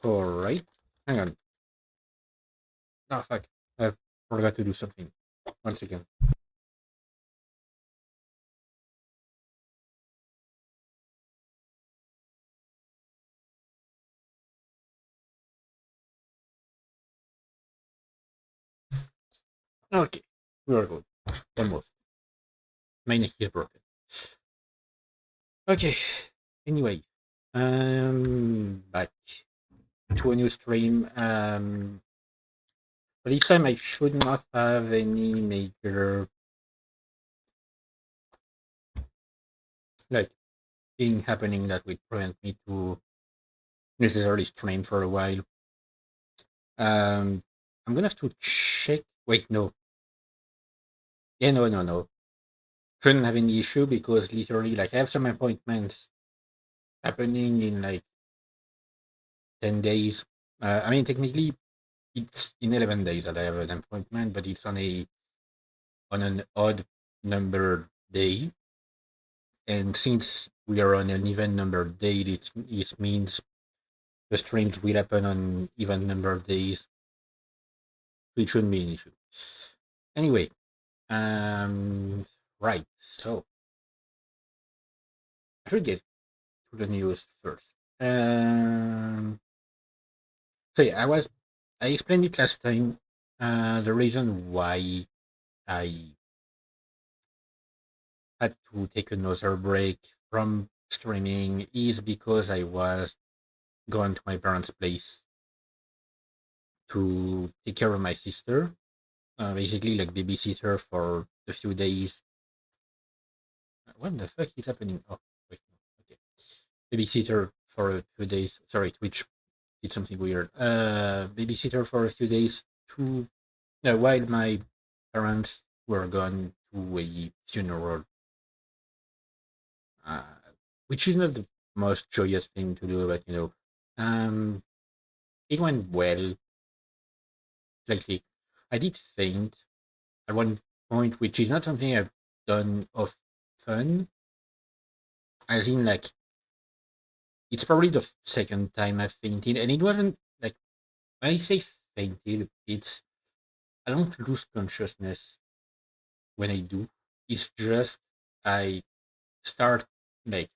Alright. Hang on. Oh, fuck. I forgot to do something. Once again. Okay. We are good. Almost. My neck is broken. Okay. Anyway. Back to a new stream. But this time I should not have any major like thing happening that would prevent me to necessarily stream for a while. I'm gonna have to check. Wait, no. Yeah, no, no, no. Shouldn't have any issue because literally, like, I have some appointments happening in like 10 days. I mean, technically, it's in 11 days that I have an appointment, but it's on an odd number day. And since we are on an even number day, it means the streams will happen on even number days, so it shouldn't be an issue. Anyway, right. So I should get to the news first. So yeah, I explained it last time. The reason why I had to take another break from streaming is because I was going to my parents' place to take care of my sister. Basically, like babysitter for a few days. What the fuck is happening? Oh, wait, no, okay. Babysitter for a few days. Sorry, Twitch did something weird. Babysitter for a few days to while my parents were gone to a funeral, uh, which is not the most joyous thing to do, but um, it went well. Slightly, I did faint at one point, which is not something I've done often. As in, like, it's probably the second time I've fainted, and it wasn't like when I say fainted, it's I don't lose consciousness when I do. It's just I start like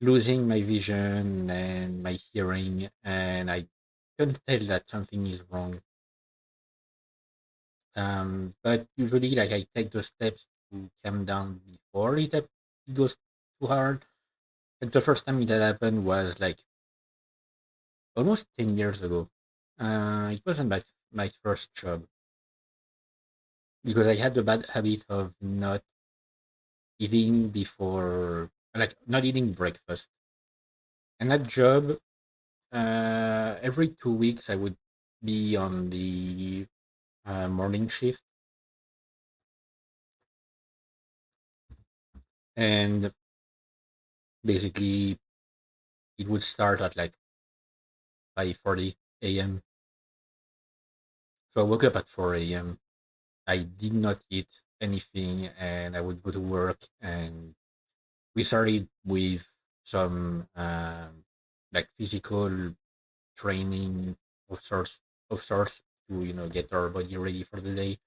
losing my vision and my hearing, and I can tell that something is wrong. But usually, like, I take those steps to calm down before it goes too hard. Like the first time that happened was like almost 10 years ago. It wasn't my first job because I had the bad habit of not eating before, like not eating breakfast. And that job, every 2 weeks, I would be on the morning shift, and basically it would start at like 5:40 a.m. So I woke up at 4 a.m. I did not eat anything, and I would go to work. And we started with some like physical training of sorts to get our body ready for the day.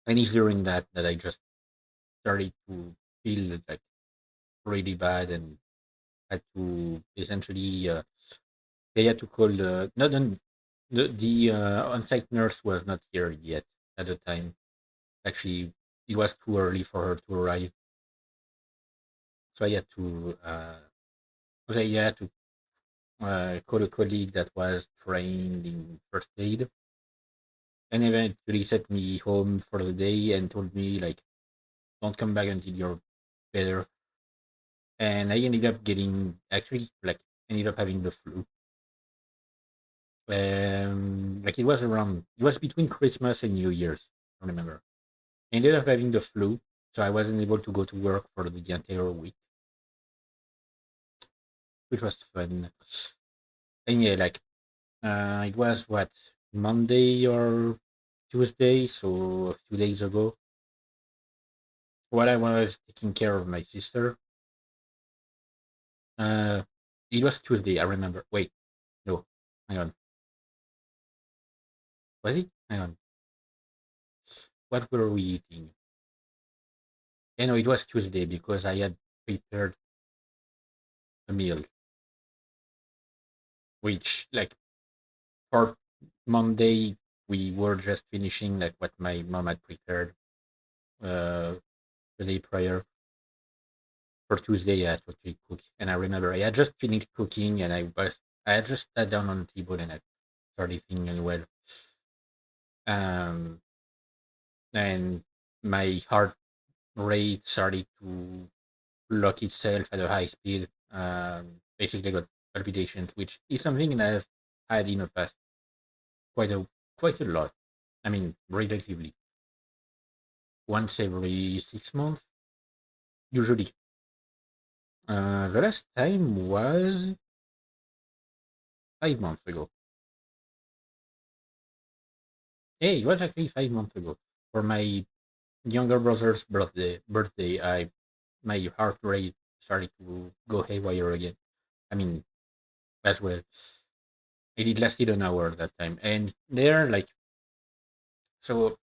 And it's during that I just started to feel like really bad and had to essentially they had to call the not on the on-site nurse was not here yet at the time. Actually, it was too early for her to arrive, so I had to call a colleague that was trained in first aid, and eventually sent me home for the day and told me, like, don't come back until you're better. And I ended up getting actually like ended up having the flu. Like, it was between Christmas and New Year's. I remember. I ended up having the flu, so I wasn't able to go to work for the entire week, which was fun. And yeah, like, it was what, Monday or Tuesday, so a few days ago. While I was taking care of my sister, uh, it was Tuesday. I remember. Wait, Hang on. Was it? Hang on. What were we eating? You know, it was Tuesday because I had prepared a meal, which like for Monday we were just finishing like what my mom had prepared uh the day prior. For Tuesday I had to actually cook, and I remember I had just finished cooking, and I had just sat down on the table and I started thinking, well, um, and my heart rate started to lock itself at a high speed. Basically got palpitations, which is something that I've had in the past quite a quite a lot. I mean, relatively once every 6 months, usually. The last time was 5 months ago. Hey, it was actually 5 months ago for my younger brother's Birthday, I my heart rate started to go haywire again. I mean, as well. It lasted an hour that time, and there, like, so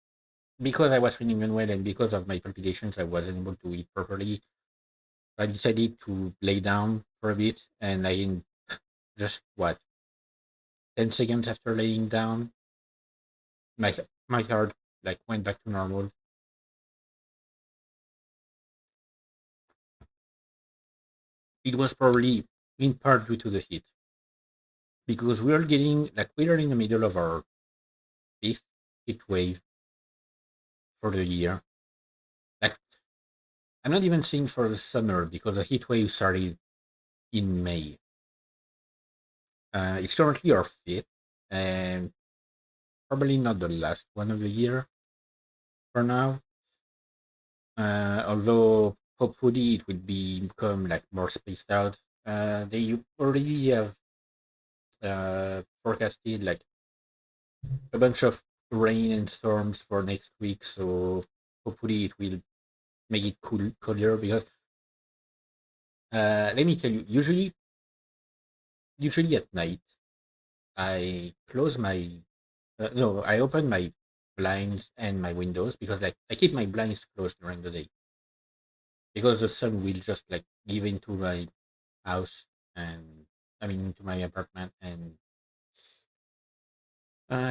because I was feeling unwell and because of my palpitations, I wasn't able to eat properly. I decided to lay down for a bit, and just what 10 seconds after laying down, my heart like went back to normal. It was probably in part due to the heat because we are in the middle of our fifth heat wave for the year. Like, I'm not even saying for the summer because the heat wave started in May. It's currently our fifth, and probably not the last one of the year for now. Although hopefully it will become like more spaced out. They already have forecasted like a bunch of rain and storms for next week, so hopefully it will make it cooler. Because let me tell you, usually at night I close my no, I open my blinds and my windows because like I keep my blinds closed during the day because the sun will just like give into my house, and I mean into my apartment, and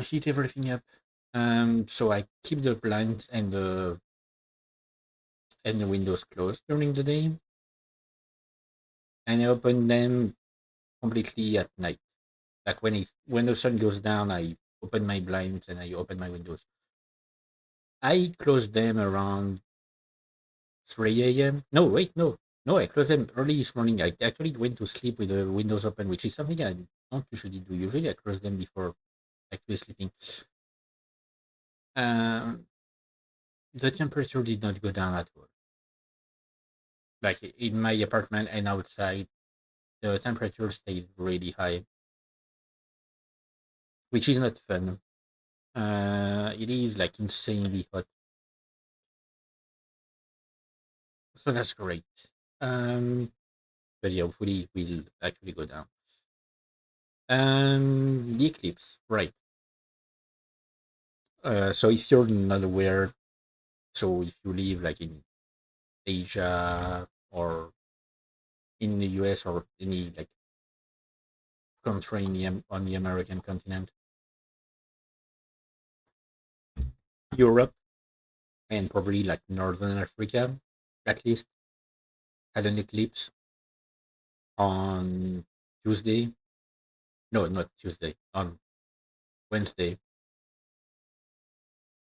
heat everything up. So I keep the blinds and the windows closed during the day, and I open them completely at night. Like when the sun goes down, I open my blinds and I open my windows. I close them around 3 a.m. No, wait, no. No, I closed them early this morning. I actually went to sleep with the windows open, which is something I don't usually do. Usually I close them before actually sleeping. Um, the temperature did not go down at all. Like in my apartment and outside, the temperature stayed really high, which is not fun. It is like insanely hot, so that's great. Um, but yeah, hopefully it will actually go down. The eclipse, right? So if you're not aware, so if you live like in Asia or in the US or any like country on the American continent, Europe and probably like Northern Africa, at least had an eclipse on Tuesday. No, not Tuesday. On Wednesday,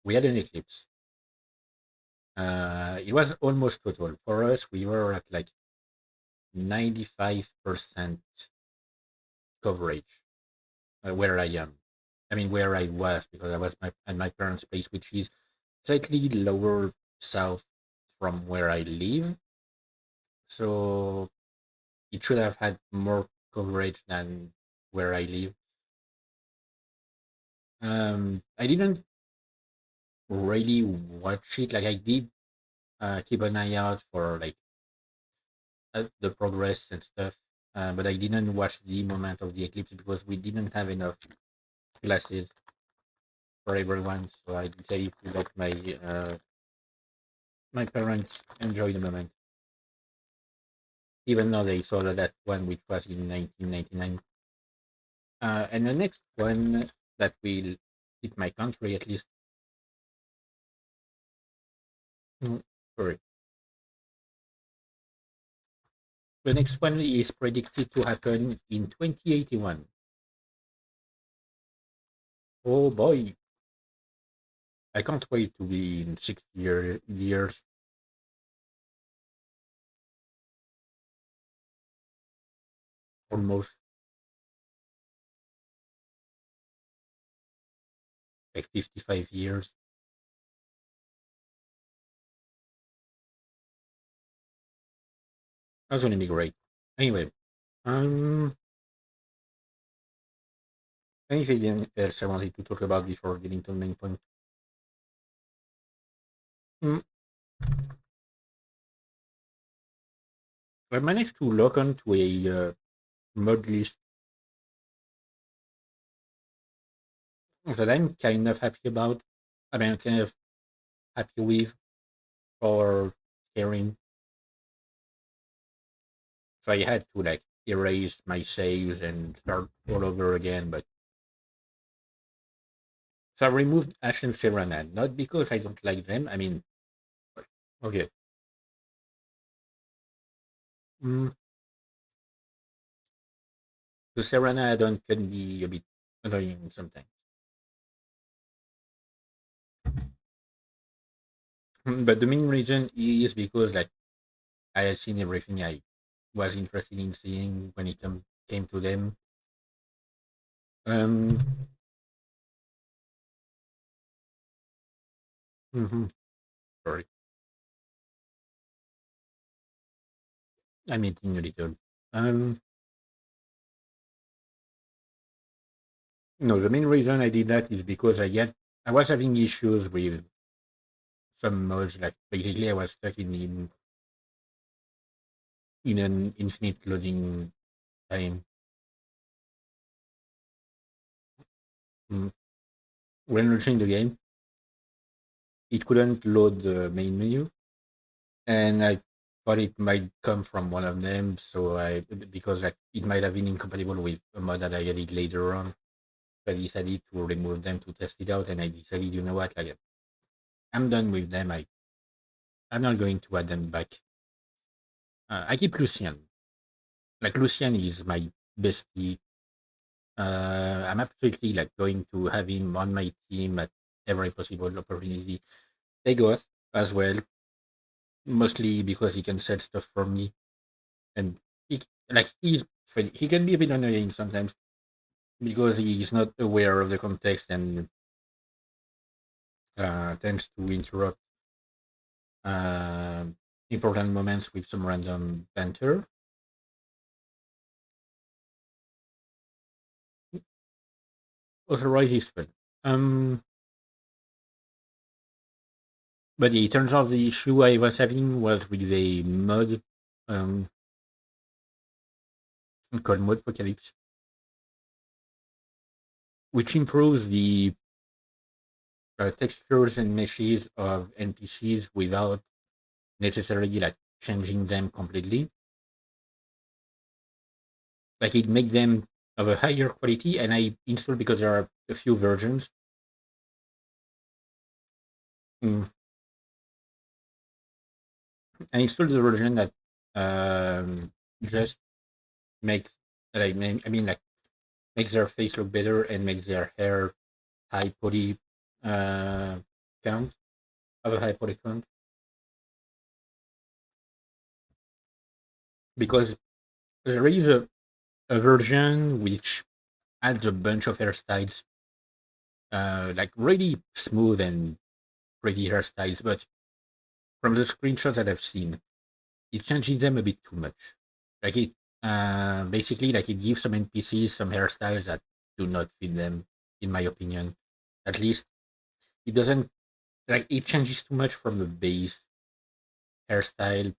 we had an eclipse. It was almost total for us. We were at like 95% coverage where I am. I mean, where I was because I was at my parents' place, which is slightly lower south from where I live. So it should have had more coverage than where I live. I didn't really watch it. Like I did keep an eye out for like the progress and stuff. but I didn't watch the moment of the eclipse because we didn't have enough glasses for everyone. So I decided to let my parents enjoy the moment, even though they saw that one which was in 1999. And the next one that will hit my country at least. Mm, sorry. The next one is predicted to happen in 2081. Oh boy, I can't wait to be in 60 years, almost like 55 years. That's going to be great. Anyway, um, anything else I wanted to talk about before getting to the main point? Mm, I managed to log on to a mod list that I'm kind of happy about. I mean, I'm kind of happy with for Skyrim. So I had to like erase my saves and start all over again. But so I removed Ash and Serenade, not because I don't like them. I mean, okay, mm, the Serenade add-on can be a bit annoying sometimes. But the main reason is because like I had seen everything I was interested in seeing when it came to them. Um, mhm, sorry, I'm eating a little. Um, no, the main reason I did that is because I was having issues with some modes. Like basically, I was stuck in an infinite loading time. Mm. When launching the game, it couldn't load the main menu, and I thought it might come from one of them. So I because like it might have been incompatible with a mod that I added later on. So I decided to remove them to test it out, and I decided, you know what, like I'm done with them. I'm not going to add them back. I keep Lucian. Like Lucian is my bestie. I'm absolutely like going to have him on my team at every possible opportunity. Egoth as well, mostly because he can set stuff for me, and he he's funny. He can be a bit annoying sometimes because he's not aware of the context and tends to interrupt uh, important moments with some random banter. Otherwise, he's fun. Um, but yeah, it turns out the issue I was having was with a mod um, called Mod Apocalypse, which improves the textures and meshes of NPCs without necessarily like changing them completely. Like it make them of a higher quality, and I installed because there are a few versions. Mm, I installed the version that just makes I mean like makes their face look better and makes their hair high poly uh, count of a high poly count because there is a version which adds a bunch of hairstyles, like really smooth and pretty hairstyles, but from the screenshots that I've seen, it changes them a bit too much. Like it basically like it gives some NPCs some hairstyles that do not fit them, in my opinion. At least it doesn't like it changes too much from the base hairstyle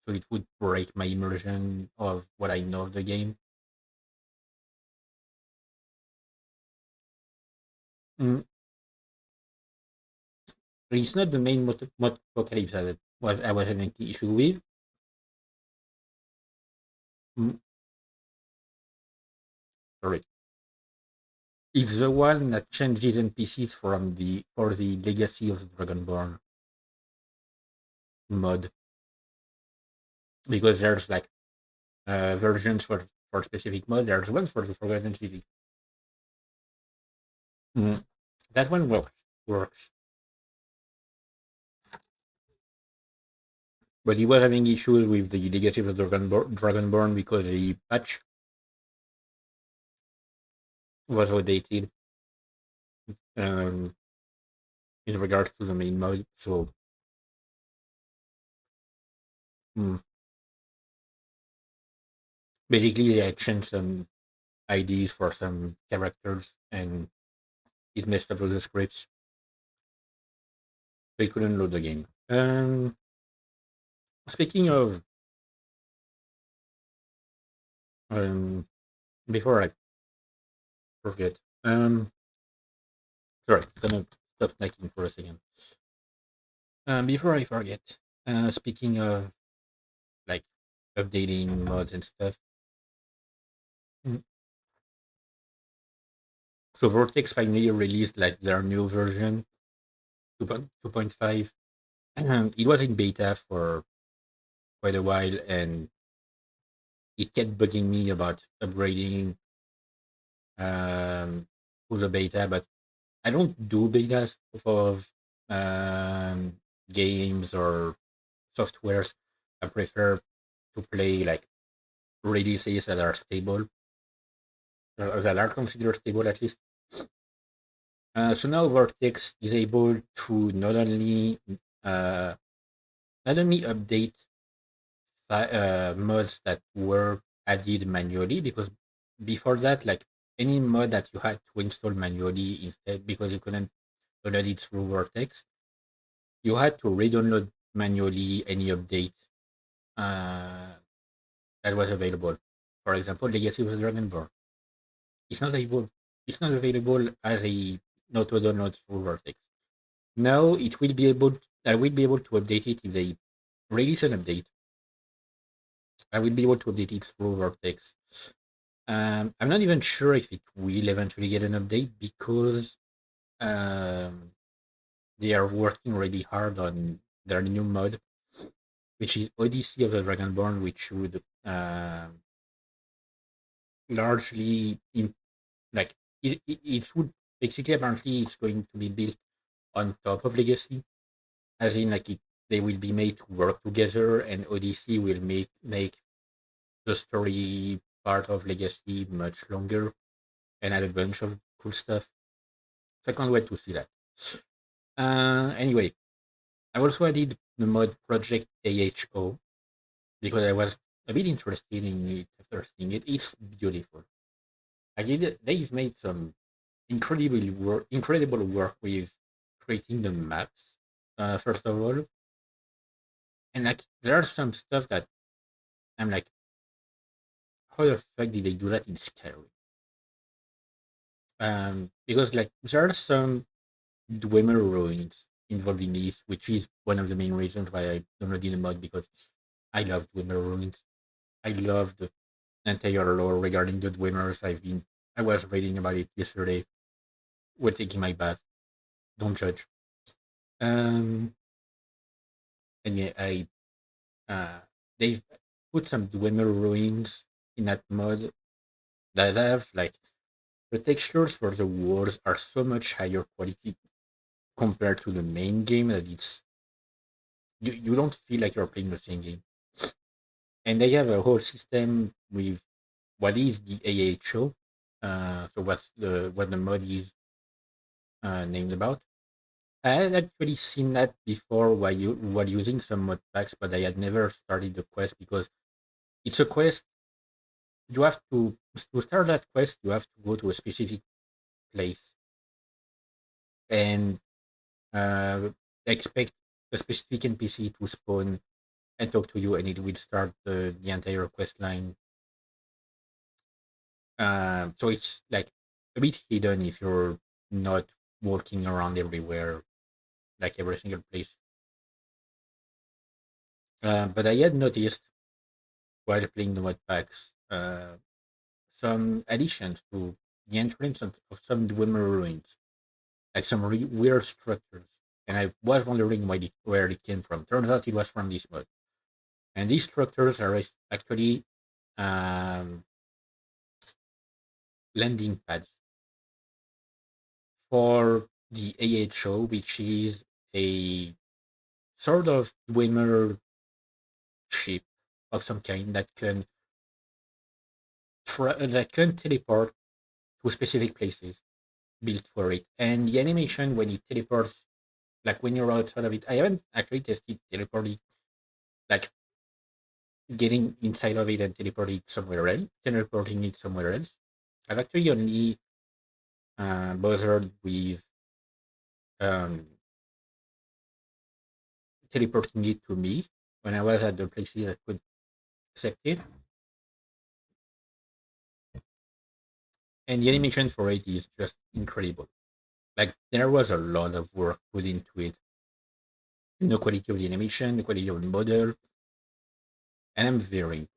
so it would break my immersion of what I know of the game. Mm, it's not the main apocalypse that I was having the issue with. Mm, sorry, it's the one that changes NPCs from the for the Legacy of the Dragonborn mod, because there's like versions for specific mod. There's one for the Forgotten City. Mm, that one works, but he was having issues with the Legacy of the Dragonborn because the patch was outdated um, in regards to the main mode. So mm, basically, I changed some IDs for some characters, and it messed up with the scripts. So I couldn't load the game. Speaking of, um, before I forget, sorry, gonna stop snacking for a second. Before I forget, speaking of like updating mods and stuff, mm, so Vortex finally released like their new version 2.5. It was in beta for quite a while, and it kept bugging me about upgrading to the beta, but I don't do betas of um, games or softwares. I prefer to play like releases that are stable, or that are considered stable at least. So now Vortex is able to uh, not only update mods that were added manually, because before that, like any mod that you had to install manually instead, because you couldn't download it through Vortex, you had to re-download manually any update uh, that was available. For example, Legacy of the Dragonborn. It's not able. It's not available as a auto download through Vortex. Now it will be able. I will be able to update it if they release an update. I will be able to update it through Vortex. I'm not even sure if it will eventually get an update because um, they are working really hard on their new mod, which is Odyssey of the Dragonborn, which would largely like it would basically apparently it's going to be built on top of Legacy, as in like they will be made to work together, and Odyssey will make the story part of Legacy much longer and add a bunch of cool stuff. So I can't wait to see that. Anyway, I also added the mod Project AHO because I was a bit interested in it after seeing it. It's beautiful. They've made some incredible work with creating the maps. First of all, and like there are some stuff that I'm like, how the fuck did they do that in Skyrim? Because like there are some Dwemer ruins involved in this, which is one of the main reasons why I downloaded the mod because I love Dwemer ruins. I love the entire lore regarding the Dwemers. I was reading about it yesterday. We're taking my bath. Don't judge. Um, and yeah, I they've put some Dwemer ruins in that mod that have like the textures for the walls are so much higher quality compared to the main game that you don't feel like you're playing the same game. And they have a whole system with what is the AHO. So what the mod is named about. I had actually seen that before while using some mod packs, but I had never started the quest because it's a quest. You have to start that quest. You have to go to a specific place and expect a specific NPC to spawn and talk to you, and it will start the entire quest line. So it's like a bit hidden if you're not walking around everywhere, like every single place. But I had noticed while playing the mod packs some additions to the entrance of some Dwemer ruins, like some weird structures. And I was wondering where it came from. Turns out it was from this mod. And these structures are actually um, landing pads for the AHO, which is a sort of Dwemer ship of some kind that can teleport to specific places built for it. And the animation when it teleports, like when you're outside of it, I haven't actually tested teleporting, like getting inside of it and teleporting it somewhere else. I've actually only bothered with um, teleporting it to me when I was at the places that could accept it. And the animation for it is just incredible. Like there was a lot of work put into it. The quality of the animation, the quality of the model, and I'm very impressed.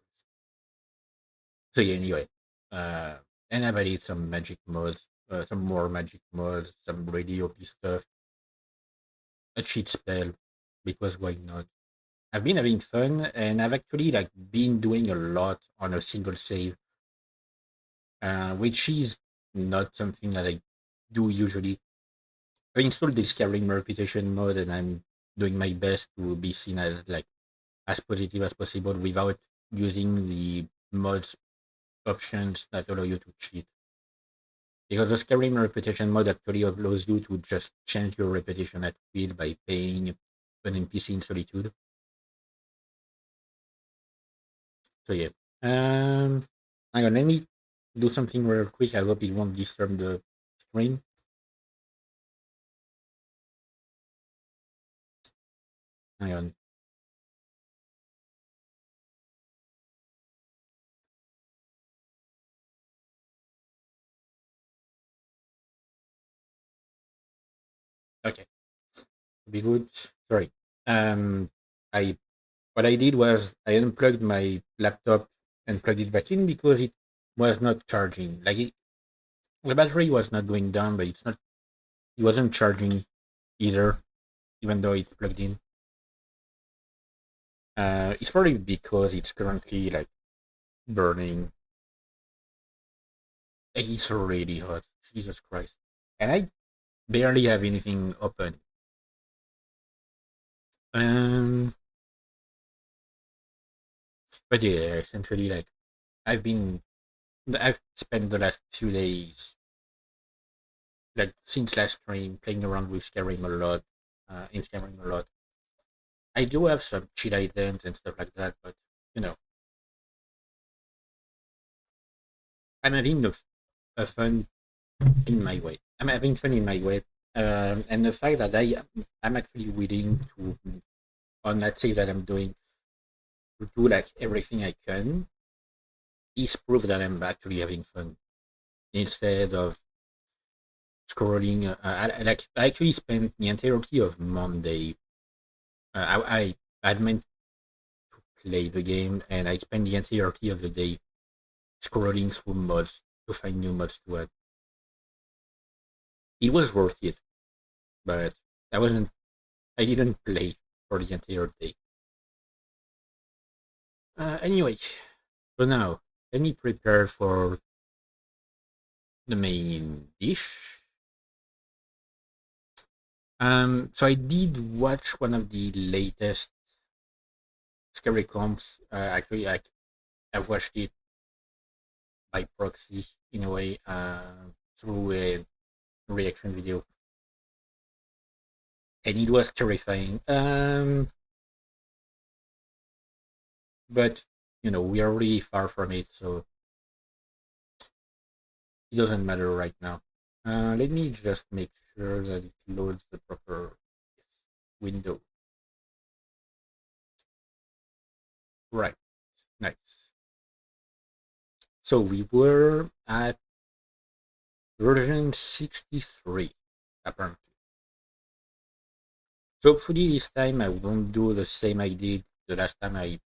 So yeah, anyway, uh, and I've added some magic mods, some more magic mods, some really OP stuff, a cheat spell, because why not? I've been having fun, and I've actually like been doing a lot on a single save, which is not something that I do usually. I installed the Skyrim reputation mode, and I'm doing my best to be seen as like as positive as possible without using the mods options that allow you to cheat. Because the Skyrim reputation mode actually allows you to just change your reputation at will by paying an NPC in Solitude. So yeah. Um, Hang on, let me do something real quick. I hope it won't disturb the screen. Hang on. Okay, be good. Sorry. Um, I what I did was I unplugged my laptop and plugged it back in because it was not charging. The battery was not going down, but it wasn't charging either, even though it's plugged in. It's probably because it's currently like burning. It's really hot. Jesus Christ. And I barely have anything open. Um, but yeah, essentially, like I've been, I've spent the last few days, like since last stream, playing around with Skyrim a lot, in Skyrim a lot. I do have some cheat items and stuff like that, but you know, I'm having a fun in my way. I'm having fun in my way, and the fact that I'm actually willing to on that save that I'm doing to do like everything I can is proof that I'm actually having fun instead of scrolling. I actually spent the entirety of Monday. I'd meant to play the game, and I spent the entirety of the day scrolling through mods to find new mods to add. It was worth it, but I wasn't. I didn't play for the entire day. Anyway, so now let me prepare for the main dish. So I did watch one of the latest scary comps. Actually, I've watched it by proxy in a way, through a reaction video, and it was terrifying. But we are really far from it, so it doesn't matter right now. Let me just make sure that it loads the proper window. Right. Nice. So we were at version 63, apparently. So hopefully this time I won't do the same I did the last time I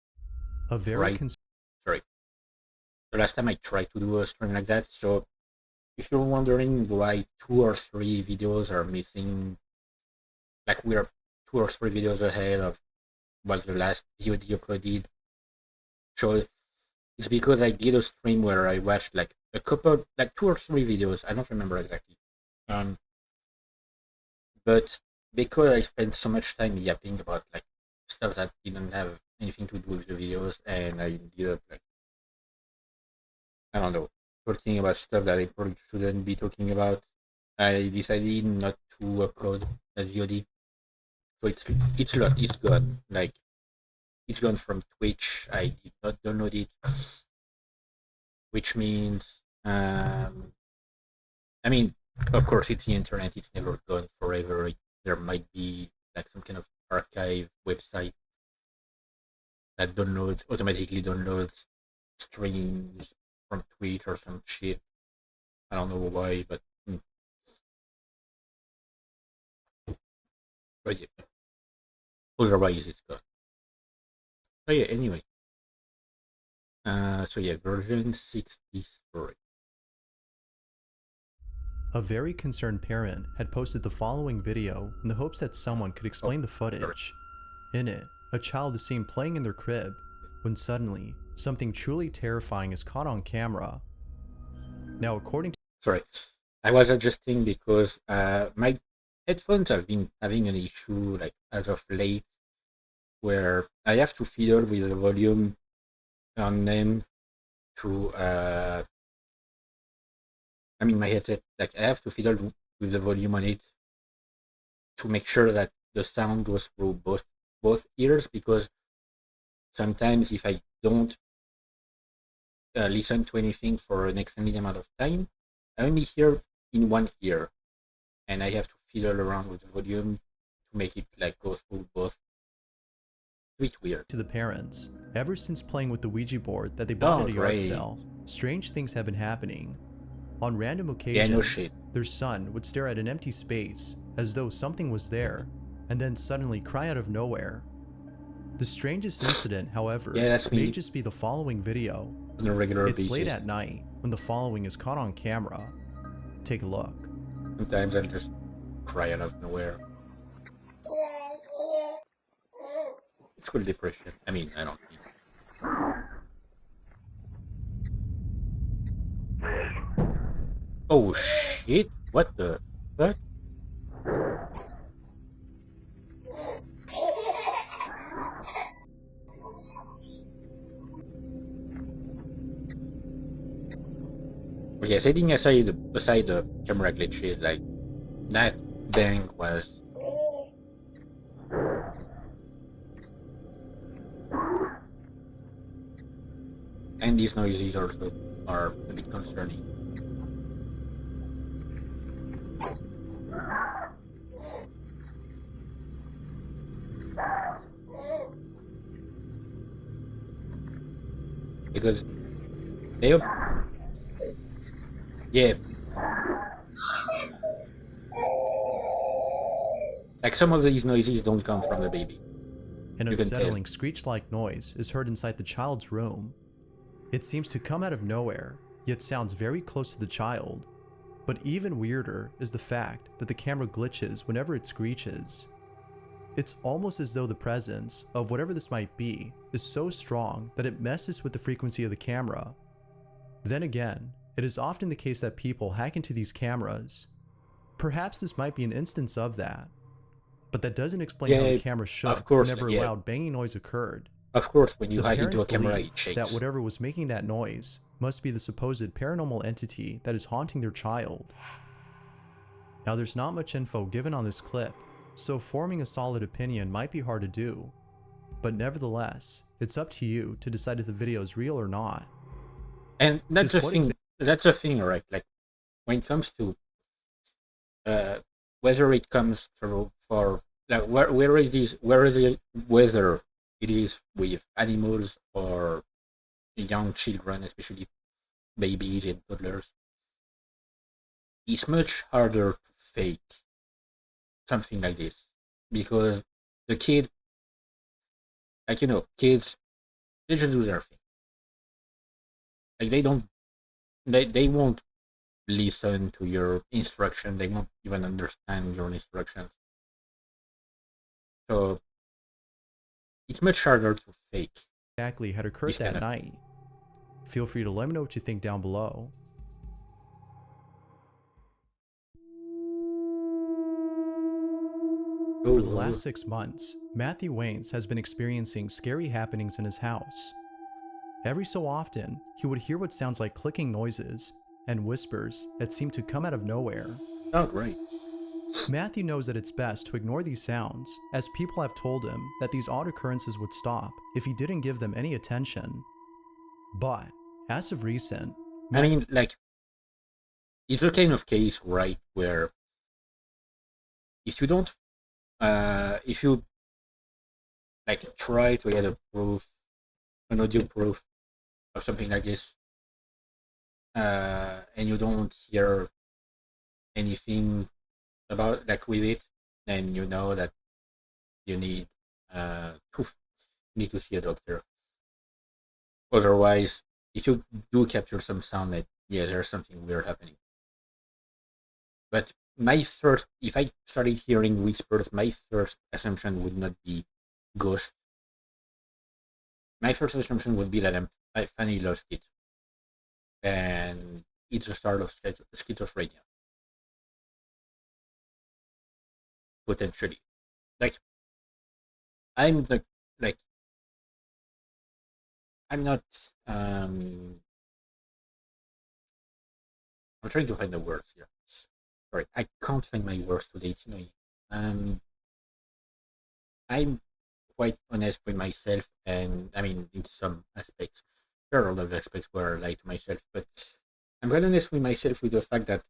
A very tried. Sorry. The last time I tried to do a stream like that. So if you're wondering why 2 or 3 videos are missing, like we're 2 or 3 videos ahead of what the last VOD uploaded. So it's because I did a stream where I watched like a couple, like 2 or 3 videos. I don't remember exactly. Um, but because I spent so much time yapping about like stuff that didn't have anything to do with the videos, and I ended up like, I don't know, talking about stuff that I probably shouldn't be talking about, I decided not to upload that VOD. So it's lost. It's gone. Like it's gone from Twitch. I did not download it, which means I mean, of course, it's the internet. It's never gone forever. There might be like some kind of archive website that automatically downloads streams from Twitch or some shit. I don't know why, but yeah, otherwise it's gone. But yeah, anyway. So yeah, version 63. A very concerned parent had posted the following video in the hopes that someone could Oh, explain the sorry. footage. In it, a child is seen playing in their crib when suddenly something truly terrifying is caught on camera. Now, according to Sorry. I was adjusting because my headphones have been having an issue like as of late where I have to fiddle with the volume on them to I mean my headset, like I have to fiddle with the volume on it to make sure that the sound goes through both ears, because sometimes if I don't listen to anything for an extended amount of time, I only hear in one ear, and I have to fiddle around with the volume to make it like go through both. It's weird. the parents, ever since playing with the Ouija board that they bought Oh, at a yard great. sale, strange things have been happening. On random Yeah, no occasions, shit. their son would stare at an empty space as though something was there, and then suddenly cry out of nowhere. The strangest incident, Yeah, however, that's may me just be the following video. on a regular It's late basis. at night when the following is caught on camera. Take a look. Sometimes I'll just cry out of nowhere. It's called depression. I mean, I don't think. Oh shit! What the fuck? Okay, setting aside the camera glitches, like that bang was, and these noises also are a bit concerning. Because they, yeah, like some of these noises don't come from the baby. An You can tell. unsettling screech-like noise is heard inside the child's room. It seems to come out of nowhere, yet sounds very close to the child. But even weirder is the fact that the camera glitches whenever it screeches. It's almost as though the presence of whatever this might be is so strong that it messes with the frequency of the camera. Then again, it is often the case that people hack into these cameras. Perhaps this might be an instance of that, but that doesn't explain how the Yeah, camera of shook course. whenever a Yeah, loud banging noise occurred. of course. When you The hack into parents a camera, believe it that shakes. whatever was making that noise must be the supposed paranormal entity that is haunting their child. Now, there's not much info given on this clip, so forming a solid opinion might be hard to do, but nevertheless, it's up to you to decide if the video is real or not. And that's Just the what thing. That's the thing, right? Like when it comes to uh, whether it comes through for like where is this where is it whether it is with animals or young children, especially babies and toddlers, it's much harder to fake something like this because the kid, like kids, they just do their thing. Like they won't listen to your instruction. They won't even understand your instructions. So it's much harder to fake Exactly had occurred this kind that of thing. night. Feel free to let me know what you think down below. For the Oh, last 6 months, Matthew Waynes has been experiencing scary happenings in his house. Every so often, he would hear what sounds like clicking noises and whispers that seem to come out of nowhere. oh, great. Matthew knows that it's best to ignore these sounds, as people have told him that these odd occurrences would stop if he didn't give them any attention. But, as of recent, I Matthew mean, like, it's a kind of case, right, where if you don't, if you like try to get a proof, an audio proof of something like this, and you don't hear anything about like with it, then you know that you need to need to see a doctor. Otherwise, if you do capture some sound, that yeah, there's something weird happening. But my first, if I started hearing whispers, my first assumption would not be ghost. My first assumption would be that I finally lost it, and it's a start of schizophrenia potentially. Like I'm the like I'm not. Um, I'm trying to find the words here. Sorry, I can't find my words today. It's annoying. Um, I'm quite honest with myself, and I mean, in some aspects, there are a lot of aspects where I lie to myself, but I'm quite honest with myself with the fact that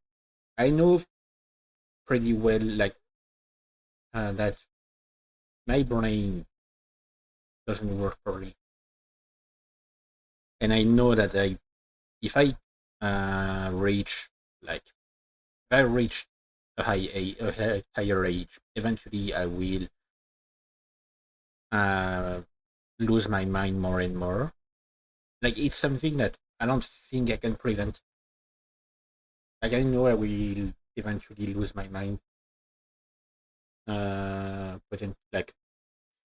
I know pretty well, like that my brain doesn't work properly, and I know that if I reach like if I reach a higher age, eventually I will uh, lose my mind more and more. Like it's something that I don't think I can prevent. Like I know I will eventually lose my mind. But then, like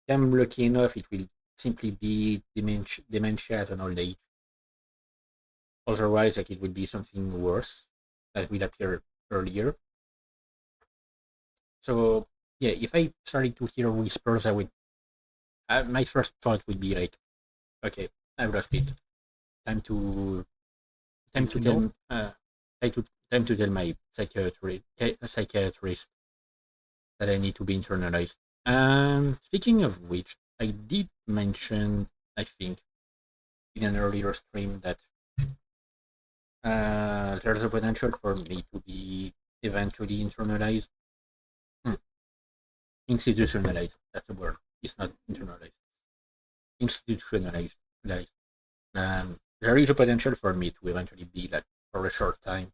if I'm lucky enough, it will simply be dementia at an old age. Otherwise, like it would be something worse that will appear earlier. So yeah, if I started to hear whispers, I would. My first thought would be like, okay, I've lost it. Time to time to can no tell time to tell my psychiatrist that I need to be internalized. Speaking of which, I did mention, I think, in an earlier stream that there's a potential for me to be eventually internalized, Hmm, institutionalized. That's a word. It's not internalized. Institutionalized. Like, there is a potential for me to eventually be like for a short time,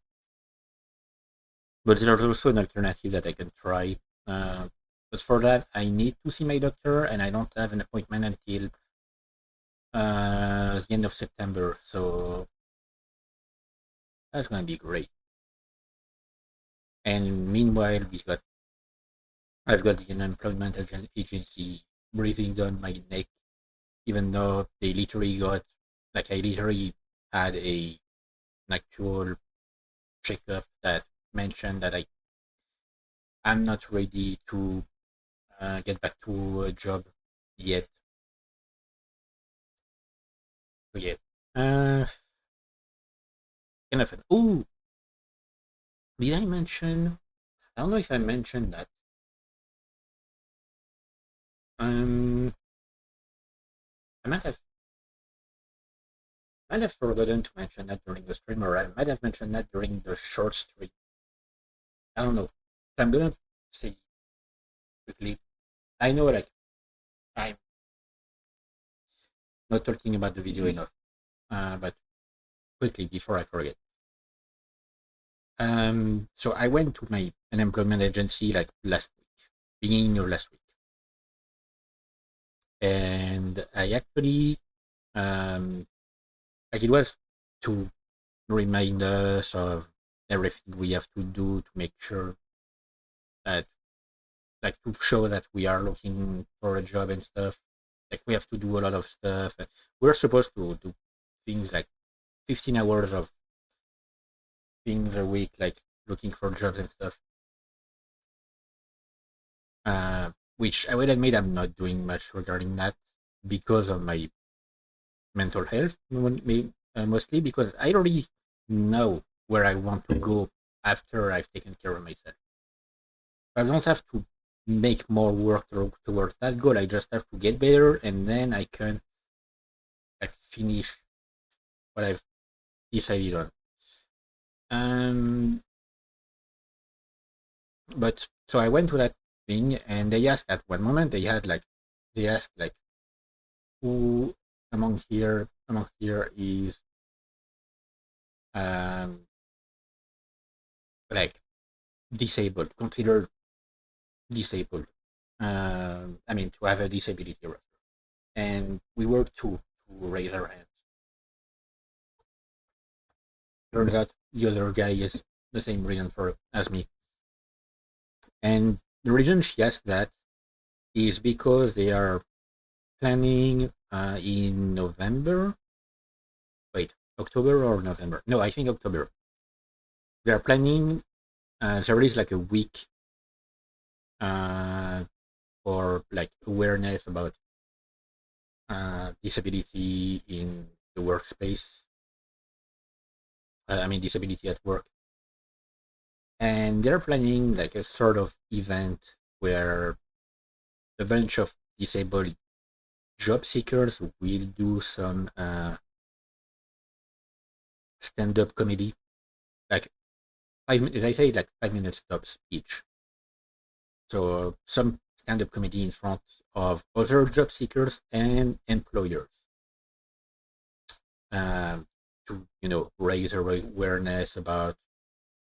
but there's also an alternative that I can try. Uh, but for that, I need to see my doctor, and I don't have an appointment until the end of September. So that's gonna be great. And meanwhile, I've got the unemployment agency breathing down my neck, even though they literally got like I literally had an actual checkup that mentioned that I'm not ready to get back to a job yet. So yeah, kind of. Oh, did I mention? I don't know if I mentioned that. Um, I might have forgotten to mention that during the stream, or I might have mentioned that during the short stream. I don't know. I'm gonna say quickly. I know, like I'm not talking about the video enough. But quickly before I forget. So I went to my unemployment agency like last week, beginning of last week, and I actually um like it was to remind us of everything we have to do to make sure that like to show that we are looking for a job and stuff. Like we have to do a lot of stuff. We're supposed to do things like 15 hours of things a week, like looking for jobs and stuff. Which I will admit I'm not doing much regarding that because of my mental health, mostly because I already know where I want to go after I've taken care of myself. I don't have to make more work towards that goal. I just have to get better, and then I can like finish what I've decided on. Um, but so I went to that thing, and they asked at one moment they asked like who among here is um like disabled, considered disabled. I mean to have a disability, rather. And we were two to raise our hands. Turns out the other guy is the same reason for as me. And the reason she asked that is because they are planning in November. Wait, October or November? No, I think October. They are planning. There is like a week uh, for like awareness about disability in the workspace. I mean, disability at work, and they're planning like a sort of event where a bunch of disabled job seekers will do some stand-up comedy, like 5 minutes. I say like 5 minutes stops each. So some stand-up comedy in front of other job seekers and employers, um, to raise awareness about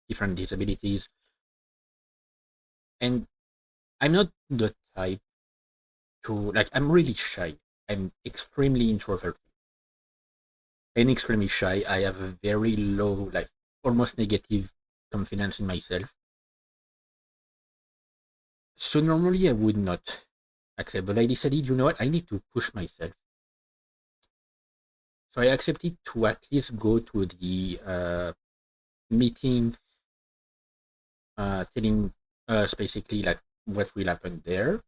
different disabilities. And I'm not the type to like. I'm really shy. I'm extremely introverted and extremely shy. I have a very low, like almost negative confidence in myself. So normally I would not accept, but I decided, you know what, I need to push myself. So I accepted to at least go to the meeting, telling us basically like what will happen there.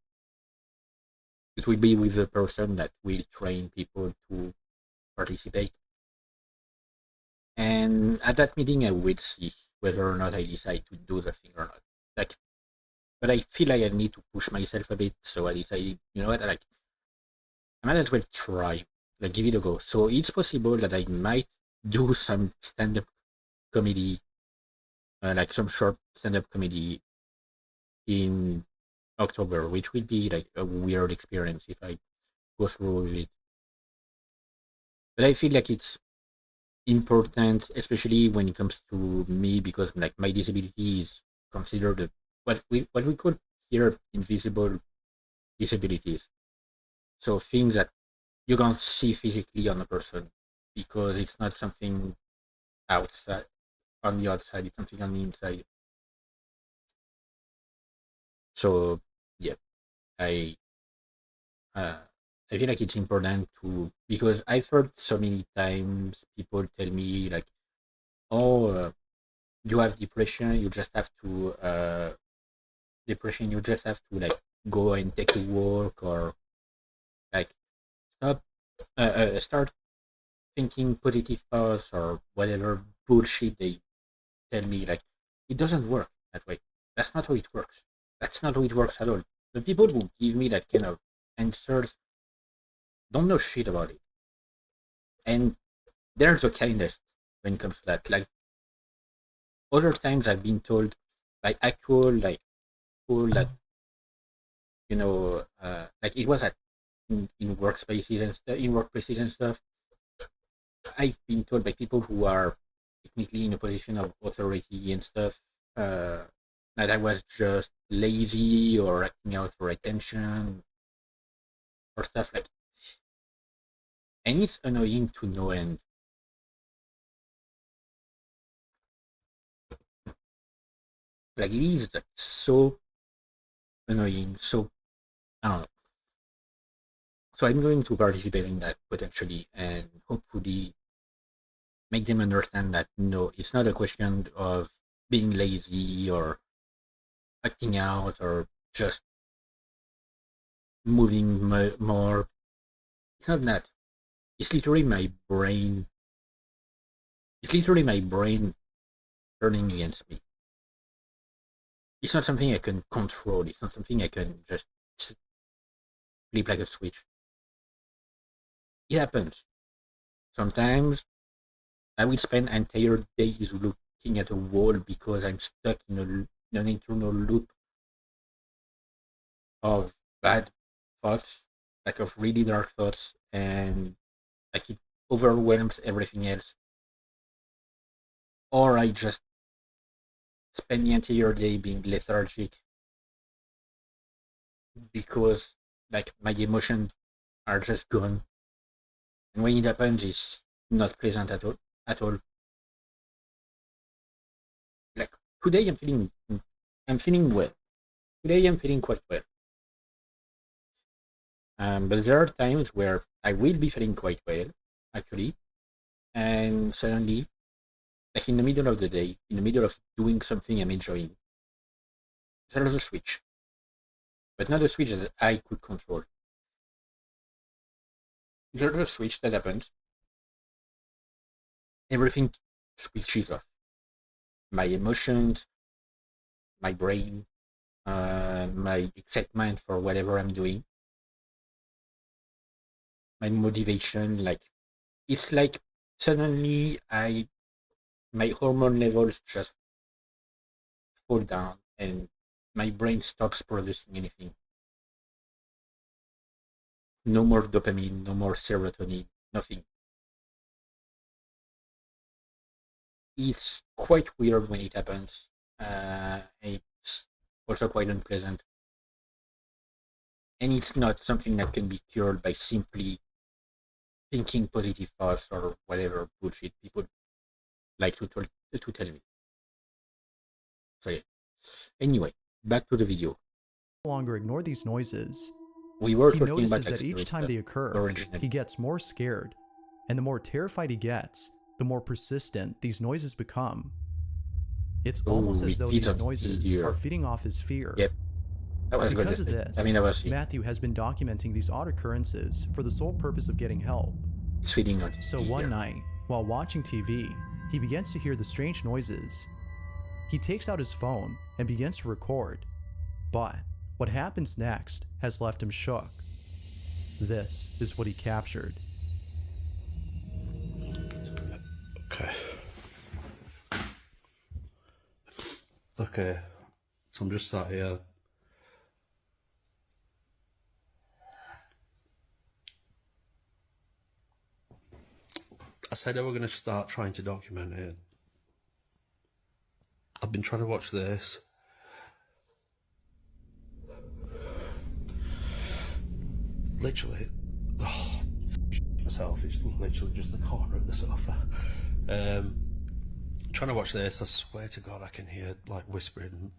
It will be with the person that will train people to participate. And at that meeting, I will see whether or not I decide to do the thing or not. Like, but I feel like I need to push myself a bit. So I decided, you know what, like I might as well try, like give it a go. So it's possible that I might do some stand-up comedy, like some short stand-up comedy in October, which will be like a weird experience if I go through with it. But I feel like it's important, especially when it comes to me, because like my disability is considered what we call here invisible disabilities. So things that you can't see physically on a person because it's not something outside on the outside, it's something on the inside. So yeah, I uh, I feel like it's important to because I've heard so many times people tell me like, oh, you have depression, you just have to like go and take a walk or like stop start thinking positive thoughts or whatever bullshit they tell me. Like it doesn't work that way. That's not how it works. That's not how it works at all. The people who give me that kind of answers don't know shit about it, and they're the kindest when it comes to that. Like other times I've been told by actual like people that like it was at in workspaces and in workplaces and stuff. I've been told by people who are technically in a position of authority and stuff that I was just lazy or acting out for attention or stuff like. And it's annoying to no end. Like it is like so annoying. So I don't know. So I'm going to participate in that potentially, and hopefully make them understand that no, it's not a question of being lazy or acting out or just moving more. It's not that. It's literally my brain. It's literally my brain turning against me. It's not something I can control. It's not something I can just flip like a switch. It happens. Sometimes I will spend entire days looking at a wall because I'm stuck in an internal loop of bad thoughts, like of really dark thoughts, and like it overwhelms everything else. Or I just spend the entire day being lethargic because like my emotions are just gone. And when it happens, it's not pleasant at all. At all. Like today, I'm feeling well. Today, I'm feeling quite well. But there are times where I will be feeling quite well, actually, and suddenly, like in the middle of the day, in the middle of doing something I'm enjoying, there's a switch, but not a switch that I could control. There's a switch that happens, everything switches off. My emotions, my brain, my excitement for whatever I'm doing, my motivation, like it's like suddenly I my hormone levels just fall down and my brain stops producing anything. No more dopamine, no more serotonin, nothing. It's quite weird when it happens. It's also quite unpleasant. And it's not something that can be cured by simply thinking positive thoughts or whatever bullshit people like to tell me. So yeah. Anyway, back to the video. No longer ignore these noises. We were He talking about notices like that each scary time stuff they occur, he originally. gets more scared, and the more terrified he gets, the more persistent these noises become. It's almost Oh, as it though feeds these on noises are fear. feeding off his fear. Yep, that was good Because to of say. I this, mean, that was it. Matthew has been documenting these odd occurrences for the sole purpose of getting help. It's feeding on So one fear. night, while watching TV, he begins to hear the strange noises. He takes out his phone and begins to record. But what happens next has left him shook. This is what he captured. Okay. Okay. So I'm just sat here. I said I were going to start trying to document it. I've been trying to watch this. Literally. Oh, myself. It's literally just the corner of the sofa. Trying to watch this. I swear to God, I can hear like whispering.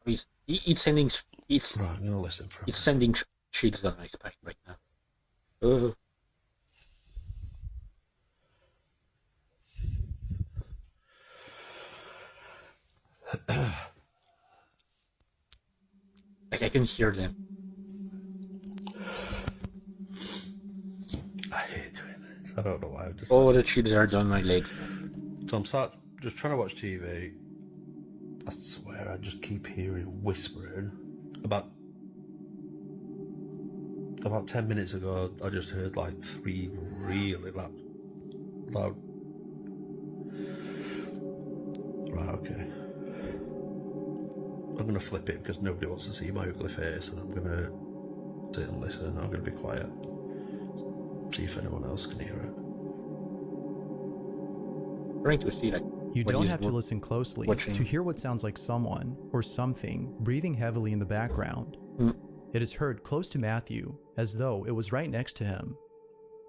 It's sending it's Right, I'm going to listen for a it's minute. sending chills down my spine right now. Uh, like I can hear them. I hate doing this. I don't know why. I'm just Oh, like. the chills are down my legs, man. So I'm sat just trying to watch TV. I swear I just keep hearing whispering. About 10 minutes ago, I just heard like 3 really loud. Right, okay. going to flip it because nobody wants to see my ugly face, and I'm going to sit and listen. I'm going to be quiet. See if anyone else can hear it. Trying to see like You what don't he's have to listen closely watching. to hear what sounds like someone or something breathing heavily in the background. It is heard close to Matthew, as though it was right next to him.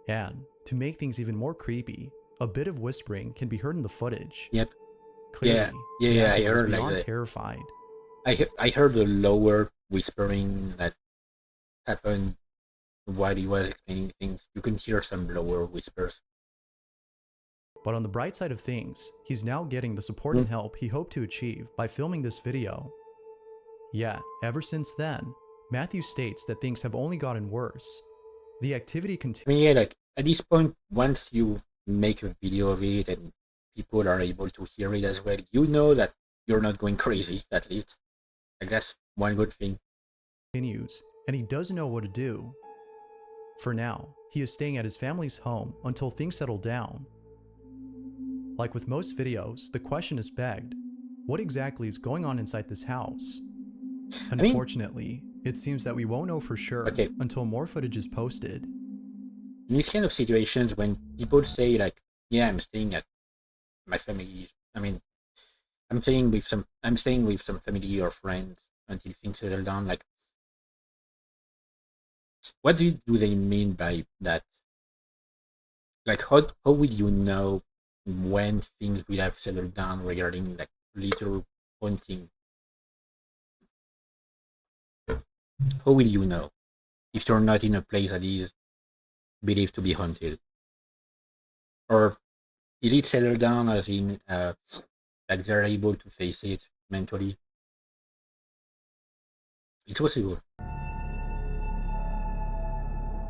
And, to make things even more creepy, a bit of whispering can be heard in the footage. Yep. Clearly, Yeah, I Matthew was heard like beyond that. terrified. I heard the lower whispering that happened while he was explaining things. You can hear some lower whispers. But on the bright side of things, he's now getting the support and help he hoped to achieve by filming this video. Yet, ever since then, Matthew states that things have only gotten worse. The activity I continues. mean, yeah, like at this point, once you make a video of it and people are able to hear it as well, you know that you're not going crazy, at least. Like that's one good thing. And he doesn't know what to do. For now, he is staying at his family's home until things settle down. Like with most videos, the question is begged, what exactly is going on inside this house? Unfortunately, it seems that we won't know for sure until more footage is posted. In these kind of situations, when people say like, "Yeah, I'm staying at my family's," I mean, I'm staying with some family or friends until things settle down. Like, what do they mean by that? Like, how will you know when things will have settled down regarding like little haunting? How will you know if you're not in a place that is believed to be haunted? Or did it settle down as in like they're able to face it mentally? It's possible.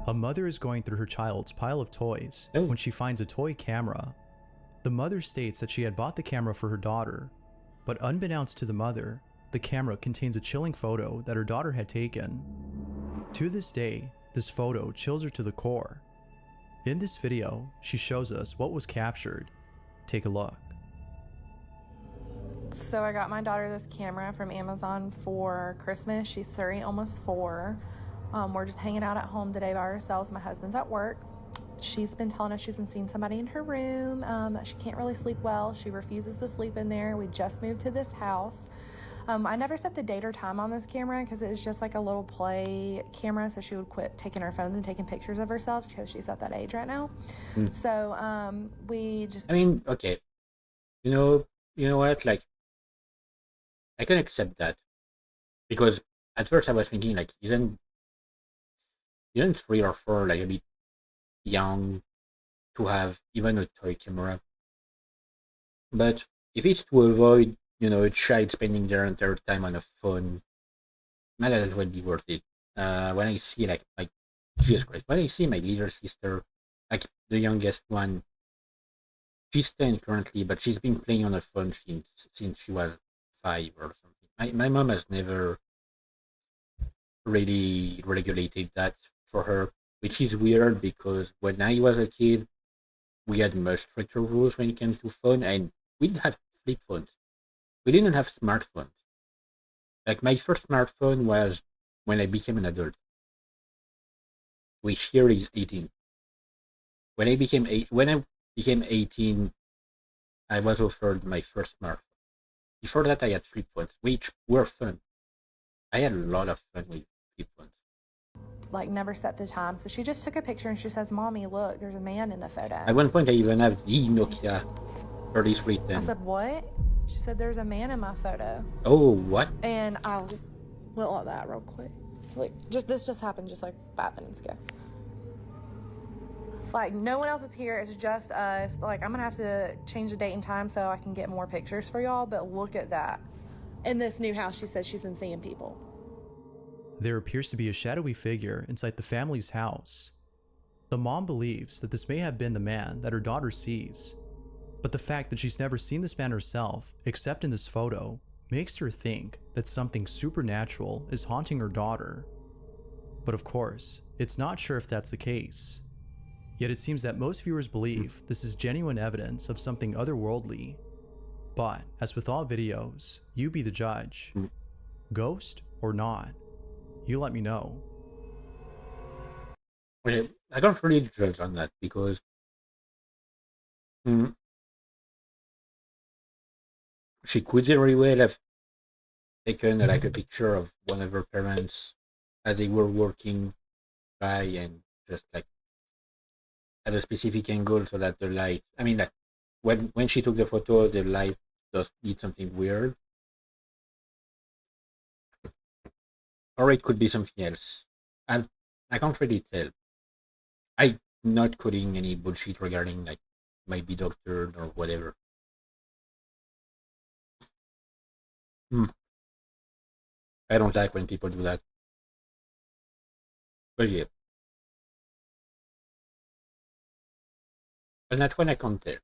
A mother is going through her child's pile of toys when she finds a toy camera. The mother states that she had bought the camera for her daughter, but unbeknownst to the mother, the camera contains a chilling photo that her daughter had taken. To this day, this photo chills her to the core. In this video, she shows us what was captured. Take a look. So I got my daughter this camera from Amazon for Christmas. She's 3, almost 4. We're just hanging out at home today by ourselves. My husband's at work. She's been telling us she's been seeing somebody in her room, that she can't really sleep well. She refuses to sleep in there. We just moved to this house. I never set the date or time on this camera because it was just like a little play camera, so she would quit taking her phones and taking pictures of herself because she's at that age right now. So we just... I mean, okay. You know what? Like, I can accept that. Because at first I was thinking, like, isn't 3 or 4 like a bit young to have even a toy camera? But if it's to avoid, a child spending their entire time on a phone, might as well be worth it. When I see like Jesus Christ, when I see my little sister, like the youngest one, she's 10 currently, but she's been playing on a phone since she was 5 or something. My mom has never really regulated that for her, which is weird because when I was a kid, we had much stricter rules when it comes to phone, and we didn't have flip phones. We didn't have smartphones. Like my first smartphone was when I became an adult, which here is 18. When I became 18, I was offered my first smartphone. Before that, I had flip phones, which were fun. I had a lot of fun with flip phones. Like never set the time, so she just took a picture and she says, "Mommy, look, there's a man in the photo." At one point, I even have the Nokia 3310. I said, "What?" She said, "There's a man in my photo." Oh, what? And I went like that real quick. Like, this just happened just like 5 minutes ago. Like, no one else is here. It's just us. Like, I'm gonna have to change the date and time so I can get more pictures for y'all. But look at that. In this new house, she says she's been seeing people. There appears to be a shadowy figure inside the family's house. The mom believes that this may have been the man that her daughter sees, but the fact that she's never seen this man herself, except in this photo, makes her think that something supernatural is haunting her daughter. But of course, it's not sure if that's the case. Yet it seems that most viewers believe this is genuine evidence of something otherworldly. But, as with all videos, you be the judge. Ghost or not? You let me know. Okay, I can't really judge on that because mm, she could very well have taken like a picture of one of her parents as they were working by and just like at a specific angle so that the light. I mean, like when she took the photo, the light just did something weird, or it could be something else. And I can't really tell. I'm not coding any bullshit regarding like might be doctored or whatever. Hmm. I don't like when people do that. But yeah, and that's when I can't tell.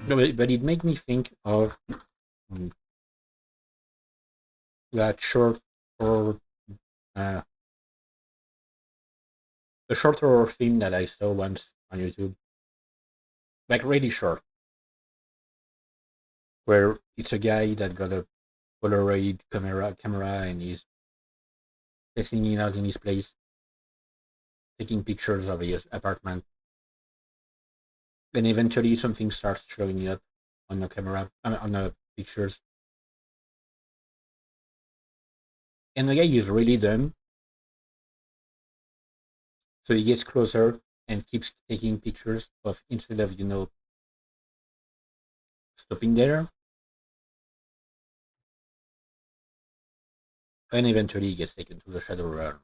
No, but it made me think of mm, that short or uh, a short horror film that I saw once on YouTube, like really short, where it's a guy that got a Polaroid camera and he's testing it out in his place, taking pictures of his apartment. Then eventually something starts showing up on the camera, on the pictures, and the guy is really dumb, so he gets closer and keeps taking pictures of instead of stopping there, and eventually he gets taken to the shadow realm.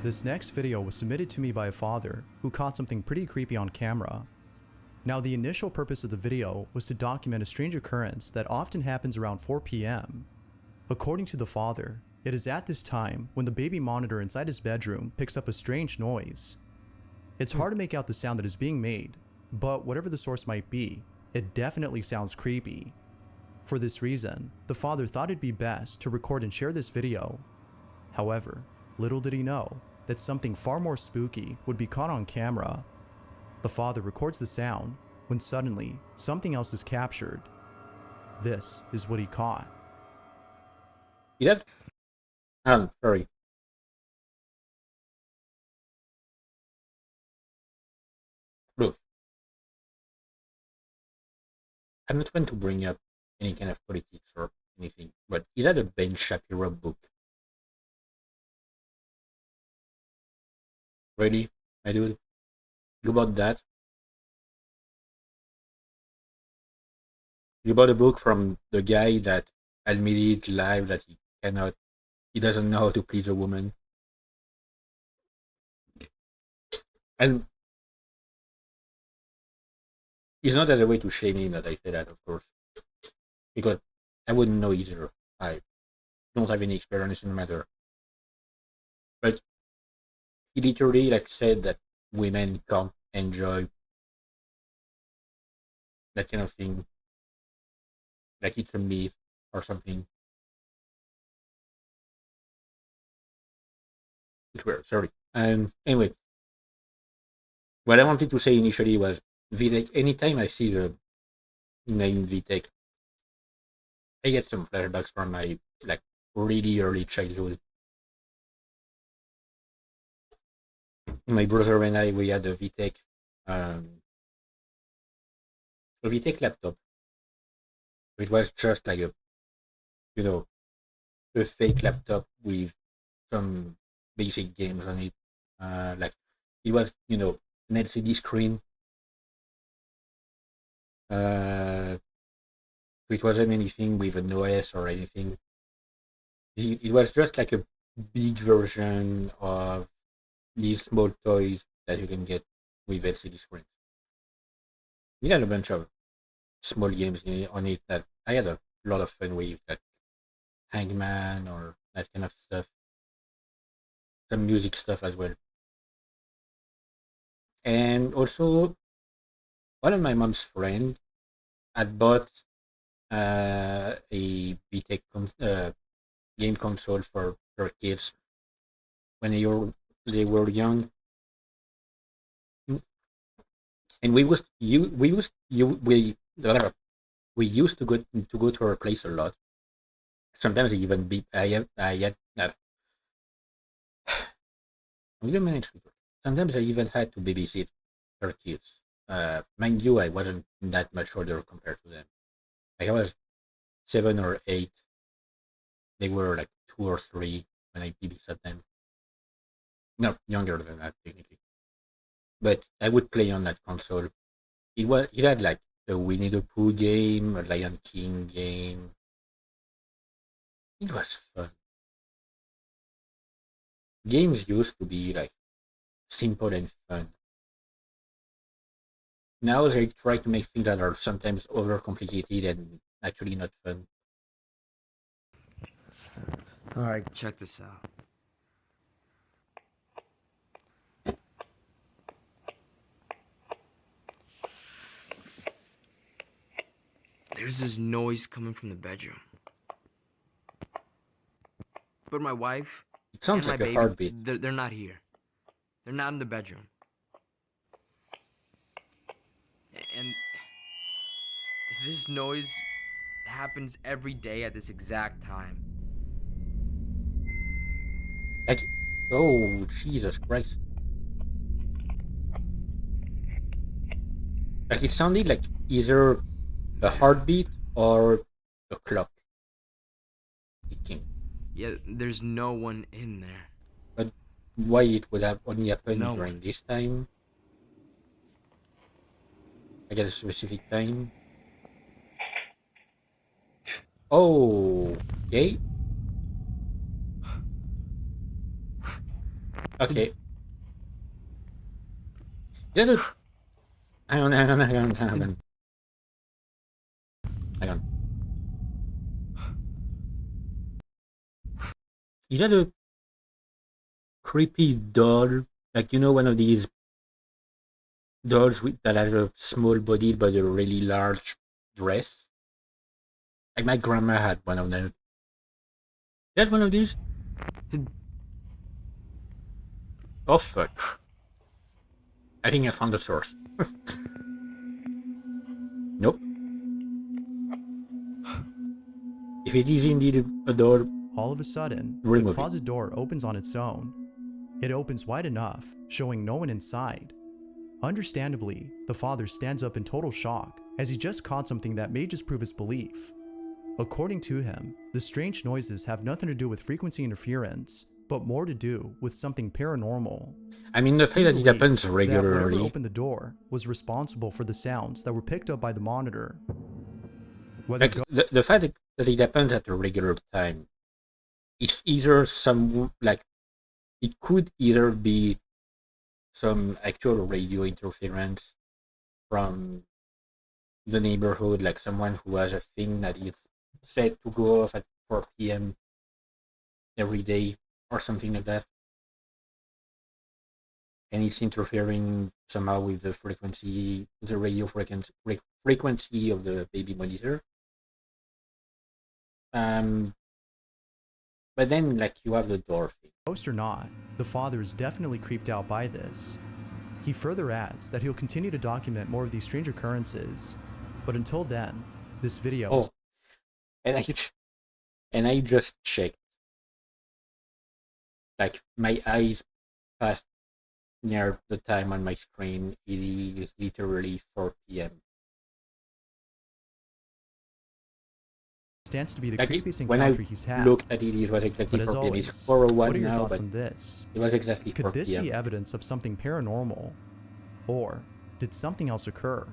This next video was submitted to me by a father who caught something pretty creepy on camera. Now, the initial purpose of the video was to document a strange occurrence that often happens around 4 p.m. According to the father, it is at this time when the baby monitor inside his bedroom picks up a strange noise. It's hard to make out the sound that is being made, but whatever the source might be, it definitely sounds creepy. For this reason, the father thought it'd be best to record and share this video. However, little did he know that something far more spooky would be caught on camera. The father records the sound when suddenly something else is captured. This is what he caught. Yeah, sorry. Look, I'm not going to bring up any kind of politics or anything, but is that a Ben Shapiro book? Really, my dude? You bought that? You bought a book from the guy that admitted live that he doesn't know how to please a woman. And it's not as a way to shame him that I say that, of course, because I wouldn't know either. I don't have any experience in the matter. But he literally like said that women can't enjoy that kind of thing, like it's a myth or something. It's weird. Sorry. Anyway, what I wanted to say initially was VTech. Anytime I see the name VTech, I get some flashbacks from my like really early childhood. My brother and I we had um, a VTech laptop. It was just like you know a fake laptop with some basic games on it. Like it was an LCD screen. Uh, it wasn't anything with an OS or anything. It was just like a big version of these small toys that you can get with LCD screens. We had a bunch of small games on it that I had a lot of fun with, like Hangman or that kind of stuff. Some music stuff as well. And also, one of my mom's friends had bought a VTech game console for her kids when they were young. And we used to go to her place a lot. Sometimes I even be I had we didn't manage to. Sometimes I even had to babysit her kids. Mind you, I wasn't that much older compared to them. Like I was 7 or 8. They were like 2 or 3 when I babysat them. No, younger than that technically. But I would play on that console. It had like a Winnie the Pooh game, a Lion King game. It was fun. Games used to be like simple and fun. Now they try to make things that are sometimes overcomplicated and actually not fun. Alright, check this out. There's this noise coming from the bedroom. But my wife It sounds and my like a baby, heartbeat. they're not here. They're not in the bedroom. And if this noise happens every day at this exact time, Like, oh Jesus Christ! Like it sounded like either a heartbeat or a clock ticking. yeah, there's no one in there. But why it would have only happened No during one. this time? Like at a specific time? Oh, okay. Okay. Is that a... Hang on. Is that a creepy doll? Like, you know, one of these dolls that has a small body but a really large dress? Like my grandma had one of them. Is that one of these? Oh fuck. I think I found the source. Nope. If it is indeed a door, All of a sudden, the remove it. closet door opens on its own. It opens wide enough, showing no one inside. Understandably, the father stands up in total shock as he just caught something that may just prove his belief. According to him, the strange noises have nothing to do with frequency interference, but more to do with something paranormal. I mean, the fact He that it happens believes that whatever regularly. opened the door was responsible for the sounds that were picked up by the monitor. Whether Like the fact that it happens at a regular time, it's either some like it could either be some actual radio interference from the neighborhood, like someone who has a thing that is set to go off at 4 p.m. every day or something like that, and it's interfering somehow with the frequency, the radio frequency of the baby monitor. But then like you have the door thing. ghost or not, the father is definitely creeped out by this. He further adds that he'll continue to document more of these strange occurrences, but until then, this video Oh, and I just checked. Like my eyes passed near the time on my screen. It is literally 4 p.m. stands to be the Like creepiest when I encounter he's had. looked at it, it was exactly But as 4 p.m. It's always, 4:01 what are your now, thoughts but on this? it was exactly 4 Could this p.m. be evidence of something paranormal? Or did something else occur?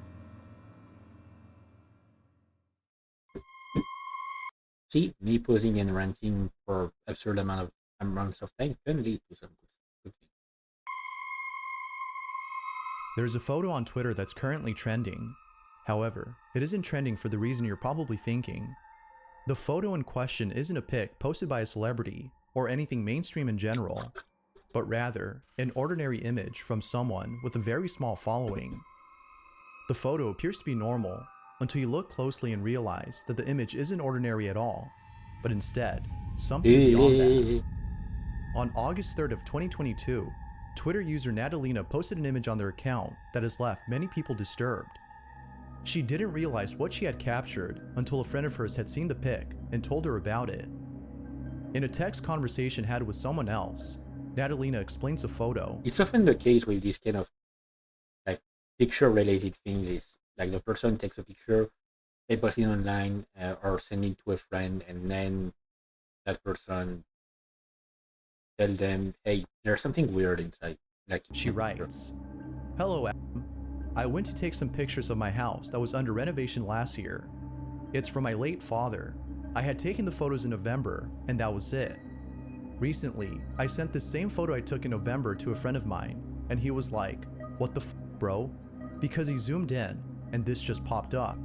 See, me posing and ranting for absurd amounts of time can lead to some good things. There's a photo on Twitter that's currently trending. However, it isn't trending for the reason you're probably thinking. The photo in question isn't a pic posted by a celebrity or anything mainstream in general, but rather an ordinary image from someone with a very small following. The photo appears to be normal until you look closely and realize that the image isn't ordinary at all, but instead something beyond that. On August 3rd of 2022, Twitter user Natalina posted an image on their account that has left many people disturbed. She didn't realize what she had captured until a friend of hers had seen the pic and told her about it. In a text conversation had with someone else, Natalina explains the photo. It's often the case with this kind of like picture-related things. Is like the person takes a picture, they post it online or send it to a friend, and then that person tell them, "Hey, there's something weird inside." Like She writes, "Hello, Adam. I went to take some pictures of my house that was under renovation last year. It's from my late father. I had taken the photos in November, and that was it. Recently, I sent the same photo I took in November to a friend of mine, and he was like, 'What the f, bro?' Because he zoomed in, and this just popped up."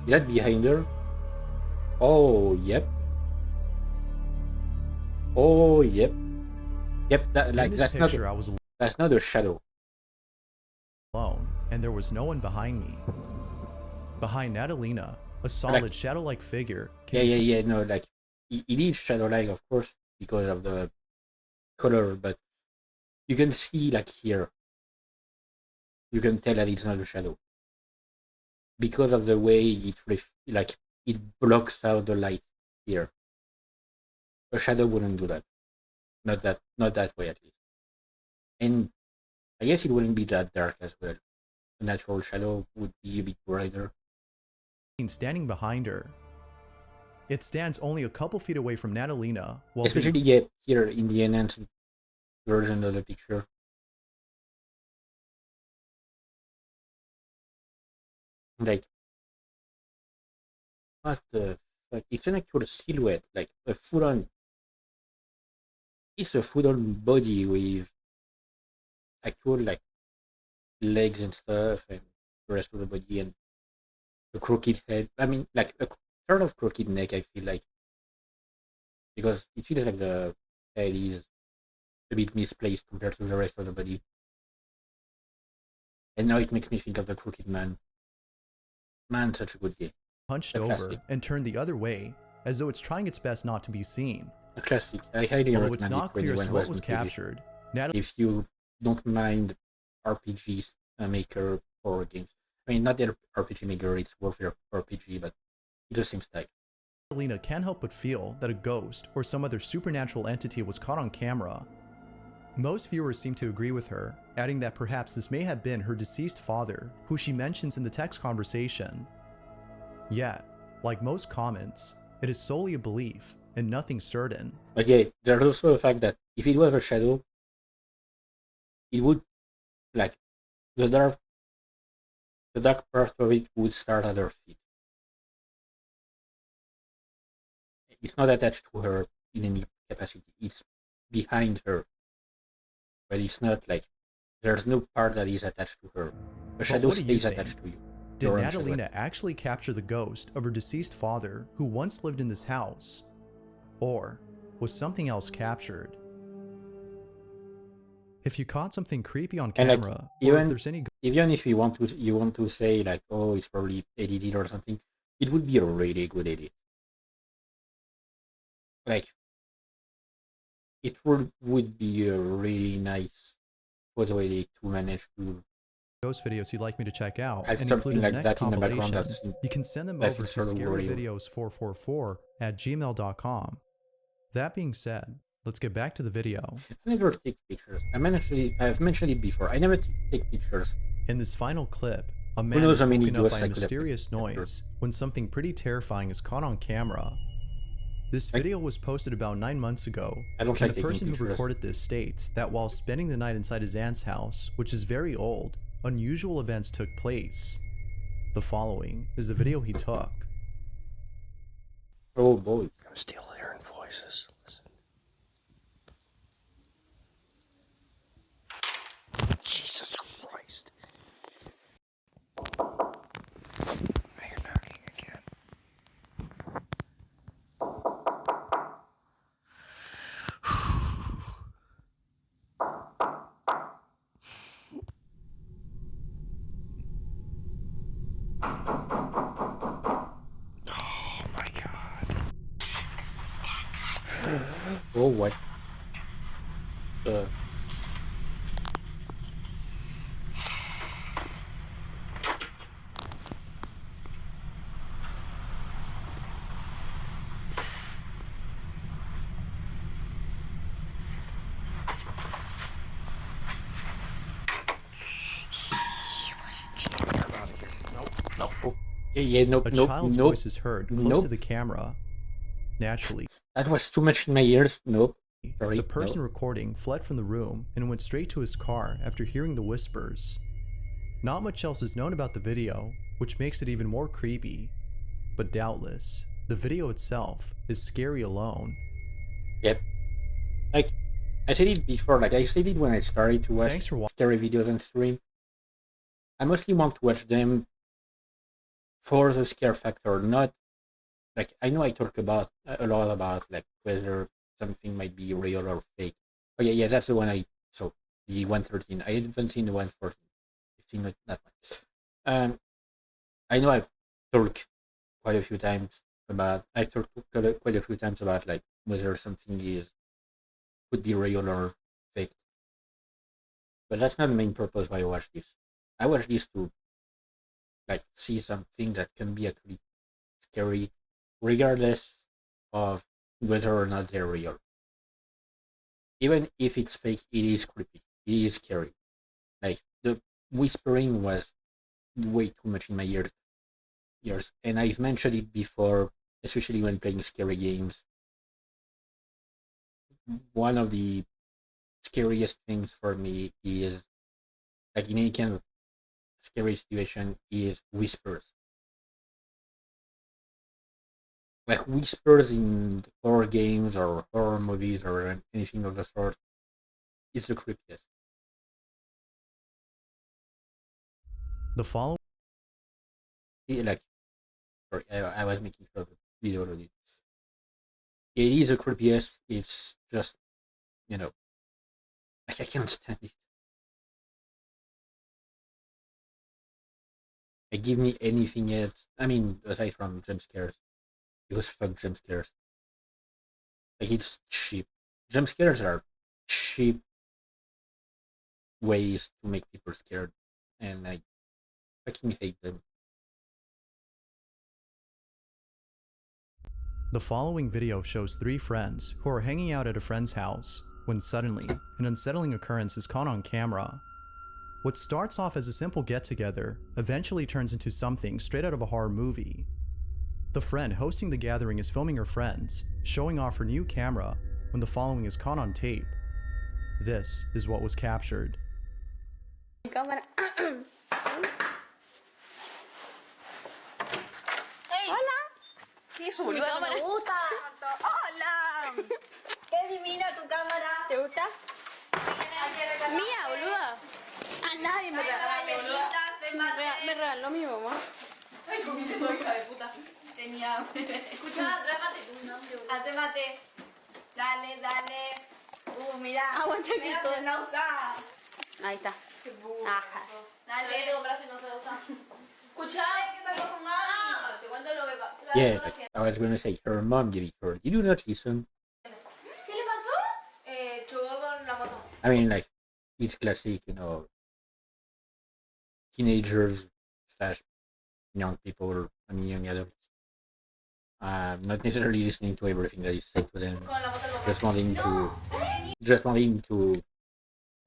Is that behind her? Oh, yep. Oh, yep. Yep, In this that's picture, I was not a shadow. alone, and there was no one behind me. Behind Natalina, a solid shadow-like figure can be seen. Yeah. No, like it is shadow-like, of course, because of the color, but you can see like here. You can tell that it's not a shadow because of the way it blocks out the light here. A shadow wouldn't do that. Not that way at least. And I guess it wouldn't be that dark as well. A natural shadow would be a bit brighter. Standing behind her. It stands only a couple feet away from Natalina, while being Especially here in the enhanced version of the picture. Like, what the fuck? It's an actual silhouette, like a full-on. It's a full-on body with actual like legs and stuff, and the rest of the body, and a crooked head. I mean, like a sort of crooked neck. I feel like because it feels like the head is a bit misplaced compared to the rest of the body. And now it makes me think of the Crooked Man. Man, such a good game. hunched A over classic. and turned the other way, as though it's trying its best not to be seen. A classic. I highly Although it's recommend not it for clear as anyone to who what hasn't was played it. captured, Natalina If you don't mind RPGs Maker horror games. I mean, not the RPG Maker, it's Warfare RPG, but it's the same style. can't help but feel that a ghost or some other supernatural entity was caught on camera. Most viewers seem to agree with her, adding that perhaps this may have been her deceased father, who she mentions in the text conversation. Yet, like most comments, it is solely a belief and nothing certain. But yeah, there's also the fact that if it was a shadow, it would, like, the dark part of it would start at her feet. It's not attached to her in any capacity. It's behind her. But it's not like there's no part that is attached to her. The shadow what do you stays think? attached to you. Did Your own shadow. Natalina actually capture the ghost of her deceased father who once lived in this house? Or was something else captured? If you caught something creepy on And, like, camera, or even if there's any Even if you want to say like, oh, it's probably edited or something, it would be a really good edit. Like, it would be a really nice photo edit to manage to ghost videos you'd like me to check out have and something include in the like next that in the background compilation, that's you can send them that over feels to sort of worrying. scaryvideo444@gmail.com. That being said, let's get back to the video. I never take pictures. I've mentioned it before. I never take pictures. In this final clip, a man knows is how many woken up ghosts by I a could have mysterious captured. noise when something pretty terrifying is caught on camera. This video was posted about 9 months ago, I don't and like the taking person who pictures. recorded this states that while spending the night inside his aunt's house, which is very old, unusual events took place. The following is the video he took. Oh boy. I'm still hearing voices. Listen. Jesus Christ. I hear knocking again. Oh my God. Oh, what? Uh, no. Oh, yeah, nope, A nope, child's nope, voice is heard close to nope. the camera. Naturally, That was too much in my ears. Nope. the Sorry, person no. recording fled from the room and went straight to his car after hearing the whispers. Not much else is known about the video, which makes it even more creepy. But doubtless, the video itself is scary alone. Yep. Like, I said it before, like, I said it when I started to watch Thanks for watching. scary videos on stream. I mostly want to watch them for the scare factor, not like I know I talk about a lot about like whether something might be real or fake. Oh yeah, yeah, that's the one I so the 113. I haven't seen the 114. I've seen it, that one. I know I've talked quite a few times I've talked quite a few times about like whether something is could be real or fake. But that's not the main purpose why I watch this. I watch this to like see something that can be actually scary, regardless of whether or not they're real. Even if it's fake, it is creepy. It is scary. Like the whispering was way too much in my ears, and I've mentioned it before, especially when playing scary games. One of the scariest things for me is like in any kind of scary situation is whispers. Like whispers in horror games or horror movies or anything of the sort is the creepiest. The following Like, sorry, I was making sure the video loaded. It is the creepiest. It's just, you know, like I can't stand it. Like, give me anything else. I mean, aside from jump scares, because fuck jump scares. Like, it's cheap. Jump scares are cheap ways to make people scared, and I fucking hate them. The following video shows three friends who are hanging out at a friend's house when suddenly an unsettling occurrence is caught on camera. What starts off as a simple get-together eventually turns into something straight out of a horror movie. The friend hosting the gathering is filming her friends, showing off her new camera when the following is caught on tape. This is what was captured. Cámara. ¡Ey! Hola. ¿Qué es, boludo? Me gusta. ¡Hola! ¡Qué divina tu cámara! ¿Te gusta? Mía, boluda. A nadie me regaló, boluda. Me regaló mi mamá. Ay, comiste todo, hija de puta. Tenía hambre. Escucha, trápate tu nombre. Hace mate. Dale, dale. Mira. Aguanta que Mira, todo. aprende a usar. Ahí está. Qué burro. Ajá. Dale. Te compras si no se usa. Escucha, ¿qué pasó con Gaby? Te cuento lo que pasa. Yeah, like, I was gonna say her mom gave it to her. You do not listen. ¿Qué le pasó? Chocó con la moto. I mean, like, it's classic, you know, teenagers slash young people, I mean, young adults. Not necessarily listening to everything that is said to them, Con la moto del just wanting to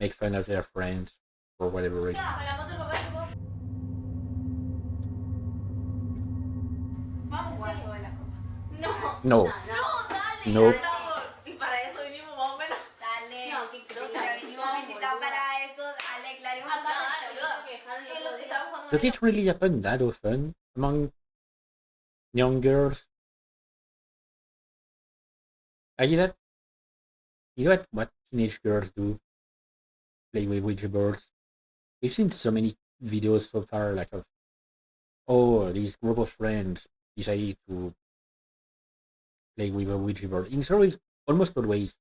make fun of their friends for whatever reason. Con la moto del papá chocó. Vamos a jugar algo de la copa. No. No, No, dale. No. Estamos- Y para eso vinimos más o menos. Dale. No, qué crosa. Ya vinimos a visitar para eso. Dale, claro. No, dale, boludo. Que lo estamos jugando. does it really happen that often among young girls? You know, what teenage girls do? Play with Ouija boards. We've seen so many videos so far, like of this group of friends decided to play with a Ouija board. It's almost always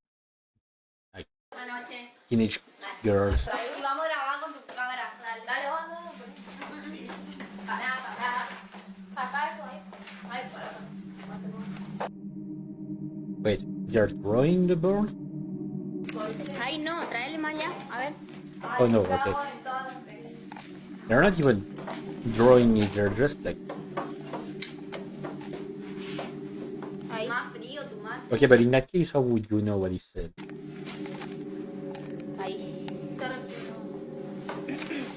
like Anoche. teenage girls. Y vamos a grabar con tu cámara. Dale, dale, vamos. Pará. Saca eso ahí. Ay, para. Wait, they're drawing the board. Ay, no, tráele más allá. A ver. Oh no, okay. They're not even drawing it, they're just like... Ahí. Más frío, tu madre. Okay, but in that case, how would you know what he said? Ahí.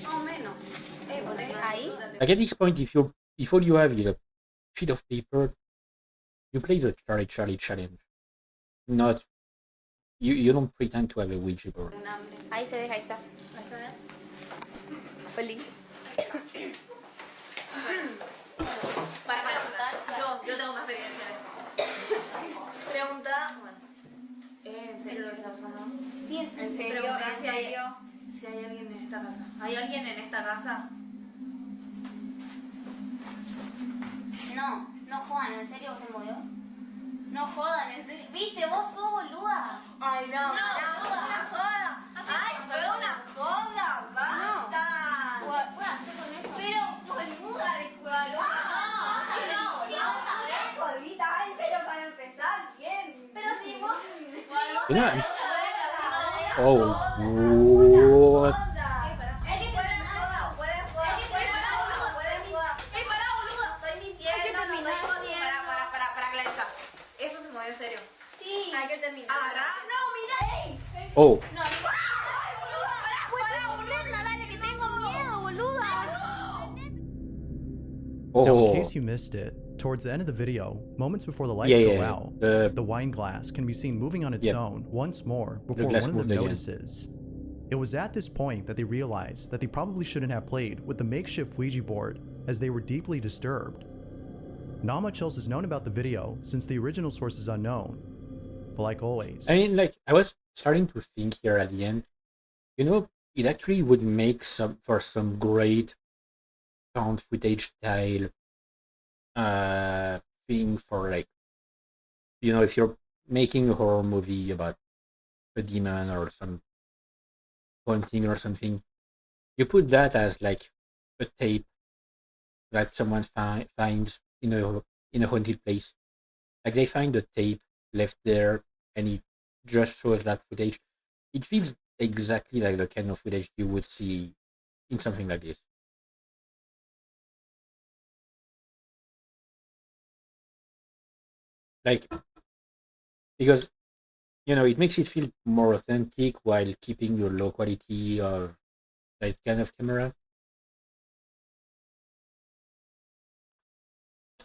No menos. Ahí. Like at this point, if all you have is a sheet of paper, you play the Charlie challenge. Not... You don't pretend to have a Ouija board. Ahí se ve, ahí está. Feliz. Yo tengo más experiencia. Pregunta, bueno, ¿en serio lo que está pasando? Sí, en serio. ¿En serio? Pregunta si hay alguien en esta casa. ¿Hay alguien en esta casa? No, no jodan, ¿en serio se movió? No jodan, ¿en serio? ¿Viste? Vos sos boluda. Ay, no. No, una joda. Ay, fue una joda. Basta. ¿Puedo hacer con eso? Pero, boluda, disculpa. No, sí, vamos a ver. Jodita, ay, pero para empezar, bien. Pero si vos... You know, oh, what? Eso se movió en serio. Sí. Hay que terminar. No, mira. Oh, No, dale, que tengo miedo, boluda. Now, in oh, case you missed it, towards the end of the video, moments before the lights yeah, go yeah, out, the the wine glass can be seen moving on its Yep. own once more before glass one of them moved again. notices. It was at this point that they realized that they probably shouldn't have played with the makeshift Ouija board, as they were deeply disturbed. Not much else is known about the video since the original source is unknown. But like always, I mean, like, I was starting to think here at the end, you know, it actually would make for some great found footage style thing for, like, you know, if you're making a horror movie about a demon or some haunting or something, you put that as like a tape that someone finds in a haunted place. Like they find a tape left there, and it just shows that footage. It feels exactly like the kind of footage you would see in something like this. Like, because, you know, it makes it feel more authentic while keeping your low quality of that kind of camera.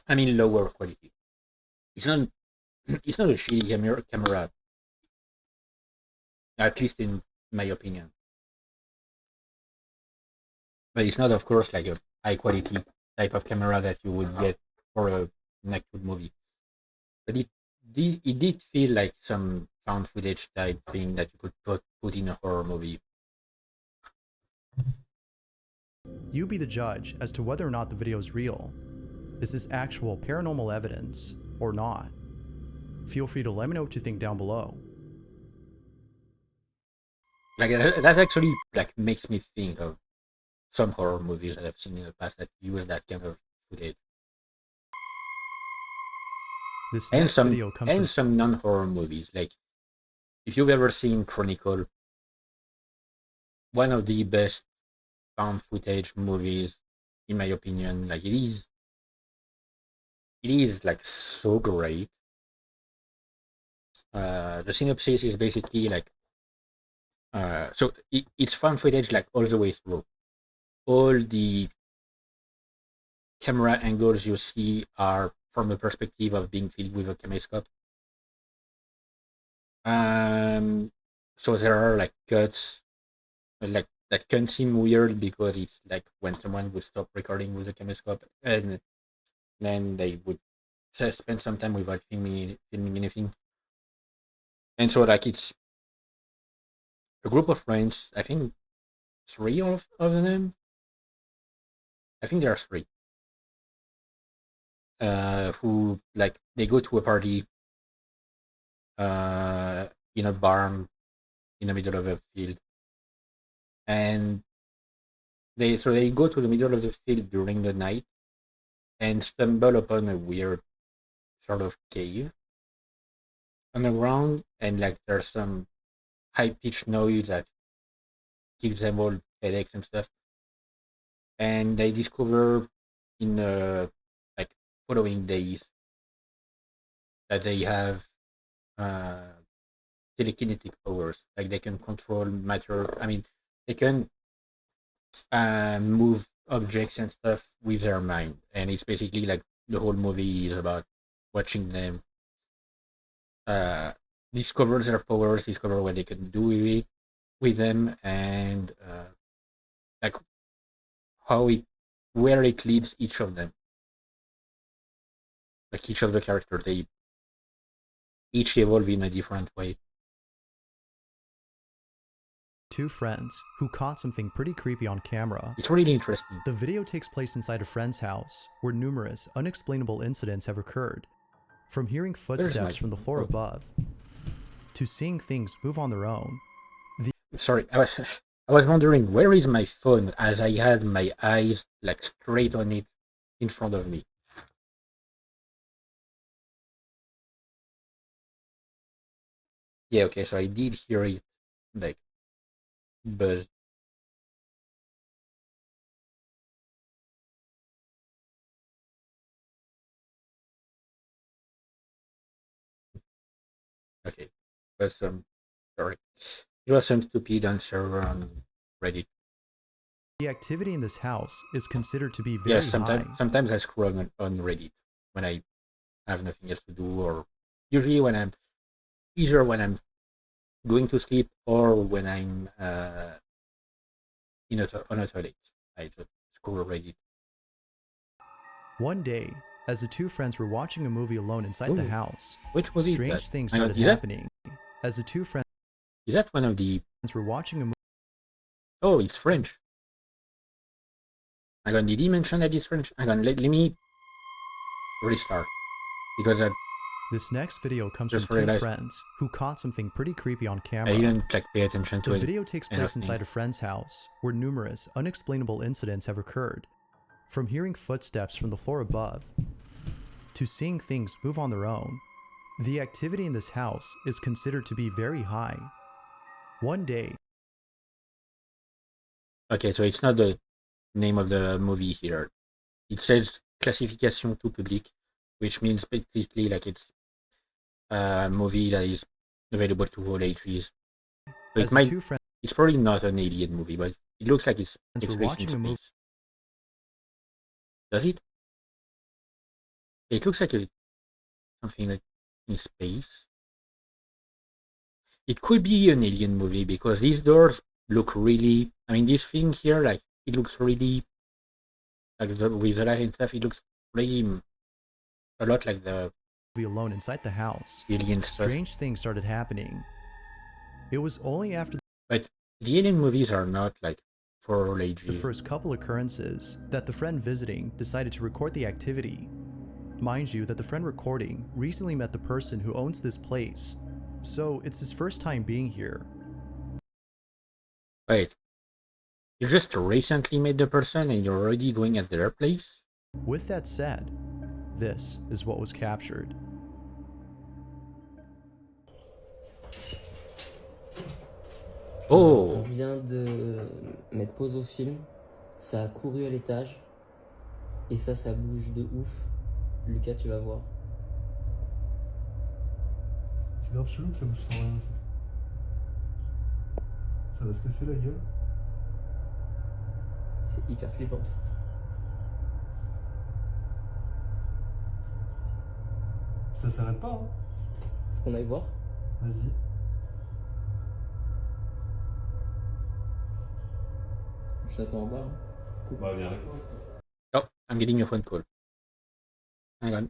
I mean, lower quality. It's not. It's not a shitty camera, at least in my opinion. But it's not, of course, like a high quality type of camera that you would get for a Netflix movie. But it did feel like some found footage type thing that you could put in a horror movie. you be the judge as to whether or not the video is real. Is this actual paranormal evidence or not? Feel free to let me know what you think down below. Like that actually like makes me think of some horror movies that I've seen in the past that use that kind of footage, This and next video comes from some non-horror movies. Like if you've ever seen Chronicle, one of the best found footage movies, in my opinion. Like it is like so great. The synopsis is basically like, so it's found footage like all the way through. All the camera angles you see are from the perspective of being filmed with a camera. So there are like cuts, like that can seem weird because it's like when someone would stop recording with a camera, and then they would spend some time without filming anything. And so like it's a group of friends, I think 3 of them. I think there are 3. Who like they go to a party in a barn in the middle of a field, and they go to the middle of the field during the night and stumble upon a weird sort of cave. on the ground, and like there's some high pitched noise that gives them all headaches and stuff. And they discover in like following days that they have uh, telekinetic powers. Like they can control matter. I mean, they can move objects and stuff with their mind. And it's basically like the whole movie is about watching them uh, discover their powers, discover what they can do with them, and like how it where it leads each of them. Like each of the characters, they each evolve in a different way. Two friends who caught something pretty creepy on camera. It's really interesting. The video takes place inside a friend's house where numerous unexplainable incidents have occurred. From hearing footsteps from the floor above to seeing things move on their own. Sorry, I was wondering where is my phone as I had my eyes like straight on it in front of me. Yeah, okay, so I did hear it like but okay. But sorry. It was some stupid answer on Reddit. The activity in this house is considered to be very Yes, high. sometimes I scroll on Reddit when I have nothing else to do, or usually when I'm either when I'm going to sleep or when I'm on a toilet. I just scroll Reddit. One day, as the two friends were watching a movie alone inside the Ooh. house, Which movie is strange that? things Hang on, started happening. As the two friends Is that one of the? were watching a movie. Oh, it's French. Hang on, did he mention that it's French? Hang on, let me restart because I This next video comes just from two realized friends who caught something pretty creepy on camera. I didn't like pay attention to The it. video takes place inside a friend's house where numerous unexplainable incidents have occurred. From hearing footsteps from the floor above to seeing things move on their own. The activity in this house is considered to be very high. One day. Okay, so it's not the name of the movie here. It says classification tout public, which means basically like it's a movie that is available to all ages. So it might, it's probably not an alien movie, but it looks like it's based in space. Does it? It looks like something like in space. It could be an alien movie because these doors look really. I mean, this thing here, like it looks really like with the light and stuff. It looks really a lot like the alone inside the house. Alien stuff. Strange things started happening. It was only after. But the alien movies are not like for all ages. The first couple occurrences that the friend visiting decided to record the activity. Mind you that the friend recording recently met the person who owns this place, so it's his first time being here. Wait, you just recently met the person and you're already going at their place? With that said, this is what was captured. Oh. On vient de mettre pause au film, ça a couru à l'étage, et ça bouge de ouf. Lucas, tu vas voir. C'est grave chelou que ça bouge sans rien. Ça va se casser la gueule. C'est hyper flippant. Ça s'arrête pas, hein. Faut qu'on aille voir. Vas-y. Je t'attends en bas. Hein. Cool. Bah, viens avec moi. Oh, I'm getting a phone call. Hang on.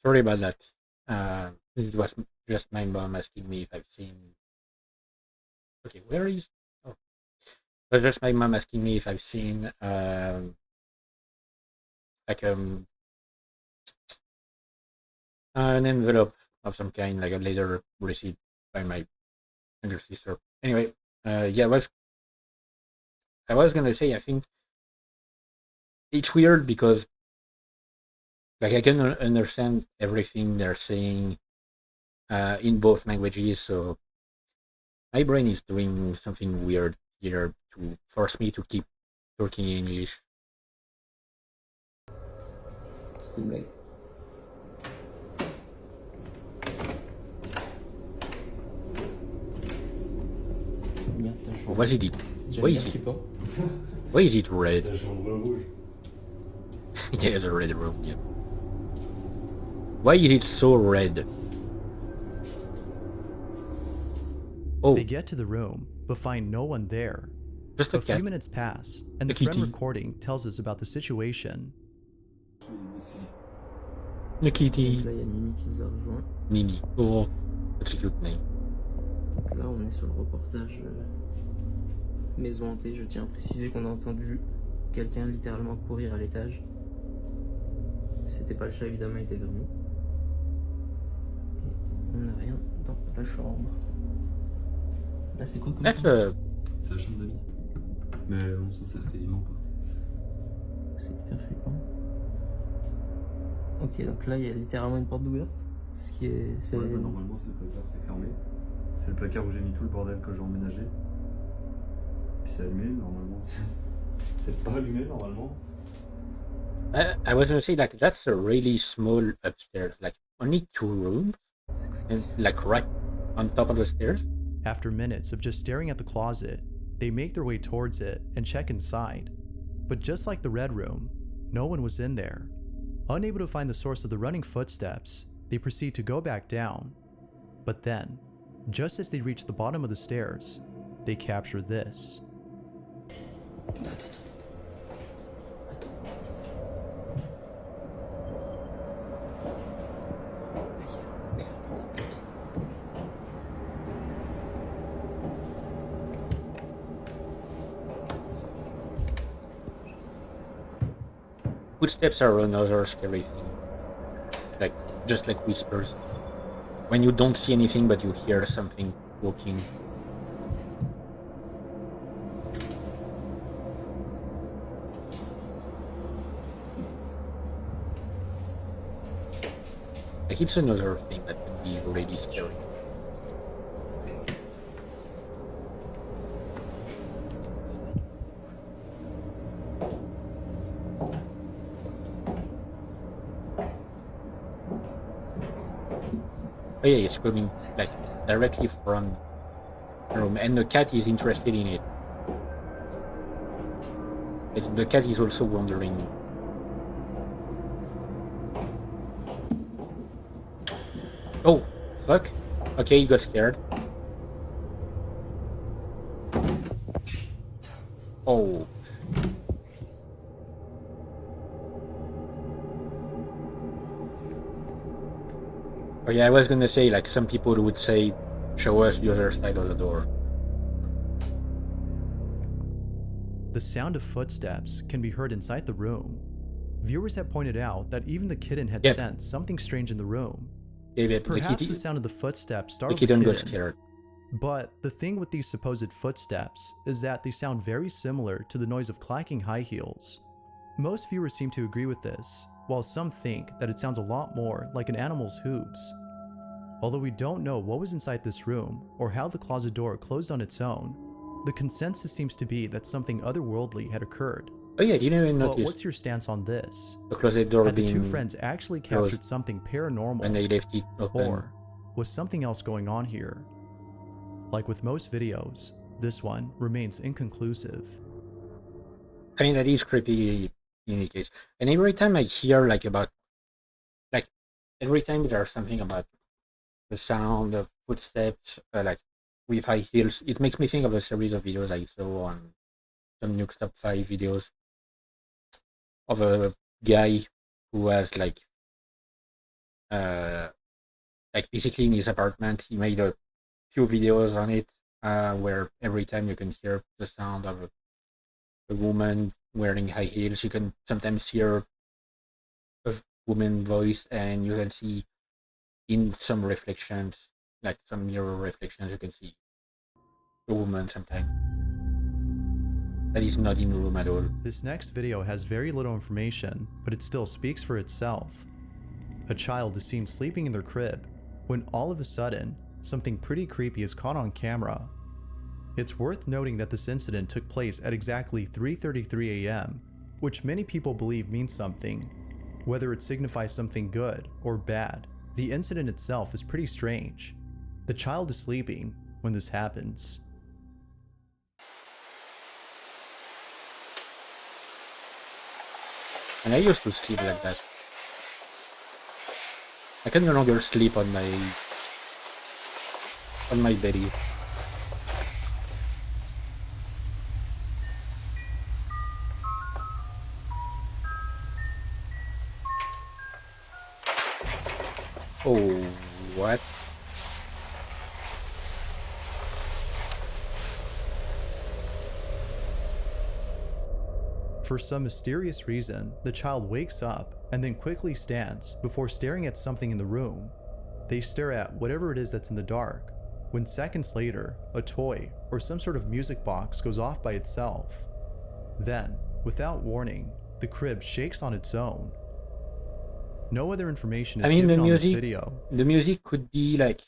Sorry about that. It was just my mom asking me if I've seen. Okay, where is? Oh, it was just my mom asking me if I've seen like an envelope of some kind, like a later receipt by my younger sister. Anyway, yeah, I was gonna say I think it's weird because like I can understand everything they're saying in both languages, so my brain is doing something weird here to force me to keep talking English. C'était une blague. Merde, t'as changé. What is it? C'est déjà What bien is it? flippant. Why is it red? La chambre rouge. Yeah, the red room. Yeah. Why is it so red? Oh, They get to the room, but find no one there. just a A few cat. minutes pass, and A the friend kitty. recording tells us about the situation. The Donc kitty. là, il y a Mimi qui nous a rejoint. Nini. Oh, that's a cute name. Donc là, on est sur le reportage maison hantée. Je tiens à préciser qu'on a entendu quelqu'un littéralement courir à l'étage. C'était pas le chat, évidemment, il était vers nous. Et on n'a rien dans la chambre. Là, c'est quoi comme That's chambre? a. C'est la chambre d'amis. Mais on s'en sert quasiment pas. C'est hyper flippant. Ok, donc là, il y a littéralement une porte ouverte. Ce qui est... c'est- Ouais, bah, normalement, c'est le placard qui est fermé. C'est le placard où j'ai mis tout le bordel que j'ai emménagé. Puis c'est allumé, normalement. C'est pas allumé, normalement. I was gonna say like that's a really small upstairs, like only 2 rooms, C'est quoi cette and like right on top of the stairs. After minutes of just staring at the closet, they make their way towards it and check inside. But just like the red room, no one was in there. Unable to find the source of the running footsteps, they proceed to go back down. But then, just as they reach the bottom of the stairs, they capture this. Footsteps are another scary thing. Like just like whispers. When you don't see anything but you hear something walking. Like it's another thing that can be really scary. Oh yeah, it's coming like directly from the room, and the cat is interested in it. The cat is also wandering. Oh, fuck. Okay, he got scared. Oh. Oh yeah, I was gonna say, like, some people would say, show us the other side of the door. The sound of footsteps can be heard inside the room. Viewers have pointed out that even the kitten had Yep. sensed something strange in the room. Yeah, the Perhaps kitty, the sound of the footsteps the startled the kitten got kitten. scared. But the thing with these supposed footsteps is that they sound very similar to the noise of clacking high heels. Most viewers seem to agree with this, while some think that it sounds a lot more like an animal's hooves. Although we don't know what was inside this room or how the closet door closed on its own, the consensus seems to be that something otherworldly had occurred. Oh yeah, didn't even But notice what's your stance on this? the closet door Had the being two friends actually closed captured something when paranormal, they left it open. or was something else going on here? Like with most videos, this one remains inconclusive. I mean, that is creepy in any case. And every time I hear like every time there's something about the sound of footsteps, like with high heels, it makes me think of a series of videos I saw on some Nuke's Top 5 videos of a guy who has like like basically in his apartment. He made a few videos on it where every time you can hear the sound of a woman wearing high heels, you can sometimes hear a woman voice, and you can see in some reflections, like some mirror reflections, you can see a woman sometimes that is not in the room at all. This next video has very little information, but it still speaks for itself. A child is seen sleeping in their crib when all of a sudden, something pretty creepy is caught on camera. It's worth noting that this incident took place at exactly 3:33 a.m., which many people believe means something. Whether it signifies something good or bad, the incident itself is pretty strange. The child is sleeping when this happens. And I used to sleep like that. I can no longer sleep on my belly. Oh, what? For some mysterious reason, the child wakes up and then quickly stands before staring at something in the room. They stare at whatever it is that's in the dark, when seconds later, a toy or some sort of music box goes off by itself. Then, without warning, the crib shakes on its own. No other information is given on this video. The music could be like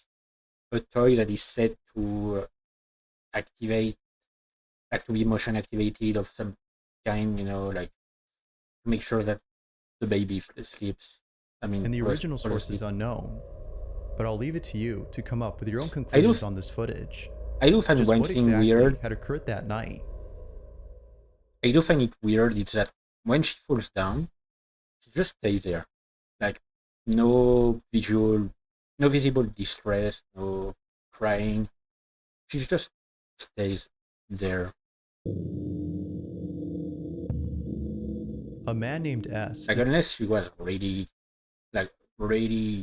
a toy that is set to activate, like to be motion activated of some kind, you know, like make sure that the baby sleeps. I mean, And the original source is unknown, but I'll leave it to you to come up with your own conclusions on this footage. I do find one thing weird had occurred that night. I do find it weird is that when she falls down, she just stays there. Like no visible distress, no crying. She just stays there. A man named S. Like unless she was really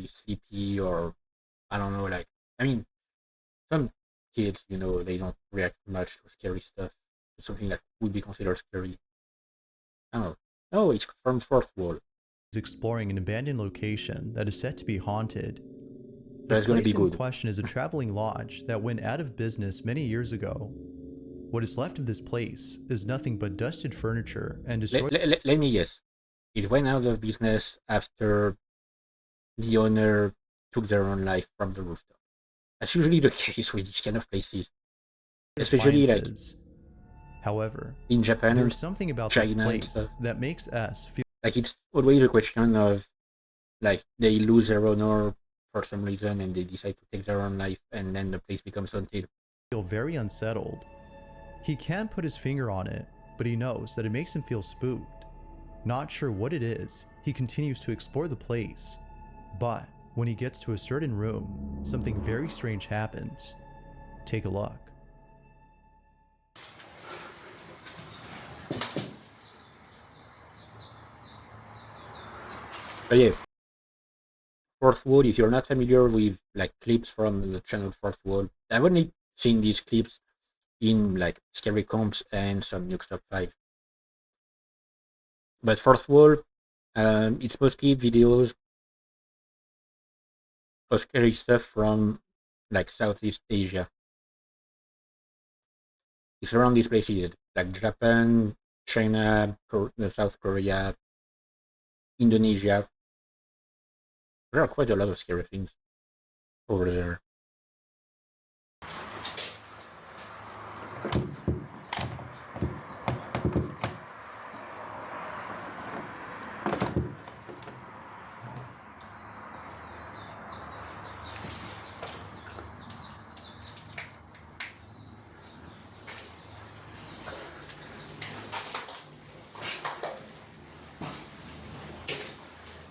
sleepy, or I don't know, like I mean some kids, you know, they don't react much to scary stuff. Something that would be considered scary. I don't know. No, it's from Fourth Wall. Is exploring an abandoned location that is said to be haunted. The That's going to place be in good. question is a traveling lodge that went out of business many years ago. What is left of this place is nothing but dusted furniture and destroyed. Let me guess. It went out of business after the owner took their own life from the rooftop. That's usually the case with these kind of places, especially like However, in Japan there's and something about China this and place stuff. that makes S feel Like it's always a question of like they lose their owner for some reason and they decide to take their own life, and then the place becomes haunted. very unsettled. He can't put his finger on it, but he knows that it makes him feel spooked. Not sure what it is, he continues to explore the place. But when he gets to a certain room, something very strange happens. Take a look. But yeah, Fourth Wall, if you're not familiar with like clips from the channel Fourth Wall, I've only seen these clips in like Scary Comps and some Nuke Top 5. But Fourth Wall, it's mostly videos of scary stuff from like Southeast Asia. It's around these places like Japan, China, South Korea, Indonesia. There are quite a lot of scary things over there.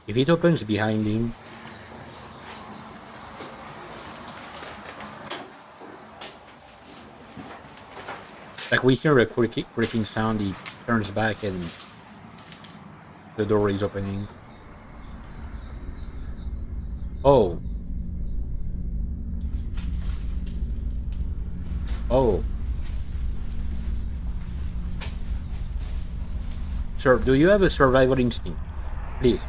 If it opens behind him, like we hear a creaking sound, he turns back and the door is opening. Oh. Oh. Sir, do you have a survival instinct? Please.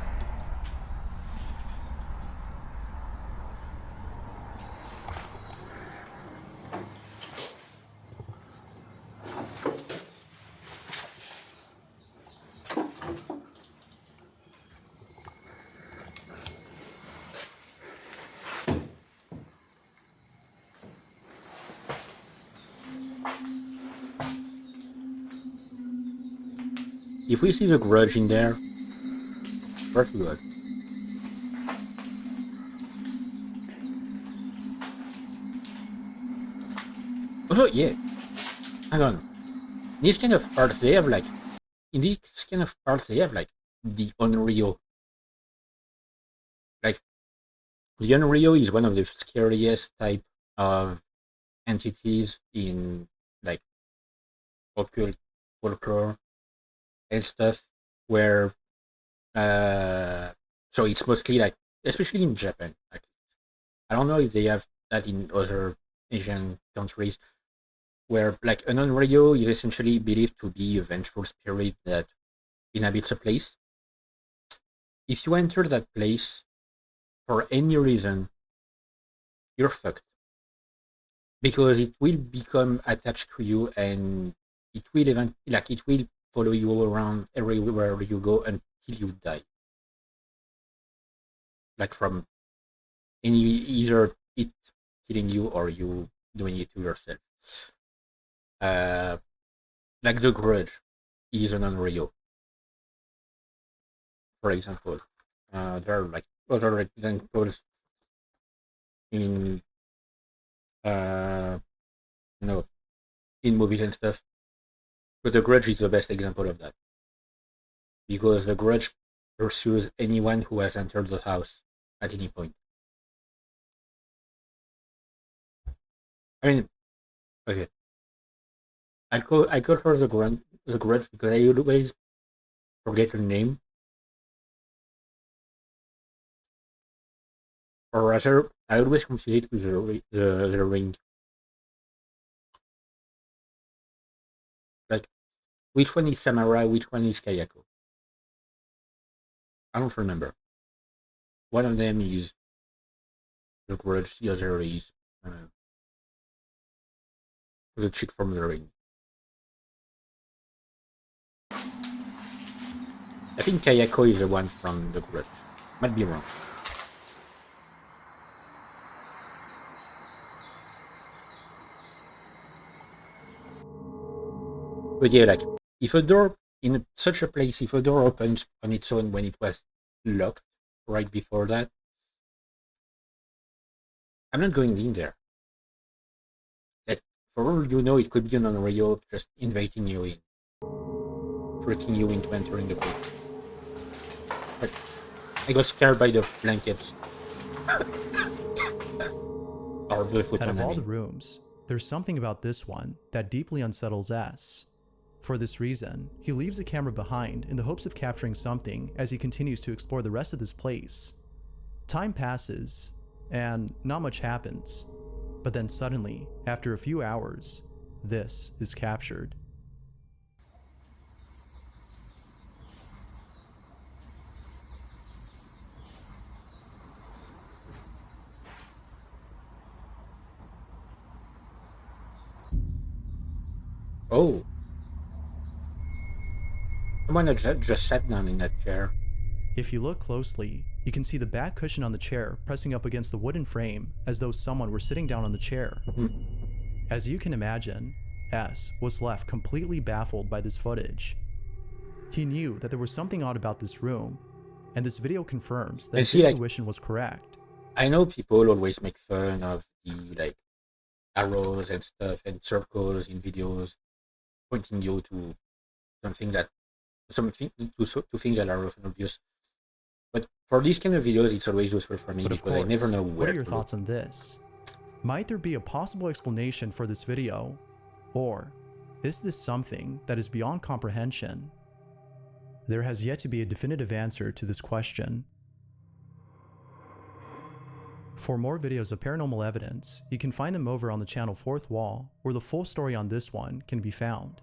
If we see the grudge in there, pretty good. Also, yeah, hang on. These kind of parts, they have like, in these kind of parts, they have like the Unreal. Like, the Unreal is one of the scariest type of entities in like occult folklore and stuff, where so it's mostly like, especially in Japan. Like, I don't know if they have that in other Asian countries, where like an Onryo is essentially believed to be a vengeful spirit that inhabits a place. If you enter that place for any reason, you're fucked. Because it will become attached to you, and it will it will follow you around everywhere you go until you die. Like from any, either it killing you or you doing it to yourself. Like the Grudge is an Unreal, for example. There are like other examples in uh you know, in movies and stuff, but the Grudge is the best example of that, because the Grudge pursues anyone who has entered the house at any point. I mean, okay, I call her the Grudge because I always forget her name, or rather, I always confuse it with the ring. Like, which one is Samara? Which one is Kayako? I don't remember. One of them is the Grudge. The other is the chick from the ring. I think Kayako is the one from the Grudge. Might be wrong. But yeah, like, if a door in such a place, if a door opens on its own when it was locked right before that, I'm not going in there. Like, for all you know, it could be an Unreal just inviting you in, tricking you into entering the place. But I got scared by the blankets. Or the foot. Out of all the rooms, there's something about this one that deeply unsettles S. For this reason, he leaves the camera behind in the hopes of capturing something as he continues to explore the rest of this place. Time passes, and not much happens. But then suddenly, after a few hours, this is captured. Oh. Someone just sat down in that chair. If you look closely, you can see the back cushion on the chair pressing up against the wooden frame as though someone were sitting down on the chair. As you can imagine, S was left completely baffled by this footage. He knew that there was something odd about this room, and this video confirms that his intuition was correct. I know people always make fun of the like arrows and stuff and circles in videos, pointing you to something to things that are often obvious. But for these kind of videos, it's always useful for me because I never know where. What are your thoughts on this? Might there be a possible explanation for this video? Or is this something that is beyond comprehension? There has yet to be a definitive answer to this question. For more videos of paranormal evidence, you can find them over on the channel Fourth Wall, where the full story on this one can be found.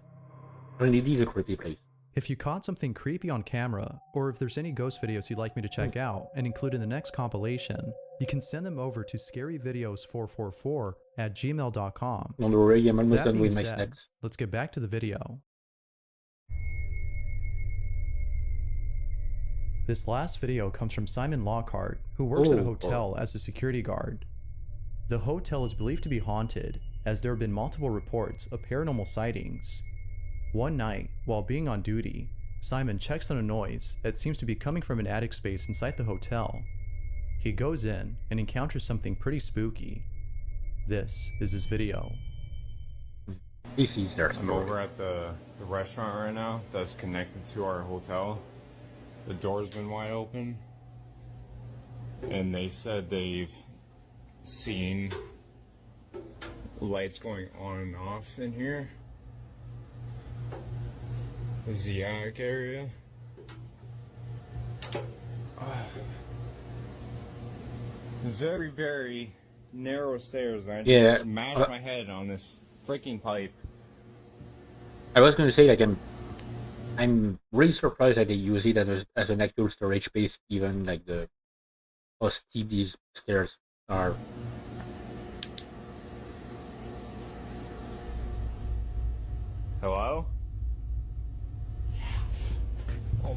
Really, this is a creepy place. If you caught something creepy on camera, or if there's any ghost videos you'd like me to check out and include in the next compilation, you can send them over to scaryvideos444@gmail.com. Don't worry, I'm almost That done being with my said, snacks. let's get back to the video. This last video comes from Simon Lockhart, who works at a hotel as a security guard. The hotel is believed to be haunted, as there have been multiple reports of paranormal sightings. One night, while being on duty, Simon checks on a noise that seems to be coming from an attic space inside the hotel. He goes in and encounters something pretty spooky. This is his video. This is their I'm story. over at the restaurant right now that's connected to our hotel. The door's been wide open, and they said they've seen lights going on and off in here. This is the attic area. Very, very narrow stairs. I just smashed my head on this freaking pipe. I was going to say, like, I'm really surprised that they use it as an actual storage space, even like how steep these stairs are. Hello?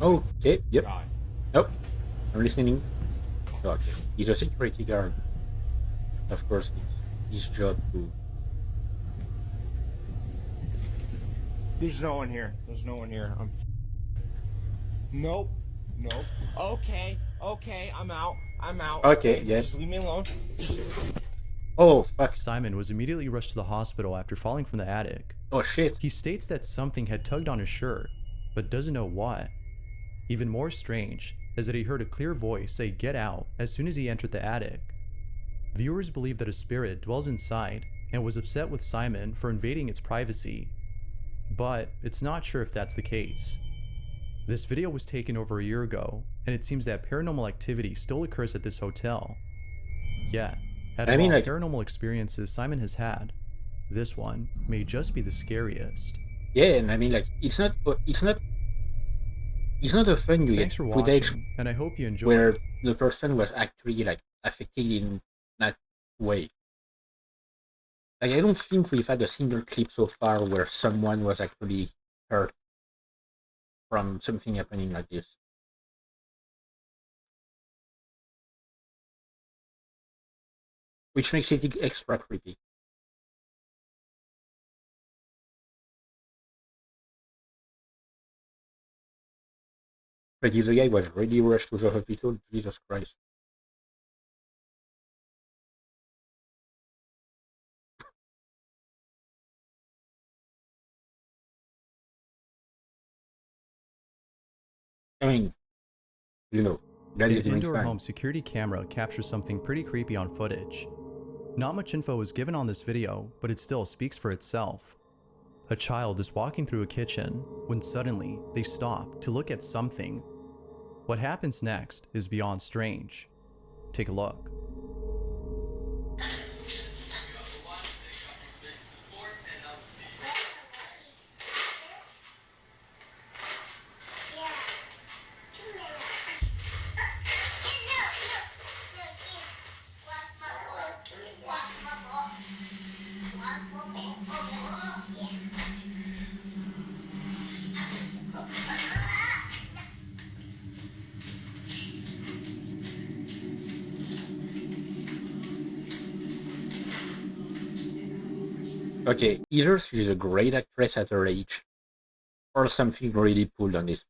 Okay, yep. God. Nope. I'm listening. Okay. He's a security guard. Of course, it's his job to... There's no one here. There's no one here. Nope. Nope. Okay. I'm out. Okay, yeah. Just leave me alone. Oh, fuck. Simon was immediately rushed to the hospital after falling from the attic. Oh, shit. He states that something had tugged on his shirt, but doesn't know what. Even more strange is that he heard a clear voice say "get out" as soon as he entered the attic. Viewers believe that a spirit dwells inside and was upset with Simon for invading its privacy, but it's not sure if that's the case. This video was taken over a year ago, and it seems that paranormal activity still occurs at this hotel. Yet, out of all paranormal experiences Simon has had, this one may just be the scariest. Yeah, and I mean, like, it's not a fun Thanks for footage watching, and I hope you enjoyed. where the person was actually like affected in that way. Like, I don't think we've had a single clip so far where someone was actually hurt from something happening like this. Which makes it extra creepy. But if the guy was really rushed to the hospital, Jesus Christ. I mean, you know, that An is the main indoor thing. home security camera captures something pretty creepy on footage. Not much info is given on this video, but it still speaks for itself. A child is walking through a kitchen when suddenly they stop to look at something. What happens next is beyond strange. Take a look. Okay, either she's a great actress at her age, or something really pulled on this.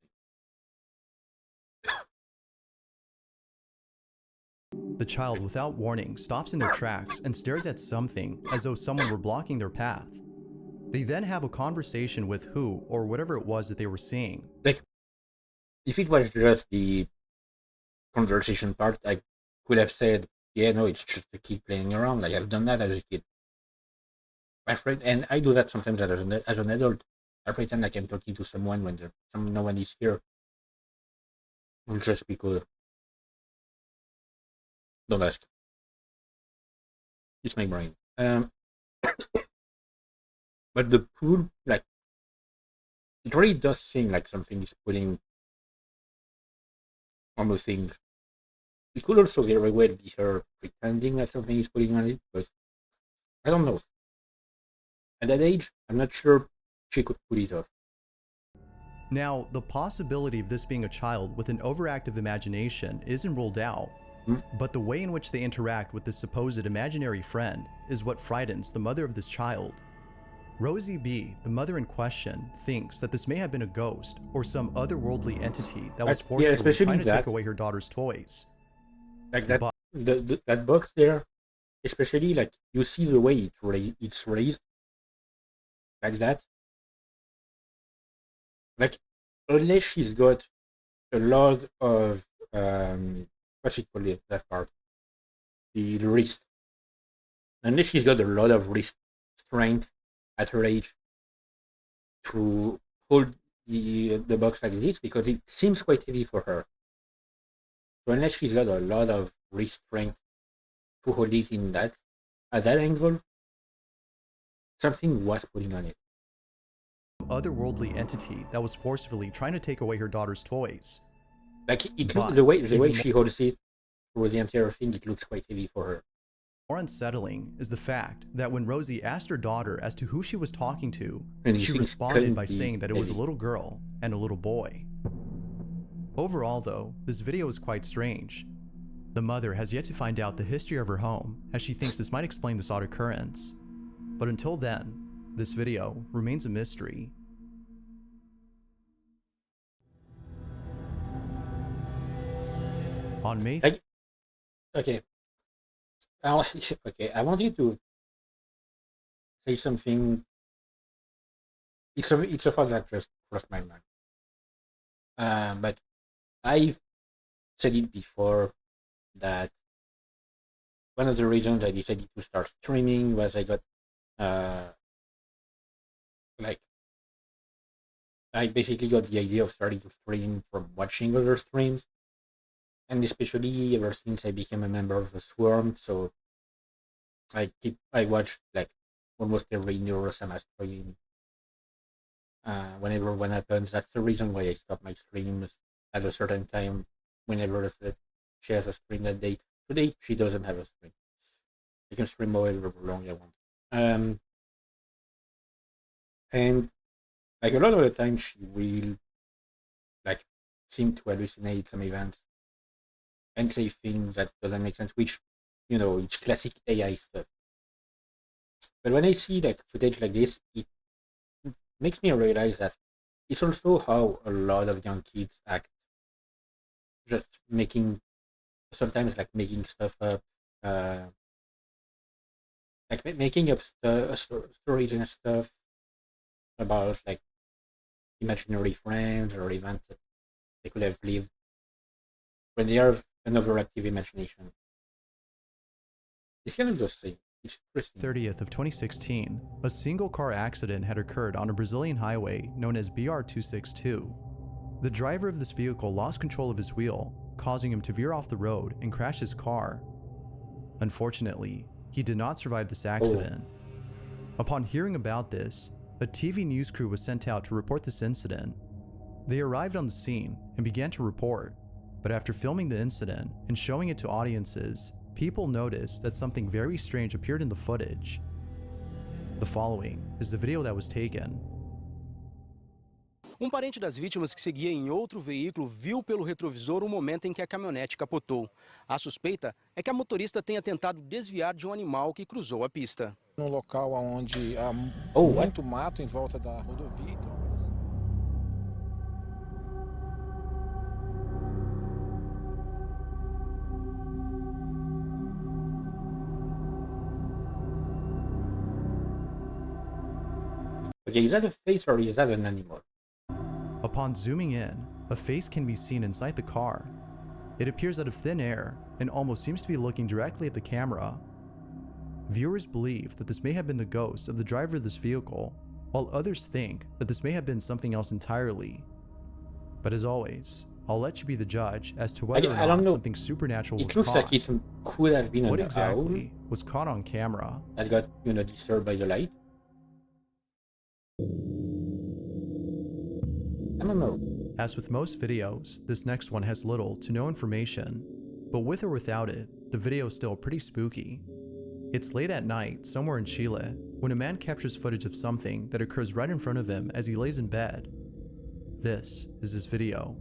The child, without warning, stops in their tracks and stares at something as though someone were blocking their path. They then have a conversation with who or whatever it was that they were seeing. Like, if it was just the conversation part, I could have said, yeah, no, it's just a kid playing around. Like, I've done that as a kid. My friend, and I do that sometimes as an adult. I pretend like I'm talking to someone when no one is here. Just because. Don't ask. It's my brain. But the pool, like, it really does seem like something is putting on the thing. It could also very well be her pretending that something is putting on it, but I don't know. At that age, I'm not sure she could pull it off. Now, the possibility of this being a child with an overactive imagination isn't ruled out, but the way in which they interact with this supposed imaginary friend is what frightens the mother of this child. Rosie B., the mother in question, thinks that this may have been a ghost or some otherworldly entity that was forcibly especially trying to that. take away her daughter's toys. Like that, But that box there, especially like you see the way it's raised, like that. Like unless she's got a lot of what she call it, that part, the wrist. Unless she's got a lot of wrist strength at her age to hold the box like this, because it seems quite heavy for her. So unless she's got a lot of wrist strength to hold it in that at that angle, something was pulling on it. Otherworldly entity that was forcefully trying to take away her daughter's toys. Like it But the way even she holds it through the entire thing, it looks quite heavy for her. More unsettling is the fact that when Rosie asked her daughter as to who she was talking to, And she things responded couldn't by be saying that it was a heavy. little girl and a little boy. Overall though, this video is quite strange. The mother has yet to find out the history of her home, as she thinks this might explain this odd occurrence. But until then, this video remains a mystery. On May Like, okay, okay, I want you to say something. It's a thought that just crossed my mind. But I've said it before that one of the reasons I decided to start streaming was I got like I basically got the idea of starting to stream from watching other streams, and especially ever since I became a member of the Swarm. So I watch like almost every Neurosama stream. Whenever one happens, that's the reason why I stop my streams at a certain time. Whenever she has a stream that day. Today she doesn't have a stream. I can stream however long I want. And like a lot of the time, she will like seem to hallucinate some events and say things that doesn't make sense, which it's classic AI stuff. But when I see like footage like this, it makes me realize that it's also how a lot of young kids act, just sometimes making stuff up, like making up stories and stuff about like imaginary friends or events that they could have lived when they have an overactive imagination. It's kind of just thing. It's interesting. 30th of 2016, a single car accident had occurred on a Brazilian highway known as BR-262. The driver of this vehicle lost control of his wheel, causing him to veer off the road and crash his car. Unfortunately, he did not survive this accident. Upon hearing about this, a TV news crew was sent out to report this incident. They arrived on the scene and began to report, but after filming the incident and showing it to audiences, people noticed that something very strange appeared in the footage. The following is the video that was taken. Parente das vítimas que seguia em outro veículo viu pelo retrovisor o momento em que a caminhonete capotou. A suspeita é que a motorista tenha tentado desviar de animal que cruzou a pista. No local onde há muito mato em volta da rodovia, Okay, is that a face or is that an animal? Upon zooming in, a face can be seen inside the car. It appears out of thin air and almost seems to be looking directly at the camera. Viewers believe that this may have been the ghost of the driver of this vehicle, while others think that this may have been something else entirely. But as always, I'll let you be the judge as to whether or I don't not know. something supernatural was It looks caught. like it could have been What an owl exactly was caught on camera? that got, disturbed by the light. I don't know. As with most videos, this next one has little to no information, but with or without it, the video is still pretty spooky. It's late at night, somewhere in Chile, when a man captures footage of something that occurs right in front of him as he lays in bed. This is his video.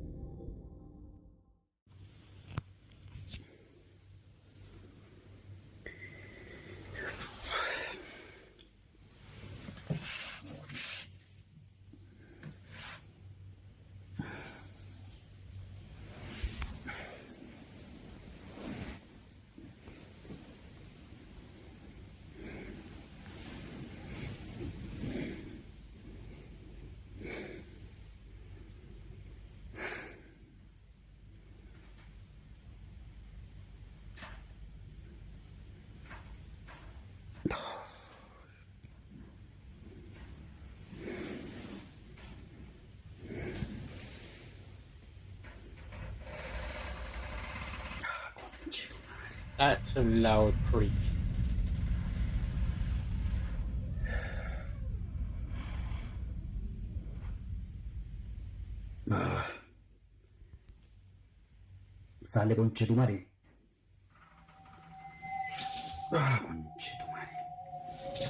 That's a loud creak. Sale conchetumare. Conchetumare.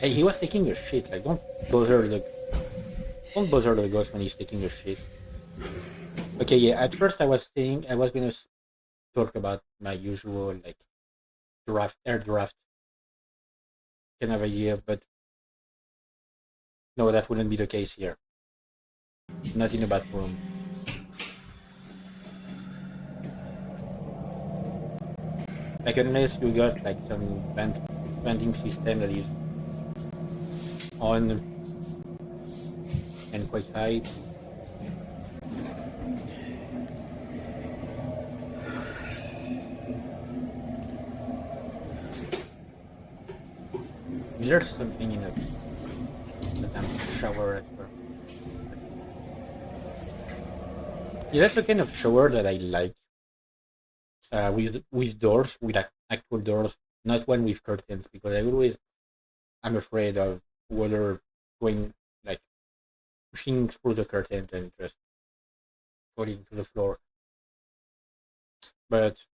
Hey, he was taking a shit. Like, don't bother the ghost when he's taking a shit. Okay, yeah. At first, I was gonna talk about my usual like air draft kind of idea, but no, that wouldn't be the case here. Not in a bathroom. Like, unless you got like some venting system that is on and quite high. There's something in the shower at first. Yeah, that's the kind of shower that I like. With doors, with actual doors, not one with curtains, because I'm afraid of water going like pushing through the curtains and just falling to the floor. But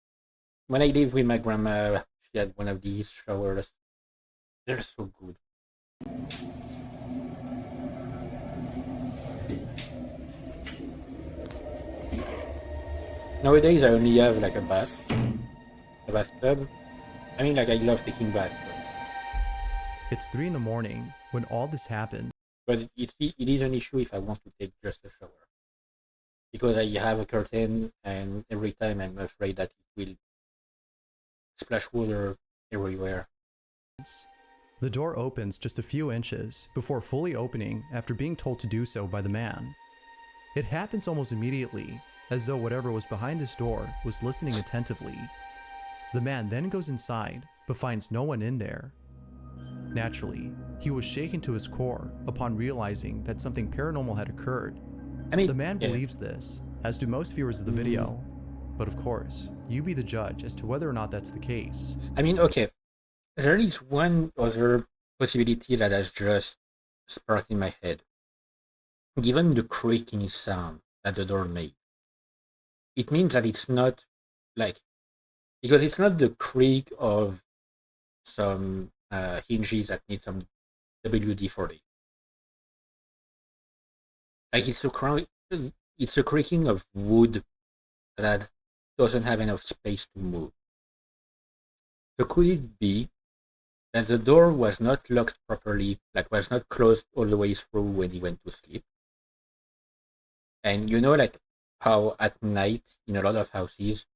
when I lived with my grandma, she had one of these showers. They're so good. Nowadays, I only have like a bathtub. I mean, like, I love taking baths. It's 3 in the morning when all this happened. But it is an issue if I want to take just a shower. Because I have a curtain, and every time I'm afraid that it will splash water everywhere. The door opens just a few inches before fully opening after being told to do so by the man. It happens almost immediately, as though whatever was behind this door was listening attentively. The man then goes inside, but finds no one in there. Naturally, he was shaken to his core upon realizing that something paranormal had occurred. I mean, the man believes this, as do most viewers of the video. But of course, you be the judge as to whether or not that's the case. I mean, okay, there is one other possibility that has just sparked in my head. Given the creaking sound that the door made, it means that it's not like, because it's not the creak of some hinges that need some WD-40. Like, it's a creaking of wood that doesn't have enough space to move. So could it be that the door was not locked properly, like was not closed all the way through when he went to sleep? And like how at night in a lot of houses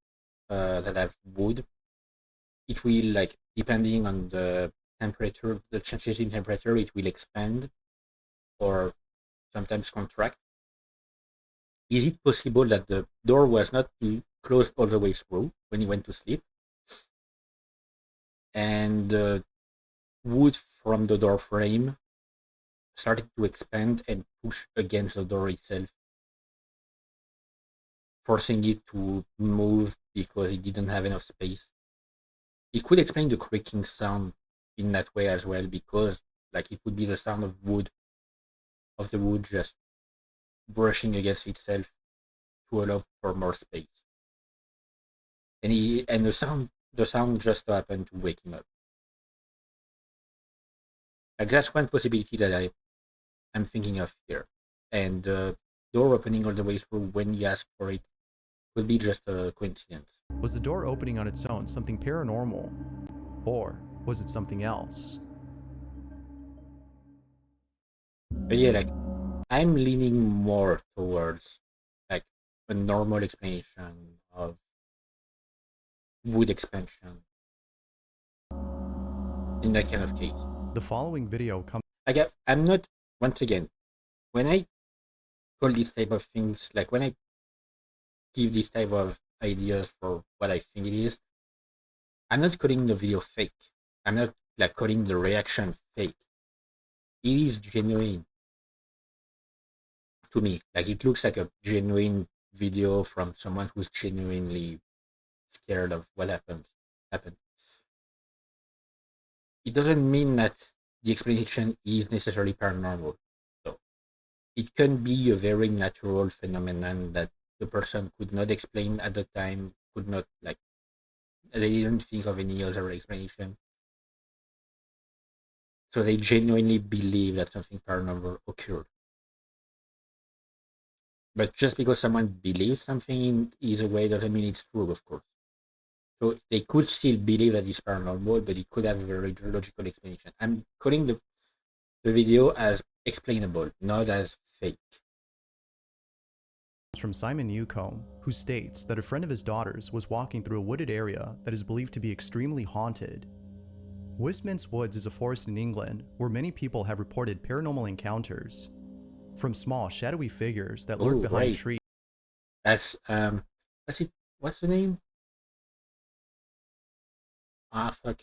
that have wood, it will, like, depending on the temperature, the changes in temperature, it will expand or sometimes contract. Is it possible that the door was not closed all the way through when he went to sleep, and the wood from the door frame started to expand and push against the door itself, forcing it to move because it didn't have enough space. It could explain the creaking sound in that way as well, because like it would be the sound of the wood just brushing against itself to allow for more space. And the sound just happened to wake him up. Like that's one possibility that I'm thinking of here. And the door opening all the way through when he asked for it could be just a coincidence. Was the door opening on its own something paranormal? Or was it something else? But yeah, like I'm leaning more towards like a normal explanation of wood expansion in that kind of case. The following video comes. I'm not, once again, when I call these type of things, like when I give these type of ideas for what I think it is, I'm not calling the video fake. I'm not like calling the reaction fake. It is genuine to me. Like it looks like a genuine video from someone who's genuinely scared of what happened. It doesn't mean that the explanation is necessarily paranormal. So it can be a very natural phenomenon that the person could not explain at the time, could not like they didn't think of any other explanation. So they genuinely believe that something paranormal occurred. But just because someone believes something in either way doesn't mean it's true, of course. So they could still believe that it's paranormal, but it could have a very logical explanation. I'm calling the video as explainable, not as fake. From Simon Newcomb, who states that a friend of his daughter's was walking through a wooded area that is believed to be extremely haunted. Westminster Woods is a forest in England where many people have reported paranormal encounters, from small shadowy figures that lurk behind trees. That's what's the name? Fuck.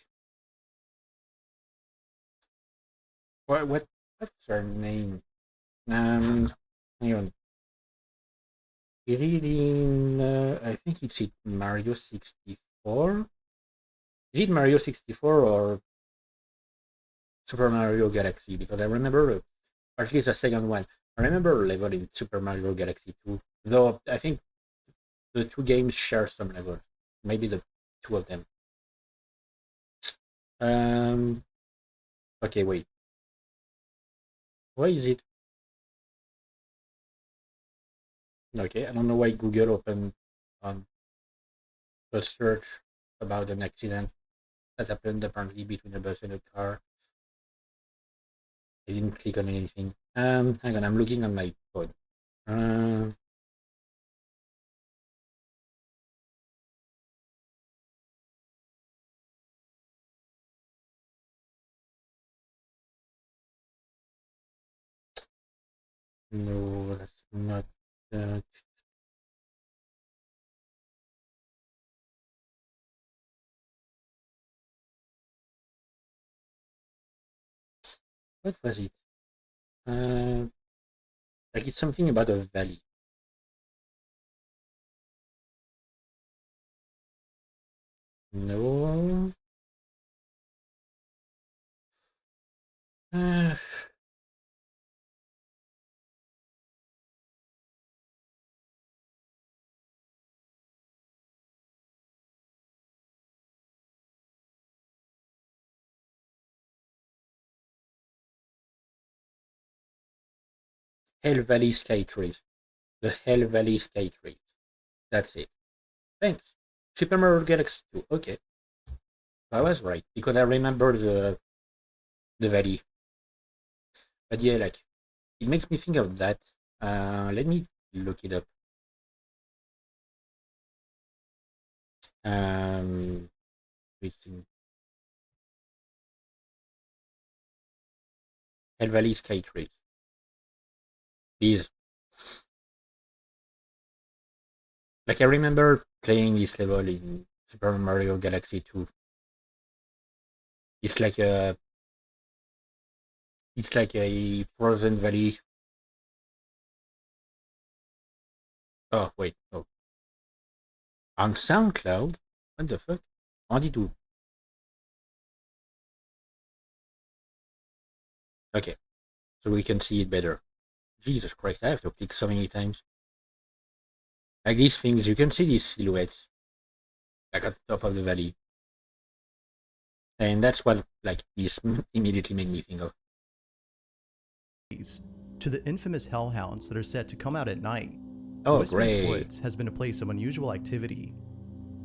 What's her name? Hang on. Is it in I think it's in Mario 64? Is it Mario 64 or Super Mario Galaxy? Because I remember, or at least the second one, I remember a level in Super Mario Galaxy 2. Though I think the two games share some levels. Maybe the two of them. Okay, wait. Why is it? Okay, I don't know why Google opened on a search about an accident that happened apparently between a bus and a car. I didn't click on anything. Hang on, I'm looking on my phone. No, that's not that. What was it? Like it's something about a valley. No. Hell Valley Sky Trees. The Hell Valley Sky Trees. That's it. Thanks. Super Mario Galaxy 2. Okay. I was right, because I remember the valley. But yeah, like, it makes me think of that. Let me look it up. Hell Valley Sky Trees. These. Like, I remember playing this level in Super Mario Galaxy 2. It's like a frozen valley. Oh wait, no. On SoundCloud? What the fuck? On dit tout. Okay, so we can see it better. Jesus Christ, I have to click so many times. Like these things, you can see these silhouettes, like at the top of the valley. And that's what, like, this immediately made me think of. To the infamous hellhounds that are said to come out at night, Oh, Whispering great. Woods has been a place of unusual activity.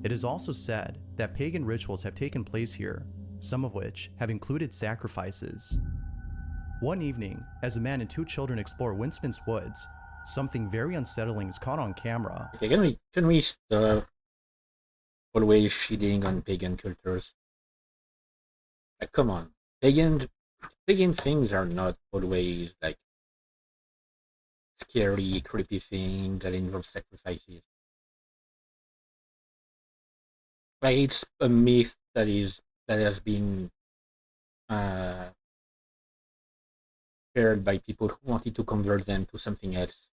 It is also said that pagan rituals have taken place here, some of which have included sacrifices. One evening, as a man and two children explore Winsman's Woods, something very unsettling is caught on camera. Okay, can we stop always shitting on pagan cultures? Like, come on. Pagan things are not always, like, scary, creepy things that involve sacrifices. Like, it's a myth that has been shared by people who wanted to convert them to something else.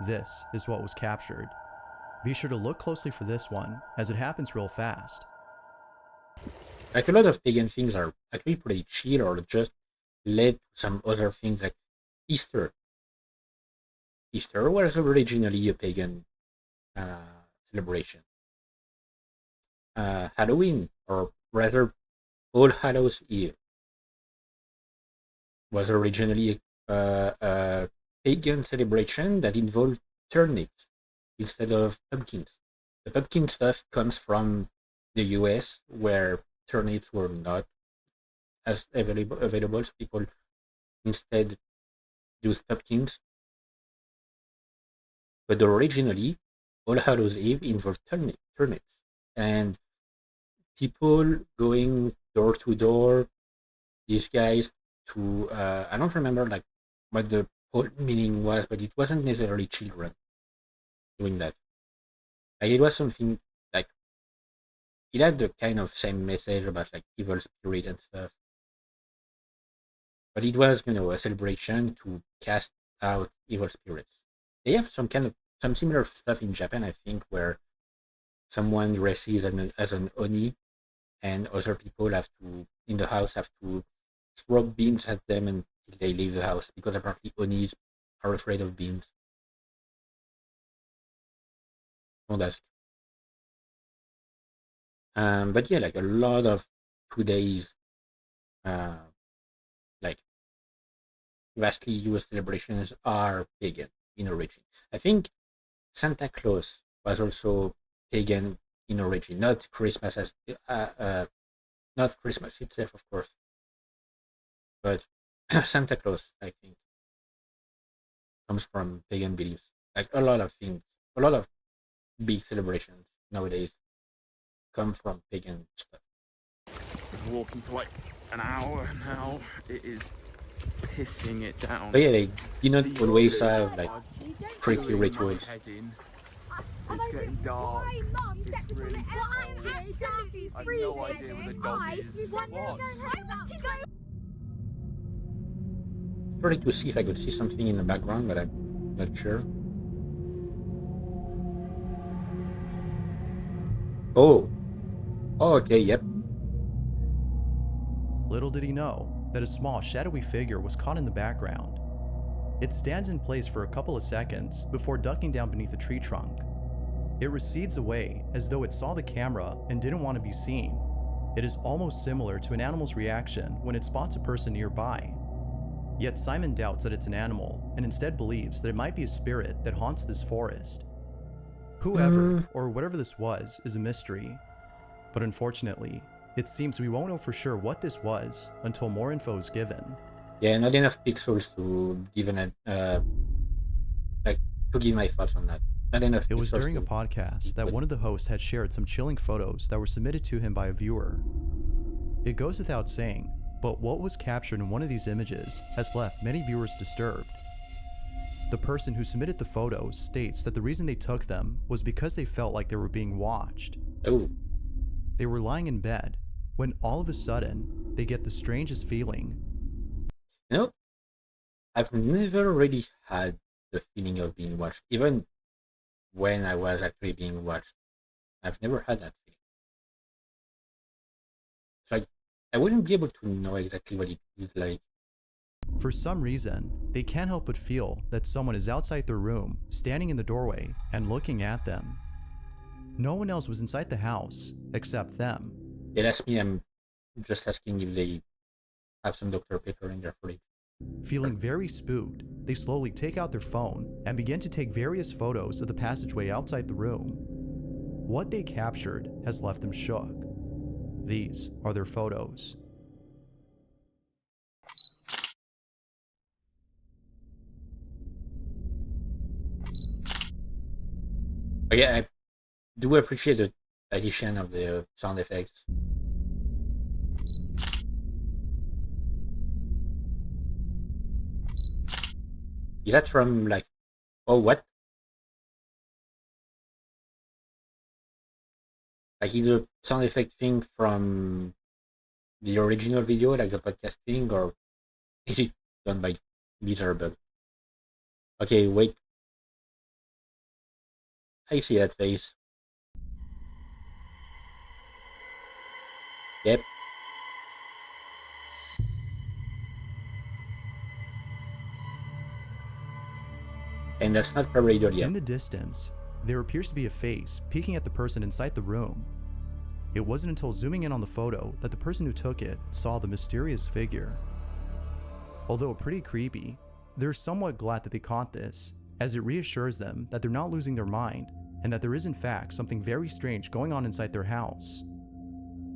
This is what was captured. Be sure to look closely for this one, as it happens real fast. Like, a lot of pagan things are actually pretty chill, or just led to some other things, like Easter. Easter was originally a pagan celebration. Halloween, or rather All Hallows Eve, was originally a pagan celebration that involved turnips instead of pumpkins. The pumpkin stuff comes from the US, where turnips were not as available, so people instead used pumpkins. But originally, All Hallows Eve involved turnips, and people going door to door, these guys to I don't remember like what the whole meaning was, but it wasn't necessarily children doing that. Like, it was something like, it had the kind of same message about like evil spirit and stuff, but it was, a celebration to cast out evil spirits. They have some similar stuff in Japan, I think, where someone dresses as an oni, and other people in the house have to throw beans at them until they leave the house, because apparently onis are afraid of beans. Don't ask. But yeah, like a lot of today's like vastly used celebrations are pagan in origin. I think Santa Claus was also pagan in origin, not Christmas not Christmas itself, of course, but Santa Claus, I think, comes from pagan beliefs. Like, a lot of things, a lot of big celebrations nowadays come from pagan stuff. Been walking for like an hour now. It is pissing it down. But yeah, they did not always have like creepy rituals. It's getting dark. It's really cold. I have no idea where the dog is. What? Tried to see if I could see something in the background, but I'm not sure. Oh, okay, yep. Little did he know that a small shadowy figure was caught in the background. It stands in place for a couple of seconds before ducking down beneath a tree trunk. It recedes away as though it saw the camera and didn't want to be seen. It is almost similar to an animal's reaction when it spots a person nearby. Yet Simon doubts that it's an animal and instead believes that it might be a spirit that haunts this forest. Whoever or whatever this was is a mystery, but unfortunately, it seems we won't know for sure what this was until more info is given. Yeah, not enough pixels to give to give my thoughts on that. Not enough. It was during a podcast that one of the hosts had shared some chilling photos that were submitted to him by a viewer. It goes without saying, but what was captured in one of these images has left many viewers disturbed. The person who submitted the photos states that the reason they took them was because they felt like they were being watched. Oh. They were lying in bed when all of a sudden they get the strangest feeling. No, I've never really had the feeling of being watched. Even when I was actually being watched. I've never had that feeling. So I wouldn't be able to know exactly what it is like. For some reason, they can't help but feel that someone is outside their room, standing in the doorway and looking at them. No one else was inside the house except them. They asked me, I'm just asking if they have some Dr. Pepper in their fridge. Feeling very spooked, they slowly take out their phone and begin to take various photos of the passageway outside the room. What they captured has left them shook. These are their photos. But yeah, I do appreciate the addition of the sound effects. Is that from like, oh, what? Like, is the sound effect thing from the original video, like the podcast thing, or is it done by Blizzard? Okay, wait. I see that face. Yep. And that's not pareidolia. In the distance, there appears to be a face peeking at the person inside the room. It wasn't until zooming in on the photo that the person who took it saw the mysterious figure. Although pretty creepy, they're somewhat glad that they caught this, as it reassures them that they're not losing their mind and that there is in fact something very strange going on inside their house.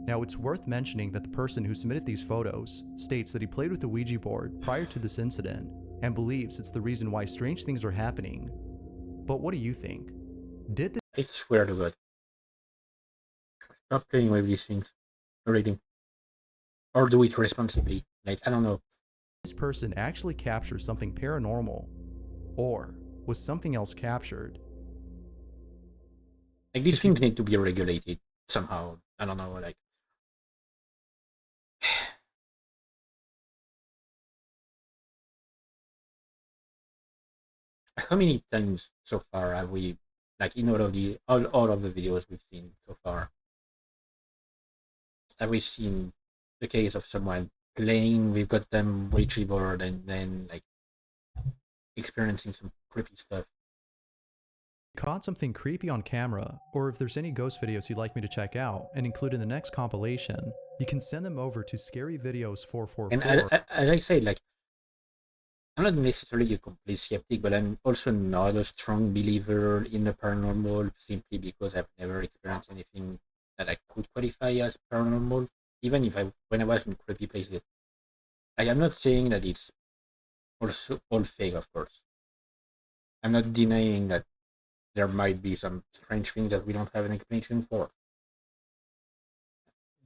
Now, it's worth mentioning that the person who submitted these photos states that he played with the Ouija board prior to this incident and believes it's the reason why strange things are happening. But what do you think? Did this— I swear to God. Stop playing with these things already. Or do it responsibly. Like, I don't know. This person actually capture something paranormal? Or was something else captured? Like, these things need to be regulated somehow. I don't know, like. How many times so far have we, like, in all of the videos we've seen so far, have we seen the case of someone playing with goddamn Ouija board and then, like, experiencing some creepy stuff? Caught something creepy on camera, or if there's any ghost videos you'd like me to check out and include in the next compilation, you can send them over to scaryvideos444. And as I said, like, I'm not necessarily a complete skeptic, but I'm also not a strong believer in the paranormal simply because I've never experienced anything that I could qualify as paranormal, even if when I was in creepy places. I am not saying that it's also all fake, of course. I'm not denying that there might be some strange things that we don't have an explanation for.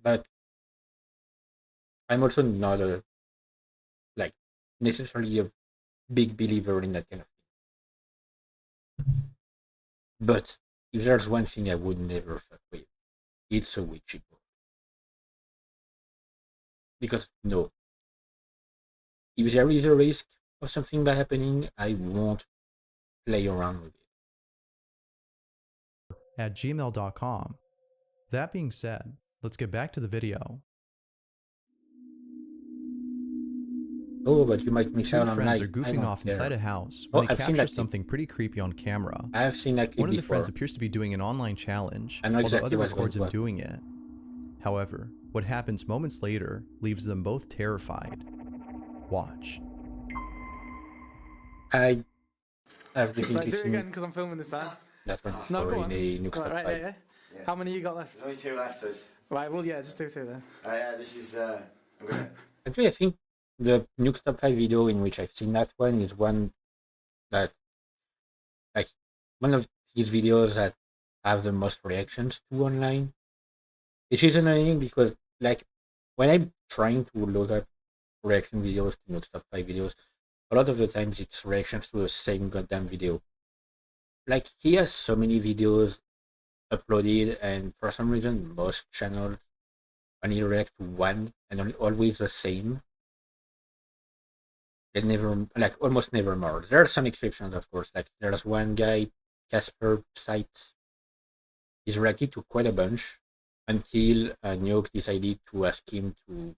But I'm also not necessarily a big believer in that kind of thing. But if there's one thing I would never fuck with, it's a Ouija board. Because no, if there is a risk of something bad happening, I won't play around with it. At gmail.com. That being said, let's get back to the video. Oh, but you might miss Two out on friends light. are goofing off inside a house Oh, when they I've seen capture that clip. something pretty creepy on camera. I have seen that clip One of the before. friends appears to be doing an online challenge, I know while the exactly other what's records him going on. doing it. However, what happens moments later leaves them both terrified. Watch. I have Right, definitely do it seen again because I'm filming this time. that one No, before go in on. a Nuke Stop Right, 5. yeah. How many you got left? There's only 2 left, so it's... Right, well, yeah, just do 2 then. this is... I'm gonna... Actually, I think the Nuke Stop 5 video in which I've seen that one is one that, like, one of his videos that have the most reactions to online. Which is annoying because, like, when I'm trying to load up reaction videos to Nuke Stop 5 videos, a lot of the times it's reactions to the same goddamn video. Like, he has so many videos uploaded, and for some reason, most channels only react to one and always the same. They never, like, almost never more. There are some exceptions, of course. Like, there's one guy Casper sites. He's reacted to quite a bunch until Nuke decided to ask him to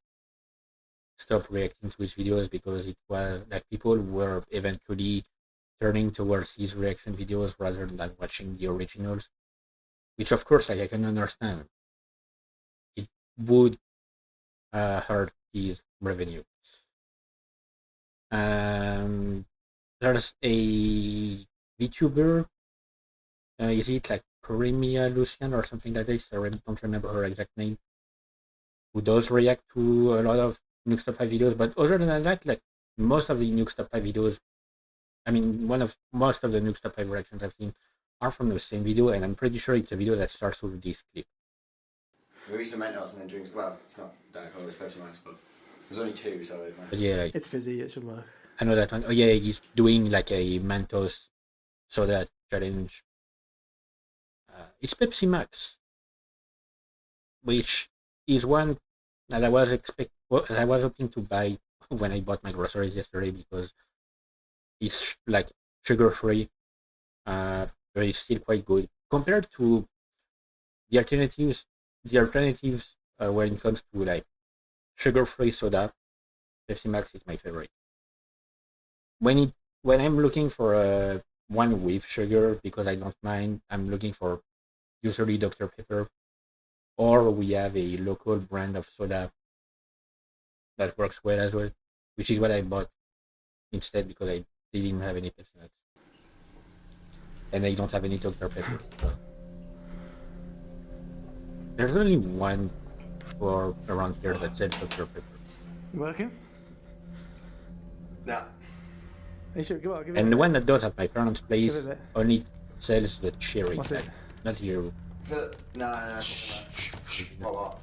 stop reacting to his videos because it was like people were eventually turning towards his reaction videos rather than watching the originals, which of course like, I can understand. It would hurt his revenue. There's a VTuber, is it like Coremia Lucian or something like this? I really don't remember her exact name, who does react to a lot of Nuke's Top 5 videos, but other than that, like most of the Nuke's Top 5 videos, I mean, most of the Nuke's Top 5 reactions I've seen are from the same video, and I'm pretty sure it's a video that starts with this clip. Maybe some Mentos and then drinks. Well, it's not Diet Cola, it's Pepsi Max, but there's only two, so it might. But yeah, like, It's fizzy, it should work. I know that one. Oh yeah, he's doing like a Mentos soda challenge. It's Pepsi Max, which is one that I was hoping to buy when I bought my groceries yesterday because it's like sugar free, but it's still quite good compared to the alternatives. The alternatives when it comes to like sugar free soda, Pepsi Max is my favorite. When I'm looking for one with sugar because I don't mind, I'm looking for usually Dr. Pepper, or we have a local brand of soda that works well as well, which is what I bought instead because I didn't have any Pepsi Max. And I don't have any Dr. Pepper. So. There's only one store around here that sells Dr. Pepper. Working? No. You should go on, give it And a the bit. one that does at my parents' place Give it a bit. only sells the cherry. What's it? Not you. No. What?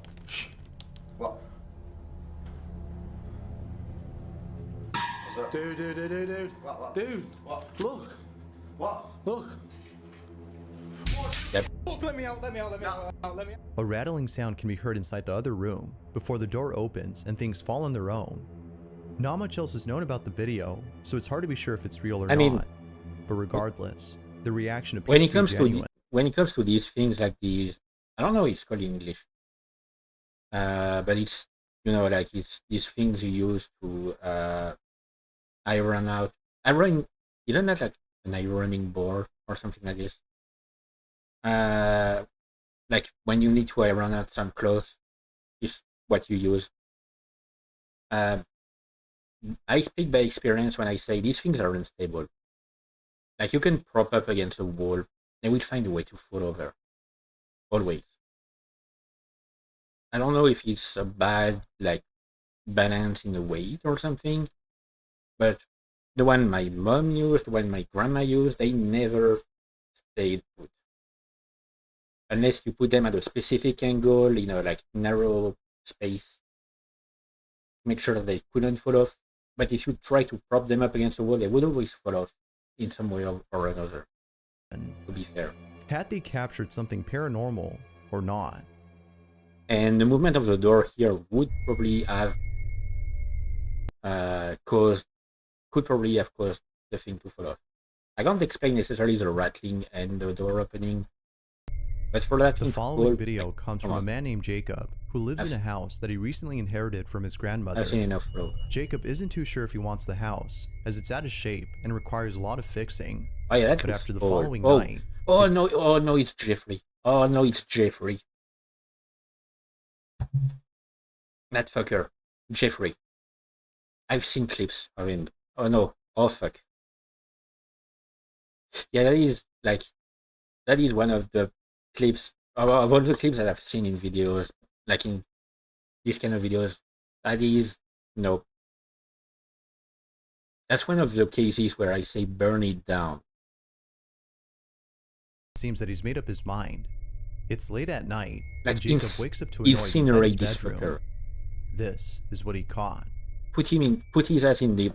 What? What's up? Dude. What? Dude, What? look. What? Look. Yep. Look, let me out. A rattling sound can be heard inside the other room before the door opens and things fall on their own. Not much else is known about the video, so it's hard to be sure if it's real or not. But regardless, the reaction appears to be genuine. When it comes to these things like these, I don't know what it's called in English. But it's, like it's these things you use to iron out. Isn't that like an ironing board or something like this? Like when you need to iron out some clothes, is what you use. I speak by experience when I say these things are unstable. Like you can prop up against a wall, they will find a way to fall over. Always. I don't know if it's a bad balance in the weight or something, but the one my mom used, the one my grandma used, they never stayed put. Unless you put them at a specific angle, like narrow space. Make sure that they couldn't fall off. But if you try to prop them up against the wall, they would always fall off in some way or another. To be fair. Had they captured something paranormal or not? And the movement of the door here would probably have could probably have caused the thing to fall off. I can't explain necessarily the rattling and the door opening, but for that the following video comes from a man named Jacob who lives in a house that he recently inherited from his grandmother. I've seen enough, bro. Jacob isn't too sure if he wants the house, as it's out of shape and requires a lot of fixing. Oh yeah, but after the following night... Oh no, it's Jeffrey. Oh no, it's Jeffrey. That fucker. Jeffrey. I've seen clips of him. Oh no. Oh fuck. Yeah, that is one of the clips of all the clips that I've seen in videos, like in these kind of videos. That is that's one of the cases where I say burn it down. It seems that he's made up his mind. It's late at night, like and Jacob wakes up to a noise inside his bedroom. Fucker. This is what he caught. Put his ass in the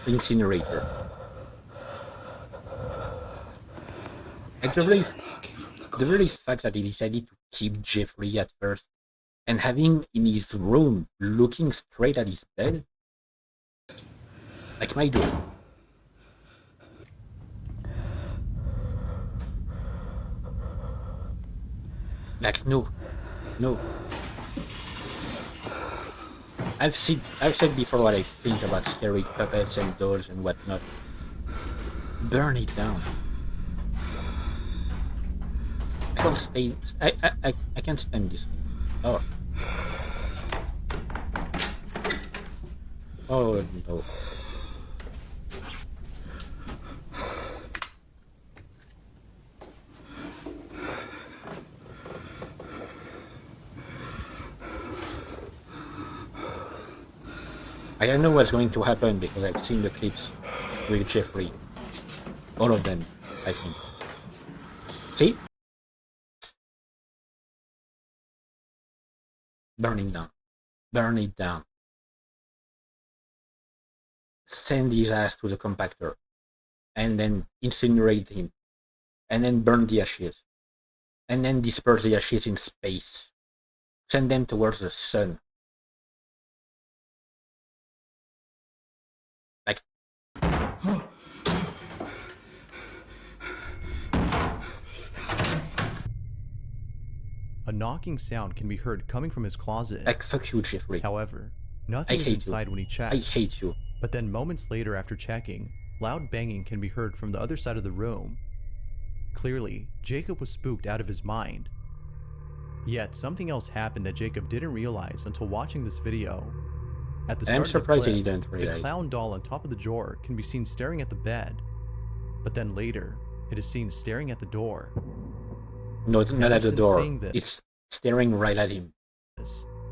incinerator. Like the very fact that he decided to keep Jeffrey at first and have him in his room looking straight at his bed. Like my dude. Like no. I've said before what I think about scary puppets and dolls and whatnot. Burn it down. I don't stay. I can't stand this. Oh. Oh no. I know what's going to happen because I've seen the clips with Jeffrey. All of them, I think. See? Burning down. Burn it down. Send his ass to the compactor. And then incinerate him. And then burn the ashes. And then disperse the ashes in space. Send them towards the sun. Like... A knocking sound can be heard coming from his closet. Like, fuck you, Jeffrey. However, nothing is inside when he checks. I hate you. But then moments later after checking, loud banging can be heard from the other side of the room. Clearly, Jacob was spooked out of his mind. Yet something else happened that Jacob didn't realize until watching this video. At the start of the clip, the clown doll on top of the drawer can be seen staring at the bed. But then later, it is seen staring at the door. No, it's not at the door. It's staring right at him.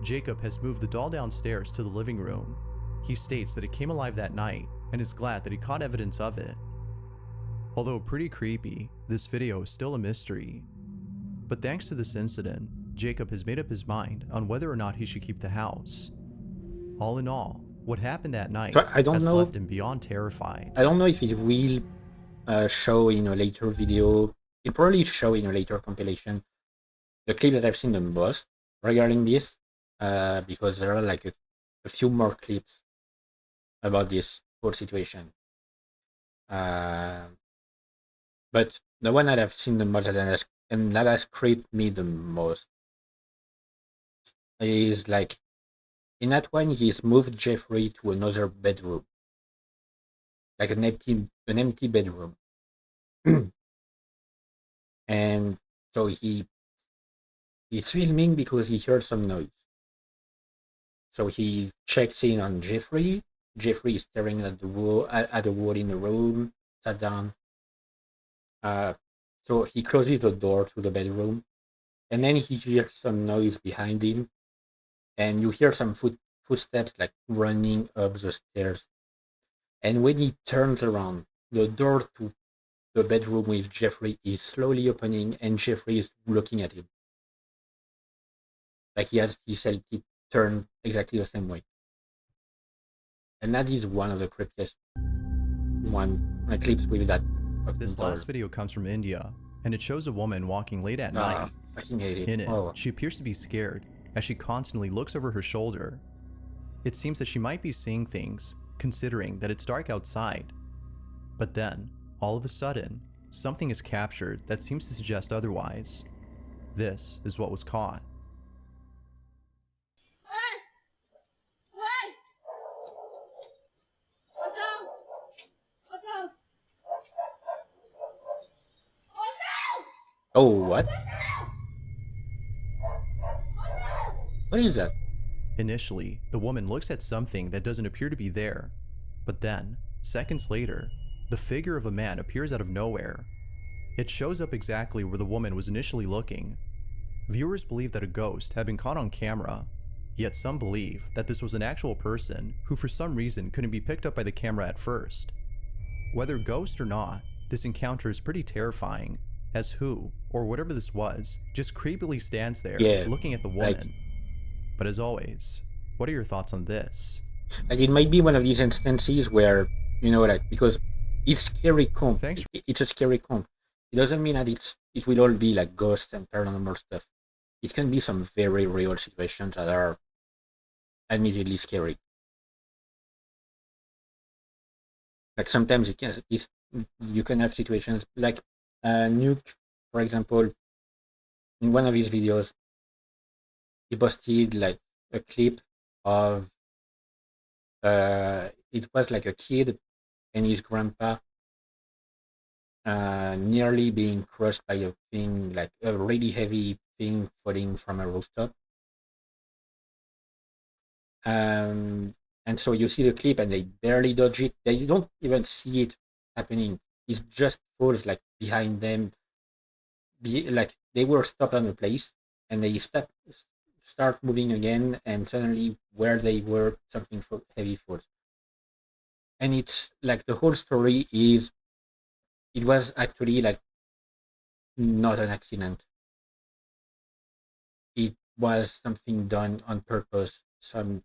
Jacob has moved the doll downstairs to the living room. He states that it came alive that night and is glad that he caught evidence of it. Although pretty creepy, this video is still a mystery. But thanks to this incident, Jacob has made up his mind on whether or not he should keep the house. All in all, what happened that night has left him beyond terrified. I don't know if it will show in a later video. It'll probably show in a later compilation the clip that I've seen the most regarding this, because there are like a few more clips about this whole situation. But the one that I've seen the most and that has creeped me the most is like, in that one he's moved Jeffrey to another bedroom, like an empty bedroom. And so he's filming because he heard some noise. So he checks in on Jeffrey. Jeffrey is staring at the wall in the room, sat down. So he closes the door to the bedroom, and then he hears some noise behind him, and you hear some footsteps like running up the stairs. And when he turns around, the door to the bedroom with Jeffrey is slowly opening, and Jeffrey is looking at him. Like he has his head turned exactly the same way. And that is one of the creepiest clips with that. This last video comes from India, and it shows a woman walking late at night. Fucking hate it. In it, she appears to be scared as she constantly looks over her shoulder. It seems that she might be seeing things, considering that it's dark outside. But then, all of a sudden, something is captured that seems to suggest otherwise. This is what was caught. Oh, what? What is that? Initially, the woman looks at something that doesn't appear to be there. But then, seconds later, the figure of a man appears out of nowhere. It shows up exactly where the woman was initially looking. Viewers believe that a ghost had been caught on camera, yet some believe that this was an actual person who for some reason couldn't be picked up by the camera at first. Whether ghost or not, this encounter is pretty terrifying, as who, or whatever this was, just creepily stands there looking at the woman. But as always, what are your thoughts on this? Like, it might be one of these instances where, you know, like, because it's scary comp. It's a scary comp. It doesn't mean that it will all be like ghosts and paranormal stuff. It can be some very real situations that are admittedly scary. Like sometimes you can have situations like Nuke, for example. in one of his videos, he posted like a clip of it was like a kid and his grandpa nearly being crushed by a thing, like a really heavy thing falling from a rooftop. And so you see the clip and they barely dodge it. They don't even see it happening. It just falls like behind them. Like they were stopped on the place and they start moving again, and suddenly where they were, something heavy falls. And it's like the whole story is it was actually like not an accident. It was something done on purpose. Some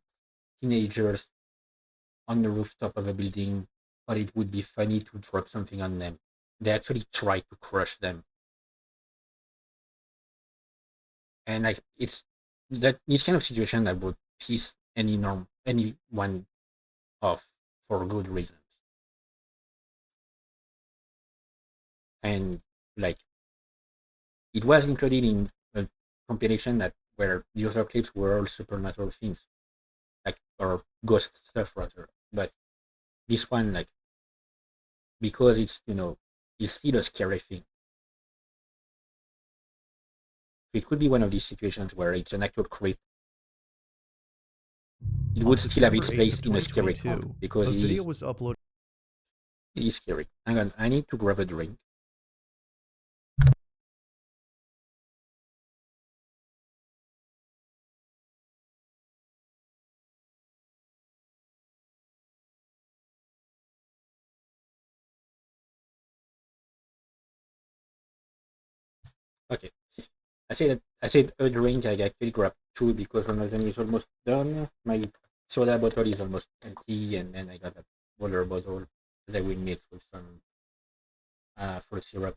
teenagers on the rooftop of a building thought it would be funny to drop something on them. They actually tried to crush them. And like it's that this kind of situation that would piss anyone off for good reasons. And like it was included in a compilation that where the other clips were all supernatural things, like or ghost stuff rather. But this one, like, because it's it's still a scary thing. It could be one of these situations where it's an actual creep. It would still have its place in a scary count because a video was uploaded. It is scary. Hang on, I need to grab a drink. Okay. I said a drink. I actually grabbed two because one of them is almost done. My soda bottle is almost empty, and then I got a water bottle that I will mix with some fruit syrup.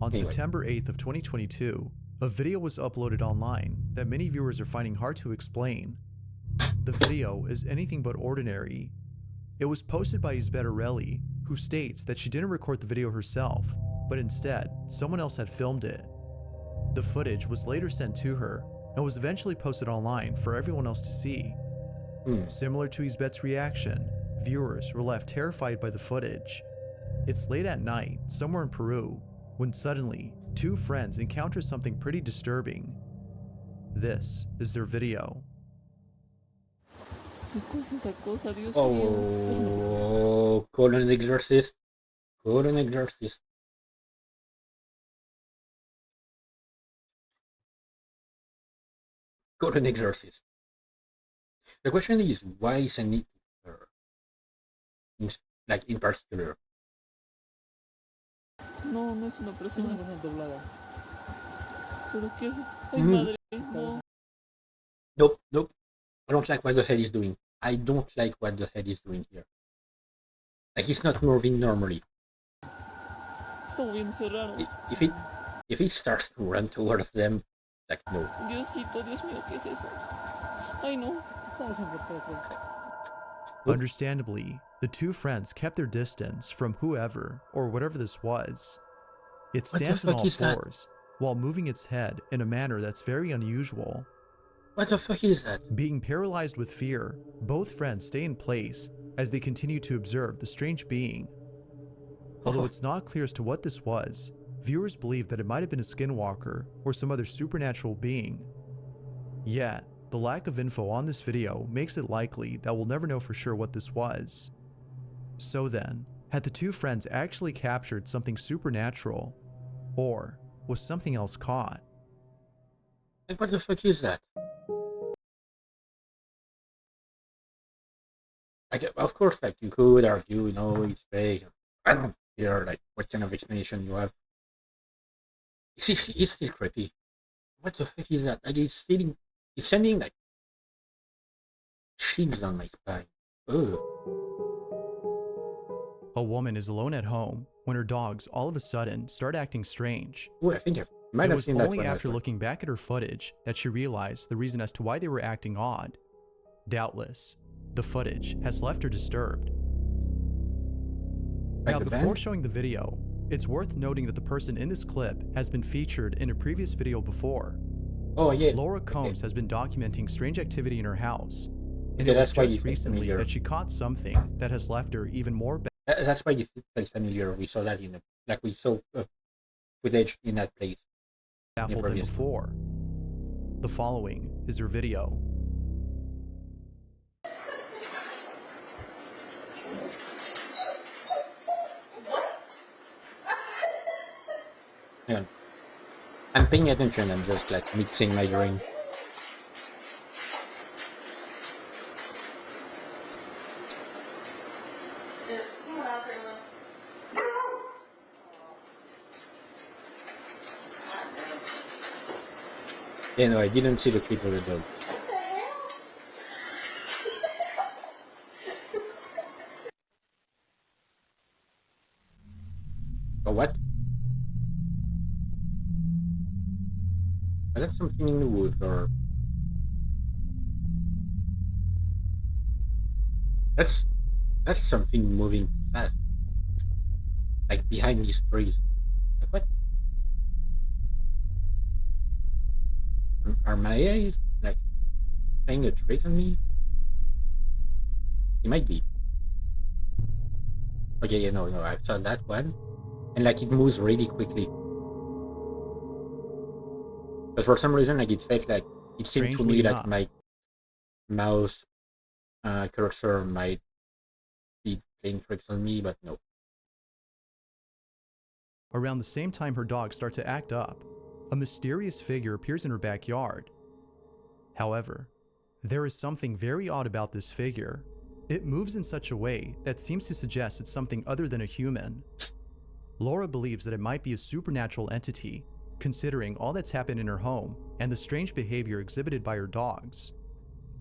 On September 8th of 2022, a video was uploaded online that many viewers are finding hard to explain. The video is anything but ordinary. It was posted by Isbettarelli, who states that she didn't record the video herself, but instead, someone else had filmed it. The footage was later sent to her and was eventually posted online for everyone else to see. Similar to Isbet's reaction, viewers were left terrified by the footage. It's late at night, somewhere in Peru, when suddenly, two friends encounter something pretty disturbing. This is their video. Oh, call an exorcist. Call an exorcist. Call an exorcist. The question is, why send it to her? In particular. No, no es una persona. Es una cosa doblada. ¿Pero qué es? Ay, madre, no. Nope. I don't like what the head is doing. I don't like what the head is doing here. Like, it's not moving normally. Está moviéndose raro. If it starts to run towards them, like, no. Diosito, Dios mío, ¿qué es eso? Ay, no. Understandably, the two friends kept their distance from whoever or whatever this was. It stands on all fours while moving its head in a manner that's very unusual. What the fuck is that? Being paralyzed with fear, both friends stay in place as they continue to observe the strange being. Although it's not clear as to what this was, viewers believe that it might have been a skinwalker or some other supernatural being. Yet, the lack of info on this video makes it likely that we'll never know for sure what this was. So then, had the two friends actually captured something supernatural, or was something else caught? Like, what the fuck is that? Like, of course, like, you could argue, it's fake. I don't care, like, what kind of explanation you have. It's still creepy. What the fuck is that? Like, it's sending, like, shivers on my spine. Ugh. A woman is alone at home when her dogs all of a sudden start acting strange. Ooh, I think I might have seen that. It was only after looking back at her footage that she realized the reason as to why they were acting odd. Doubtless, the footage has left her disturbed. Now, before showing the video, It's worth noting that the person in this clip has been featured in a previous video before. Oh yeah. Laura Combs has been documenting strange activity in her house, and Okay, it was that's why you just felt recently familiar. that she caught something that has left her even more That's why you felt familiar. We saw that in we saw footage in that place. baffled than before. The following is her video. Hang on. I'm paying attention. I'm just like mixing my drink. Yeah, no, I didn't see the clip of the dog. Oh, what? Is that something in the woods or? That's something moving fast. Like behind these trees. Like what? Are my eyes like playing a trick on me? It might be. Okay, yeah, no, I saw that one. And like it moves really quickly. But for some reason, like it felt like it seemed to Strangely me like enough, my mouse cursor might be playing tricks on me, but no. around the same time her dogs start to act up, a mysterious figure appears in her backyard. However, there is something very odd about this figure. It moves in such a way that seems to suggest it's something other than a human. Laura believes that it might be a supernatural entity, considering all that's happened in her home and the strange behavior exhibited by her dogs.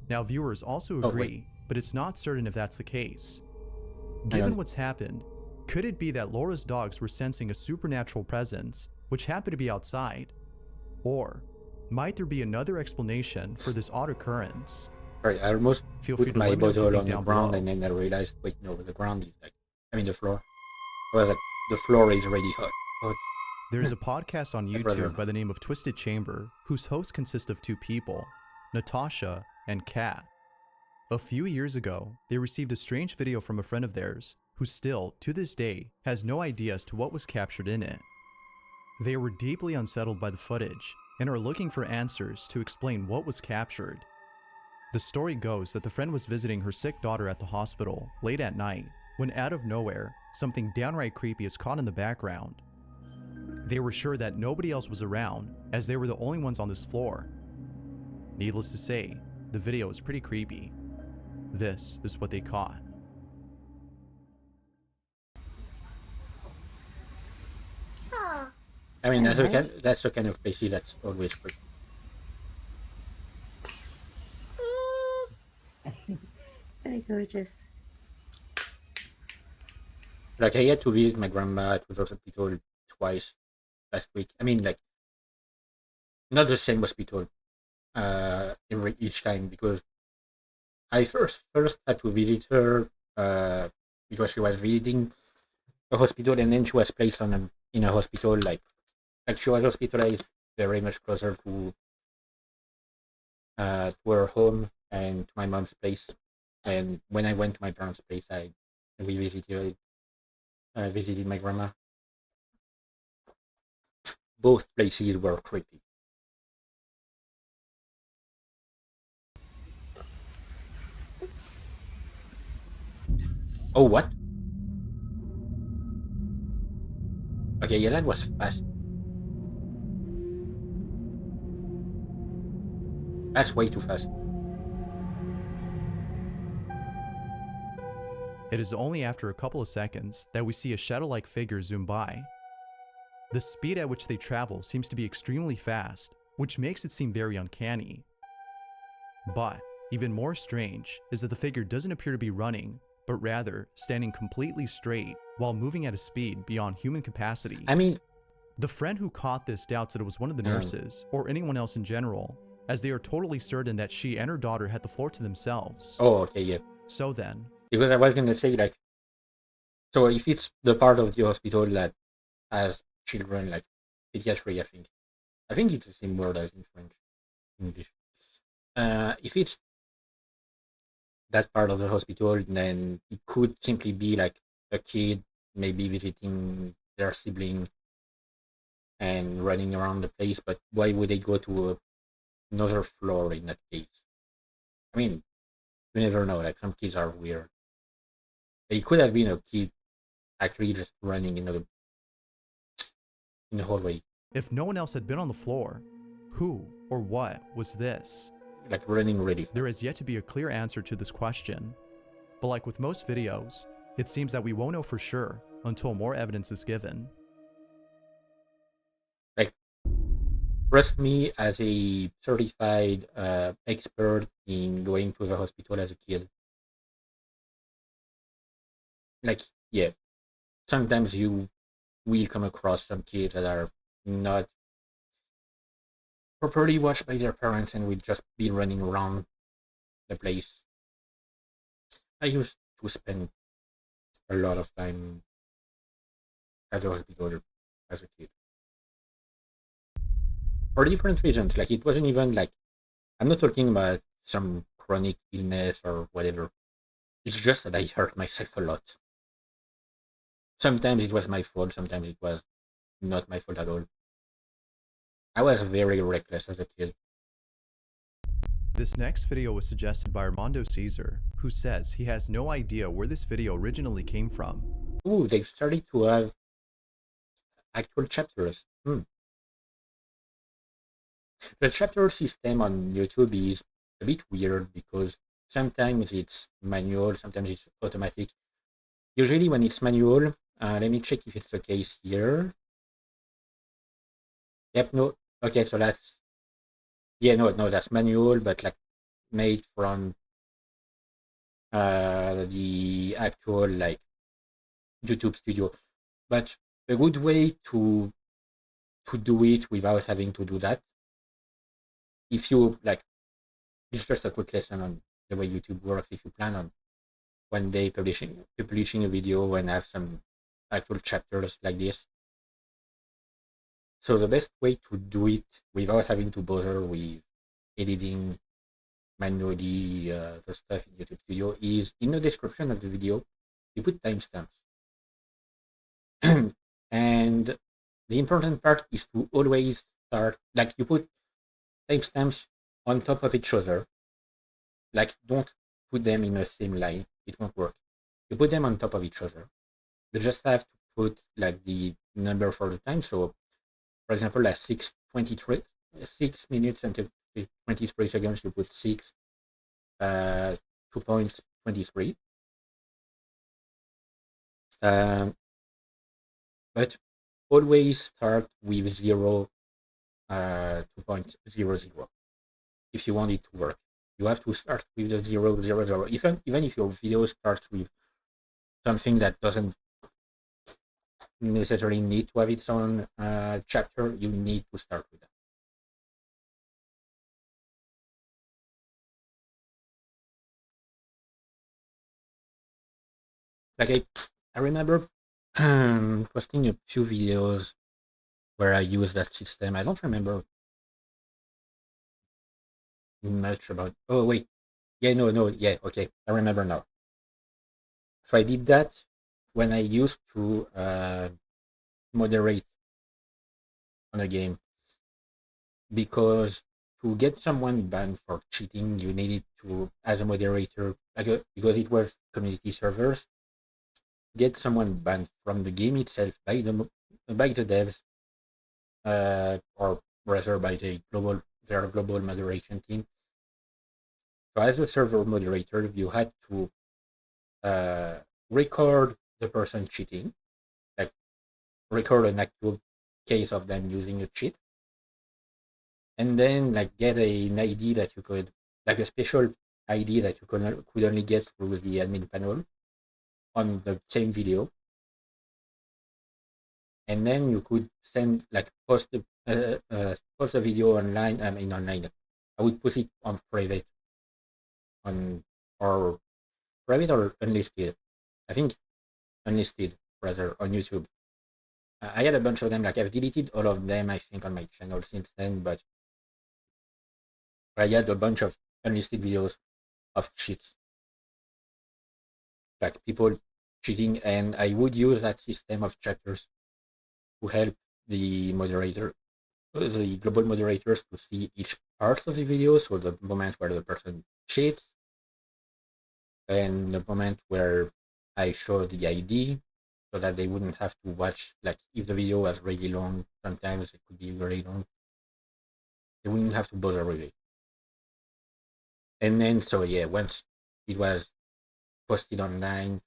Now, viewers also agree, but it's not certain if that's the case. Given what's happened, could it be that Laura's dogs were sensing a supernatural presence, which happened to be outside? Or might there be another explanation for this odd occurrence? Sorry, I almost Feel free put to my let me know what you bottle think on the down ground below. and then I realized, wait, no, the ground is the floor. Well, the floor is already hot. There's a podcast on I'd rather YouTube by the name of Twisted Chamber, whose hosts consist of two people, Natasha and Kat. A few years ago, they received a strange video from a friend of theirs, who still, to this day, has no idea as to what was captured in it. They were deeply unsettled by the footage, and are looking for answers to explain what was captured. The story goes that the friend was visiting her sick daughter at the hospital late at night, when out of nowhere, something downright creepy is caught in the background. They were sure that nobody else was around, as they were the only ones on this floor. Needless to say, the video is pretty creepy. This is what they caught. I mean, that's the kind of places that's always quick. Very gorgeous. Like, I had to visit my grandma at the hospital twice last week. I mean, like, not the same hospital each time, because I first had to visit her because she was visiting a hospital, and then she was placed in a hospital like she was hospitalized very much closer to her home and to my mom's place. And when I went to my parents' place, we visited my grandma. Both places were creepy. Oh, what? Okay, yeah, that was fast. That's way too fast. It is only after a couple of seconds that we see a shadow-like figure zoom by. The speed at which they travel seems to be extremely fast, which makes it seem very uncanny. But even more strange is that the figure doesn't appear to be running, but rather standing completely straight while moving at a speed beyond human capacity. I mean, the friend who caught this doubts that it was one of the nurses or anyone else in general, as they are totally certain that she and her daughter had the floor to themselves. Oh, okay, yeah. So then, because I was gonna say, like, so if it's the part of the hospital that as children, like pediatry. I think it's the same word as in French, English. If it's that part of the hospital, then it could simply be like a kid maybe visiting their sibling and running around the place. But why would they go to another floor in that case? I mean, you never know. Like some kids are weird. It could have been a kid actually just running in the hallway. If no one else had been on the floor, who or what was this? Like running really fast. There is yet to be a clear answer to this question. But like with most videos, it seems that we won't know for sure until more evidence is given. Like, trust me as a certified expert in going to the hospital as a kid. Like, yeah, sometimes you will come across some kids that are not properly watched by their parents and will just be running around the place. I used to spend a lot of time at the hospital as a kid. For different reasons. Like, it wasn't even like, I'm not talking about some chronic illness or whatever. It's just that I hurt myself a lot. Sometimes it was my fault, sometimes it was not my fault at all. I was very reckless as a kid. This next video was suggested by Armando Caesar, who says he has no idea where this video originally came from. Ooh, they've started to have actual chapters. The chapter system on YouTube is a bit weird because sometimes it's manual, sometimes it's automatic. Usually when it's manual, let me check if it's the case here. Yep, no. Okay, so that's, yeah, no, that's manual, but like made from the actual like YouTube studio. But a good way to do it without having to do that, if you like, it's just a quick lesson on the way YouTube works. If you plan on one day publishing a video and have some actual chapters like this, so the best way to do it without having to bother with editing manually the stuff in YouTube Studio is in the description of the video you put timestamps. And the important part is to always start, like, you put timestamps on top of each other. Like, don't put them in the same line, it won't work. You put them on top of each other. You just have to put like the number for the time. So for example, at 6:23, 6 minutes and 23 seconds, you put 2.23. But always start with 2.00. If you want it to work, you have to start with the 0.00. Even if your video starts with something that doesn't necessarily need to have its own chapter, you need to start with that. Like, I remember posting a few videos where I use that system. I don't remember much about. Oh wait, yeah, no, yeah, okay, I remember now. So I did that when I used to moderate on a game, because to get someone banned for cheating, you needed to, as a moderator, because it was community servers, get someone banned from the game itself by the devs, or rather by their global moderation team. So as a server moderator, you had to record the person cheating, like record an actual case of them using a cheat, and then like get an ID that you could, like a special ID that you could only get through the admin panel on the same video, and then you could send, like, post the video online. I mean online. I would put it on private, or private or unlisted. I think unlisted rather on YouTube, I had a bunch of them. Like I've deleted all of them, I think, on my channel since then. But I had a bunch of unlisted videos of cheats, like people cheating, and I would use that system of chapters to help the moderator, the global moderators, to see each part of the video. So the moment where the person cheats, and the moment where I show the ID, so that they wouldn't have to watch, like if the video was really long, sometimes it could be very long, they wouldn't have to bother with it. And then, so yeah, once it was posted online,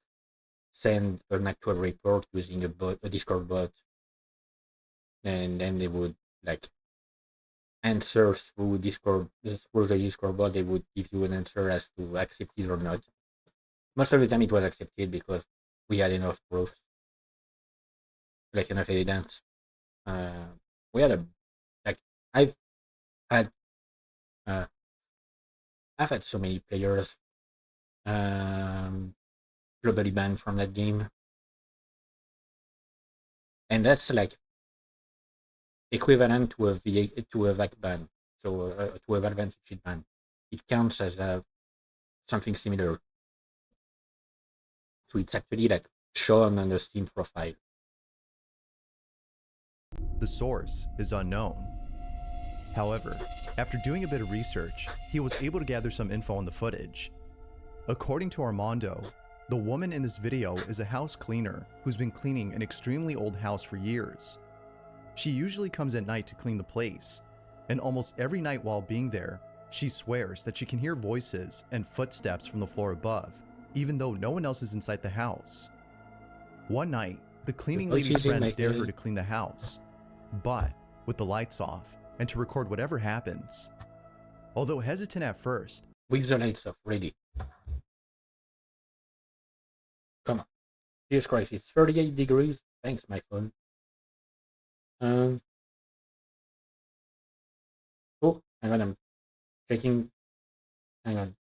send an actual report using a bot, a Discord bot, and then they would like answer through Discord, through the Discord bot. They would give you an answer as to accept it or not. Most of the time, it was accepted because we had enough proof, like enough evidence. We had a like I've had uh, I've had so many players globally banned from that game, and that's like equivalent to a VAC ban, so to a Valve cheat ban. It counts as something similar. So it's actually like shown on the Steam profile. The source is unknown. However, after doing a bit of research, he was able to gather some info on the footage. According to Armando, the woman in this video is a house cleaner who's been cleaning an extremely old house for years. She usually comes at night to clean the place, and almost every night while being there, she swears that she can hear voices and footsteps from the floor above, even though no one else is inside the house. One night, the cleaning lady's friends dare her to clean the house, but with the lights off and to record whatever happens. Although hesitant at first, with the lights off, ready. Come on. Jesus Christ, it's 38 degrees. Thanks, my phone. Oh, hang on, I'm checking. Hang on.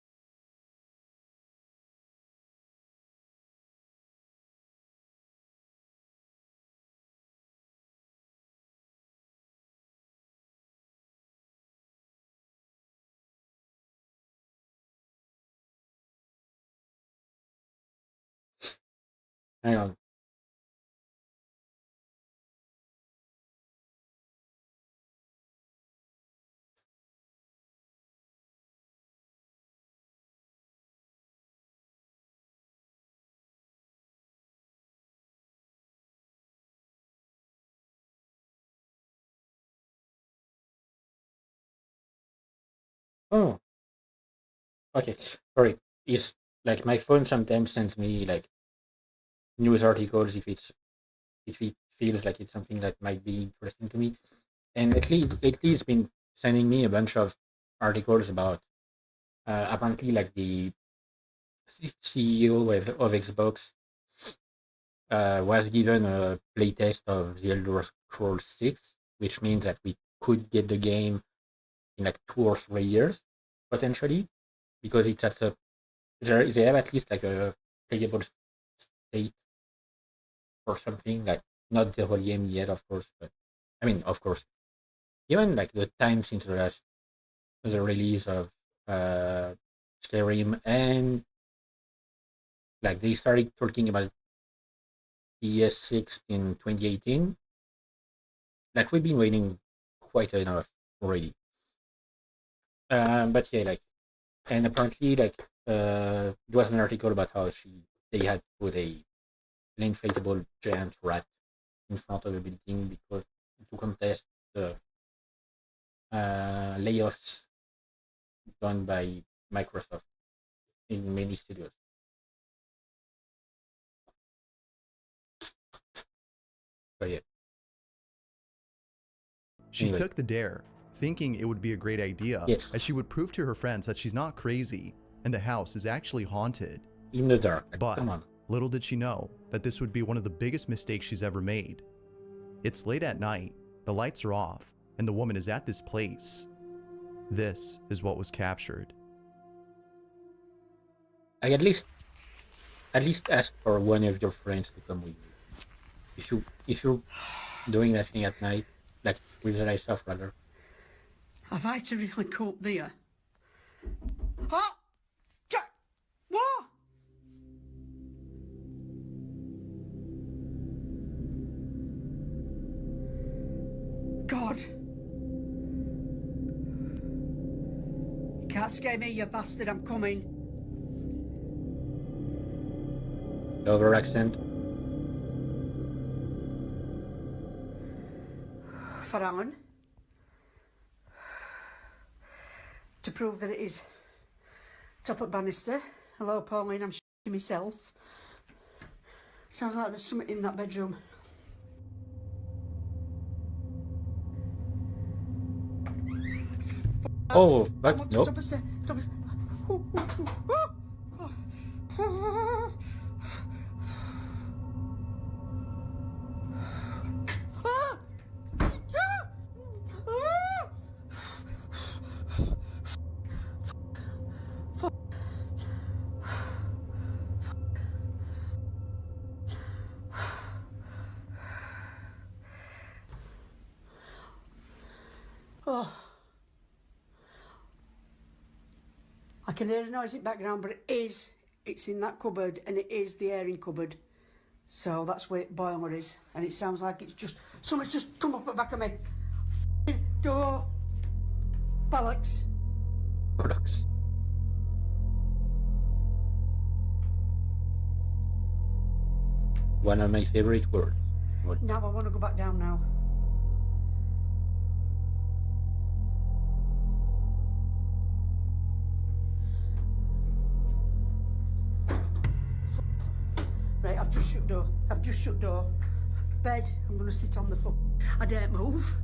Hang on. Oh. Okay, sorry. It's like my phone sometimes sends me like news articles if it feels like it's something that might be interesting to me. And lately it's been sending me a bunch of articles about apparently like the CEO of Xbox was given a playtest of The Elder Scrolls 6, which means that we could get the game in like 2 or 3 years potentially, because it's at a they have at least like a playable state or something, like not the whole game yet, of course, but I mean, of course, even like the time since the release of Skyrim, and like they started talking about PS6 in 2018. Like we've been waiting quite enough already. But yeah, like, and apparently, like, there was an article about how they had put an inflatable giant rat in front of the building because to contest the layoffs done by Microsoft in many studios. So yeah. she Anyway. took the dare, thinking it would be a great idea, Yes. as she would prove to her friends that she's not crazy and the house is actually haunted. In the dark, like, but come on. Little did she know that this would be one of the biggest mistakes she's ever made. It's late at night, the lights are off, and the woman is at this place. This is what was captured. I at least ask for one of your friends to come with you. if you're doing that thing at night, like with the lights off, rather. Have I to really cope there? Ah! What? God. You can't scare me, you bastard. I'm coming. Over accent. For Alan. To prove that it is top at banister. Hello, Pauline, I'm shitting myself. Sounds like there's something in that bedroom. Oh, I'm fuck, on nope. top of the stairs. Ooh, ooh, ooh, ooh. Oh. Ah! Ah! Oh. I can hear a noise in the background, but it's in that cupboard, and it is the airing cupboard. So that's where the boiler is, and it sounds like it's just, someone's just come up at the back of me. F***ing door. Bollocks. Bollocks. One of my favorite words. Now I want to go back down now. Right, I've just shut door. I've just shut door. Bed, I'm going to sit on the fuck. I daren't move.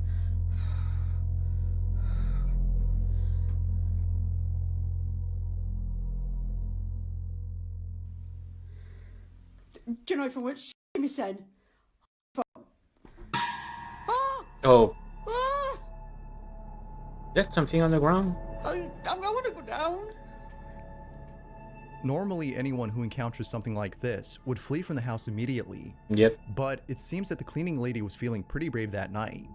Do you know if I weren't shitting myself? Oh. Ah! There's something on the ground? I want to go down. Normally, anyone who encounters something like this would flee from the house immediately. Yep. But it seems that the cleaning lady was feeling pretty brave that night.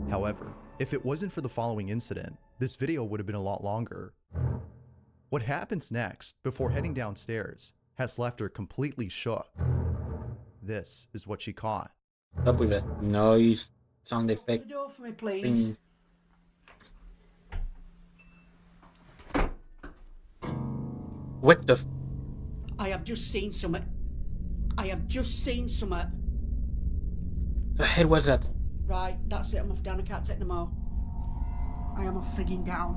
However, if it wasn't for the following incident, this video would have been a lot longer. What happens next, before heading downstairs, has left her completely shook. This is what she caught. Stop with that noise, sound effect. Open the door for me, please. What the I have just seen something. I have just seen something. The hell was that? Right, that's it. I'm off down. I can't take no more. I am off frigging down.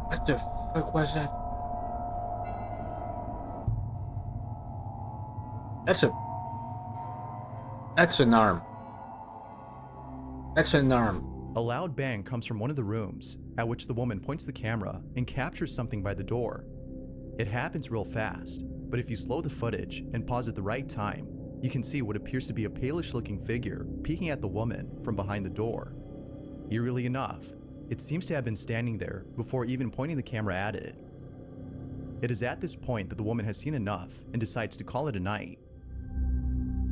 What the fuck was that? That's an arm. That's an arm. A loud bang comes from one of the rooms, at which the woman points the camera and captures something by the door. It happens real fast, but if you slow the footage and pause at the right time, you can see what appears to be a palish looking figure peeking at the woman from behind the door. Eerily enough, it seems to have been standing there before even pointing the camera at it. It is at this point that the woman has seen enough and decides to call it a night.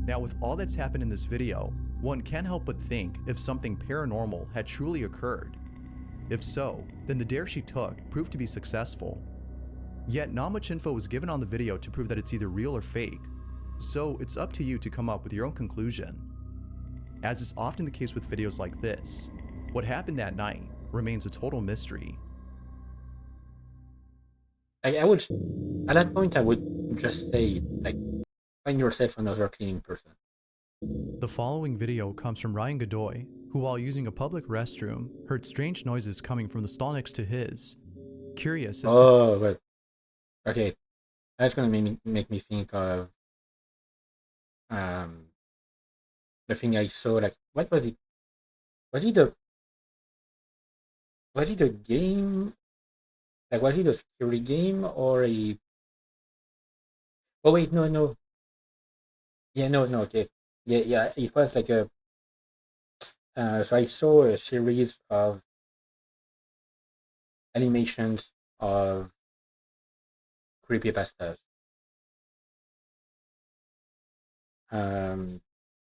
Now, with all that's happened in this video, one can't help but think if something paranormal had truly occurred. If so, then the dare she took proved to be successful. Yet not much info was given on the video to prove that it's either real or fake, so it's up to you to come up with your own conclusion. As is often the case with videos like this, what happened that night remains a total mystery. I would, at that point, I would just say, like, find yourself another cleaning person. The following video comes from Ryan Godoy, who while using a public restroom, heard strange noises coming from the stall next to his. Curious as to... Oh, but... Okay. That's gonna make me think of... the thing I saw, like, what was it? Was it a game? Like, was it a scary game or a... Oh, wait, no. Yeah, no, okay. Yeah, it was like a... so I saw a series of animations of creepypastas. um,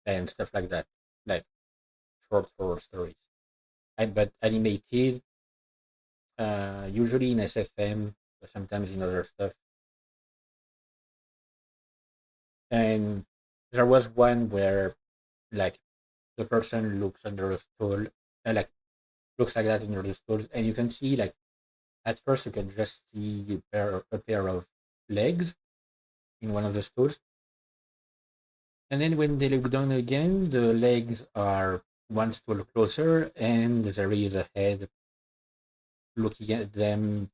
and stuff like that, like short horror stories. But animated, usually in SFM, but sometimes in other stuff. And there was one where, like, the person looks under a stool, like looks like that under the stools, and you can see, like, at first you can just see a pair of legs in one of the stools, and then when they look down again, the legs are one stool closer, and there is a head looking at them,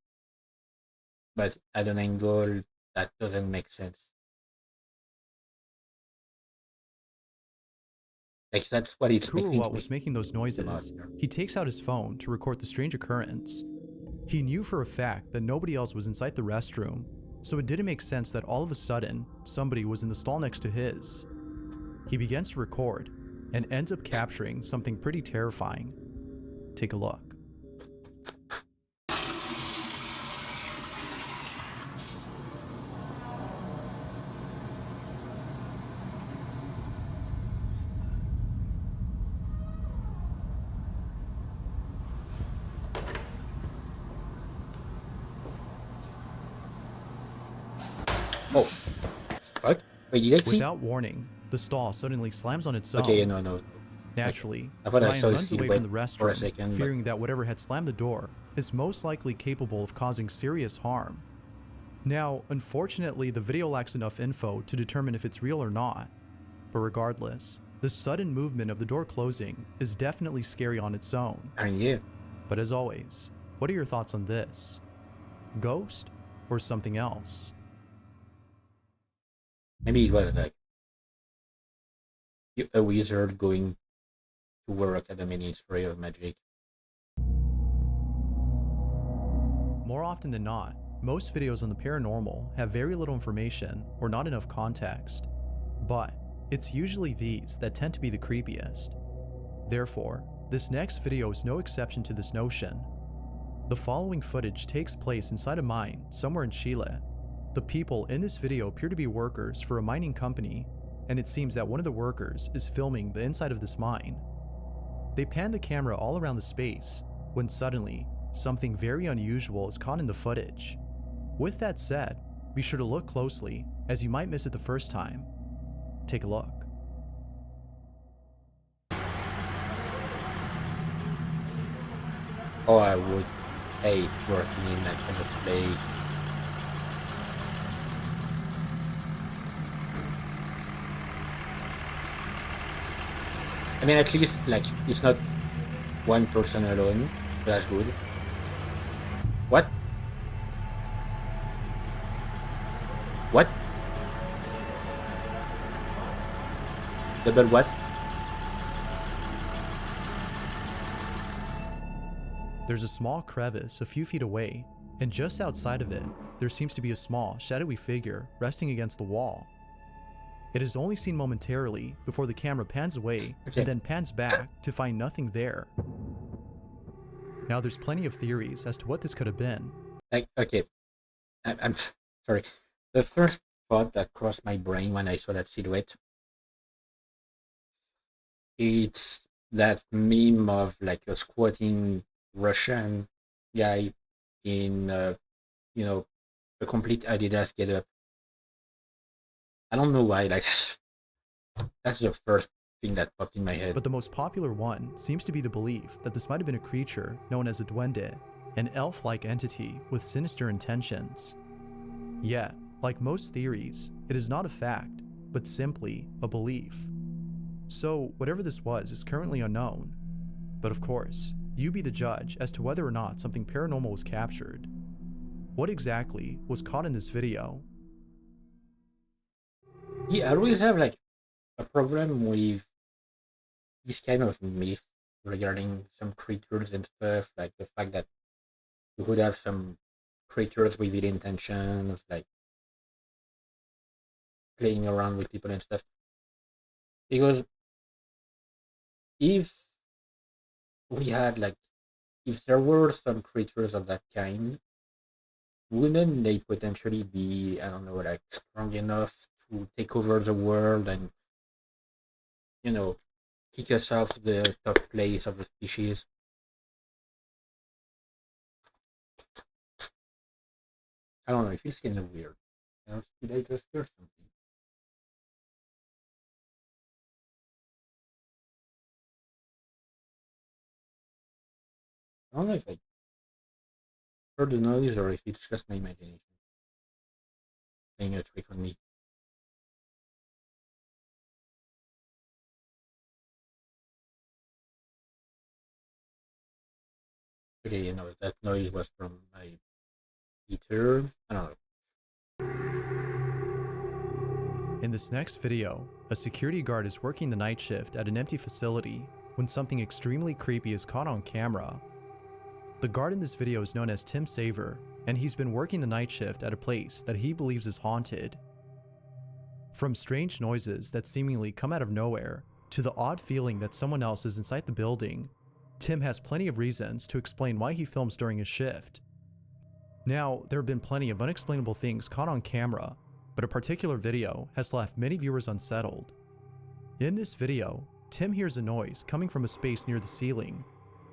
but at an angle that doesn't make sense. Like, that's what it's making Kuruwa was making those noises. He takes out his phone to record the strange occurrence. He knew for a fact that nobody else was inside the restroom, so it didn't make sense that all of a sudden, somebody was in the stall next to his. He begins to record, and ends up capturing something pretty terrifying. Take a look. Oh, fuck. Wait, did I see? Without warning, the stall suddenly slams on its own. Okay, no. Naturally, I thought I Ryan saw a runs away from the silhouette for a restroom, second, fearing that whatever had slammed the door is most likely capable of causing serious harm. Now, unfortunately, the video lacks enough info to determine if it's real or not. But regardless, the sudden movement of the door closing is definitely scary on its own. Yeah. But as always, what are your thoughts on this? Ghost or something else? Maybe it was like a wizard going to work at the Ministry of Magic. More often than not, most videos on the paranormal have very little information or not enough context, but it's usually these that tend to be the creepiest. Therefore, this next video is no exception to this notion. The following footage takes place inside a mine somewhere in Chile. The people in this video appear to be workers for a mining company, and it seems that one of the workers is filming the inside of this mine. They pan the camera all around the space, when suddenly, something very unusual is caught in the footage. With that said, be sure to look closely, as you might miss it the first time. Take a look. Oh, I would hate working in that kind of place. I mean, at least, like, it's not one person alone. That's good. What? What? Double what? There's a small crevice a few feet away, and just outside of it, there seems to be a small, shadowy figure resting against the wall. It is only seen momentarily before the camera pans away and then pans back to find nothing there. Now there's plenty of theories as to what this could have been. Like, okay, I'm sorry. The first thought that crossed my brain when I saw that silhouette, it's that meme of like a squatting Russian guy in, a complete Adidas getup. I don't know why, like, that's the first thing that popped in my head. But the most popular one seems to be the belief that this might have been a creature known as a duende, an elf-like entity with sinister intentions. Yet, like most theories, it is not a fact, but simply a belief. So, whatever this was is currently unknown. But of course, you be the judge as to whether or not something paranormal was captured. What exactly was caught in this video? Yeah, I always have like a problem with this kind of myth regarding some creatures and stuff, like the fact that you could have some creatures with ill intentions, like playing around with people and stuff. Because if we had like, if there were some creatures of that kind, wouldn't they potentially be, I don't know, like strong enough to take over the world and you know, kick us off the top place of the species. I don't know, it feels kind of weird. Did I just hear something? I don't know if I heard the noise or if it's just my imagination playing a trick on me. Okay, you know, that noise was from my heater. I don't know. In this next video, a security guard is working the night shift at an empty facility when something extremely creepy is caught on camera. The guard in this video is known as Tim Saver, and he's been working the night shift at a place that he believes is haunted. From strange noises that seemingly come out of nowhere, to the odd feeling that someone else is inside the building, Tim has plenty of reasons to explain why he films during his shift. Now, there have been plenty of unexplainable things caught on camera, but a particular video has left many viewers unsettled. In this video, Tim hears a noise coming from a space near the ceiling.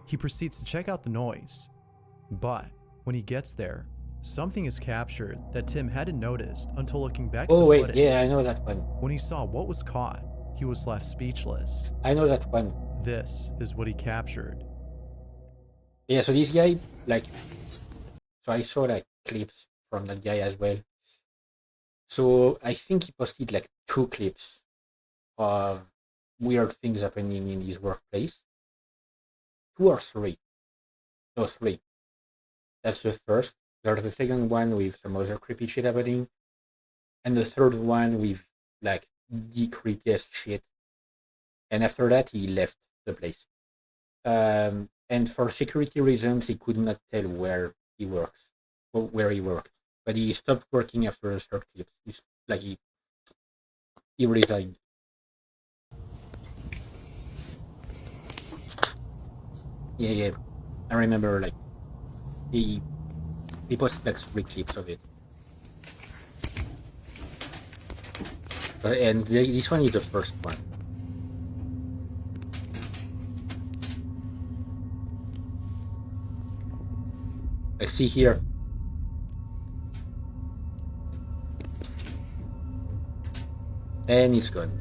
He proceeds to check out the noise, but when he gets there, something is captured that Tim hadn't noticed until looking back at the footage. Yeah, I know that one. When he saw what was caught, he was left speechless. I know that one. This is what he captured. Yeah, so this guy, like, so I saw like clips from that guy as well. So I think he posted like 2 clips of weird things happening in his workplace. 2 or 3. No, 3. That's the first. There's the second one with some other creepy shit happening. And the third one with like the creepiest shit. And after that he left the place. And for security reasons he could not tell where he works. Or where he worked. But he stopped working after the third clip. He's like he resigned. Yeah. I remember like he posted like 3 clips of it. And this one is the first one. Like see here. And it's gone.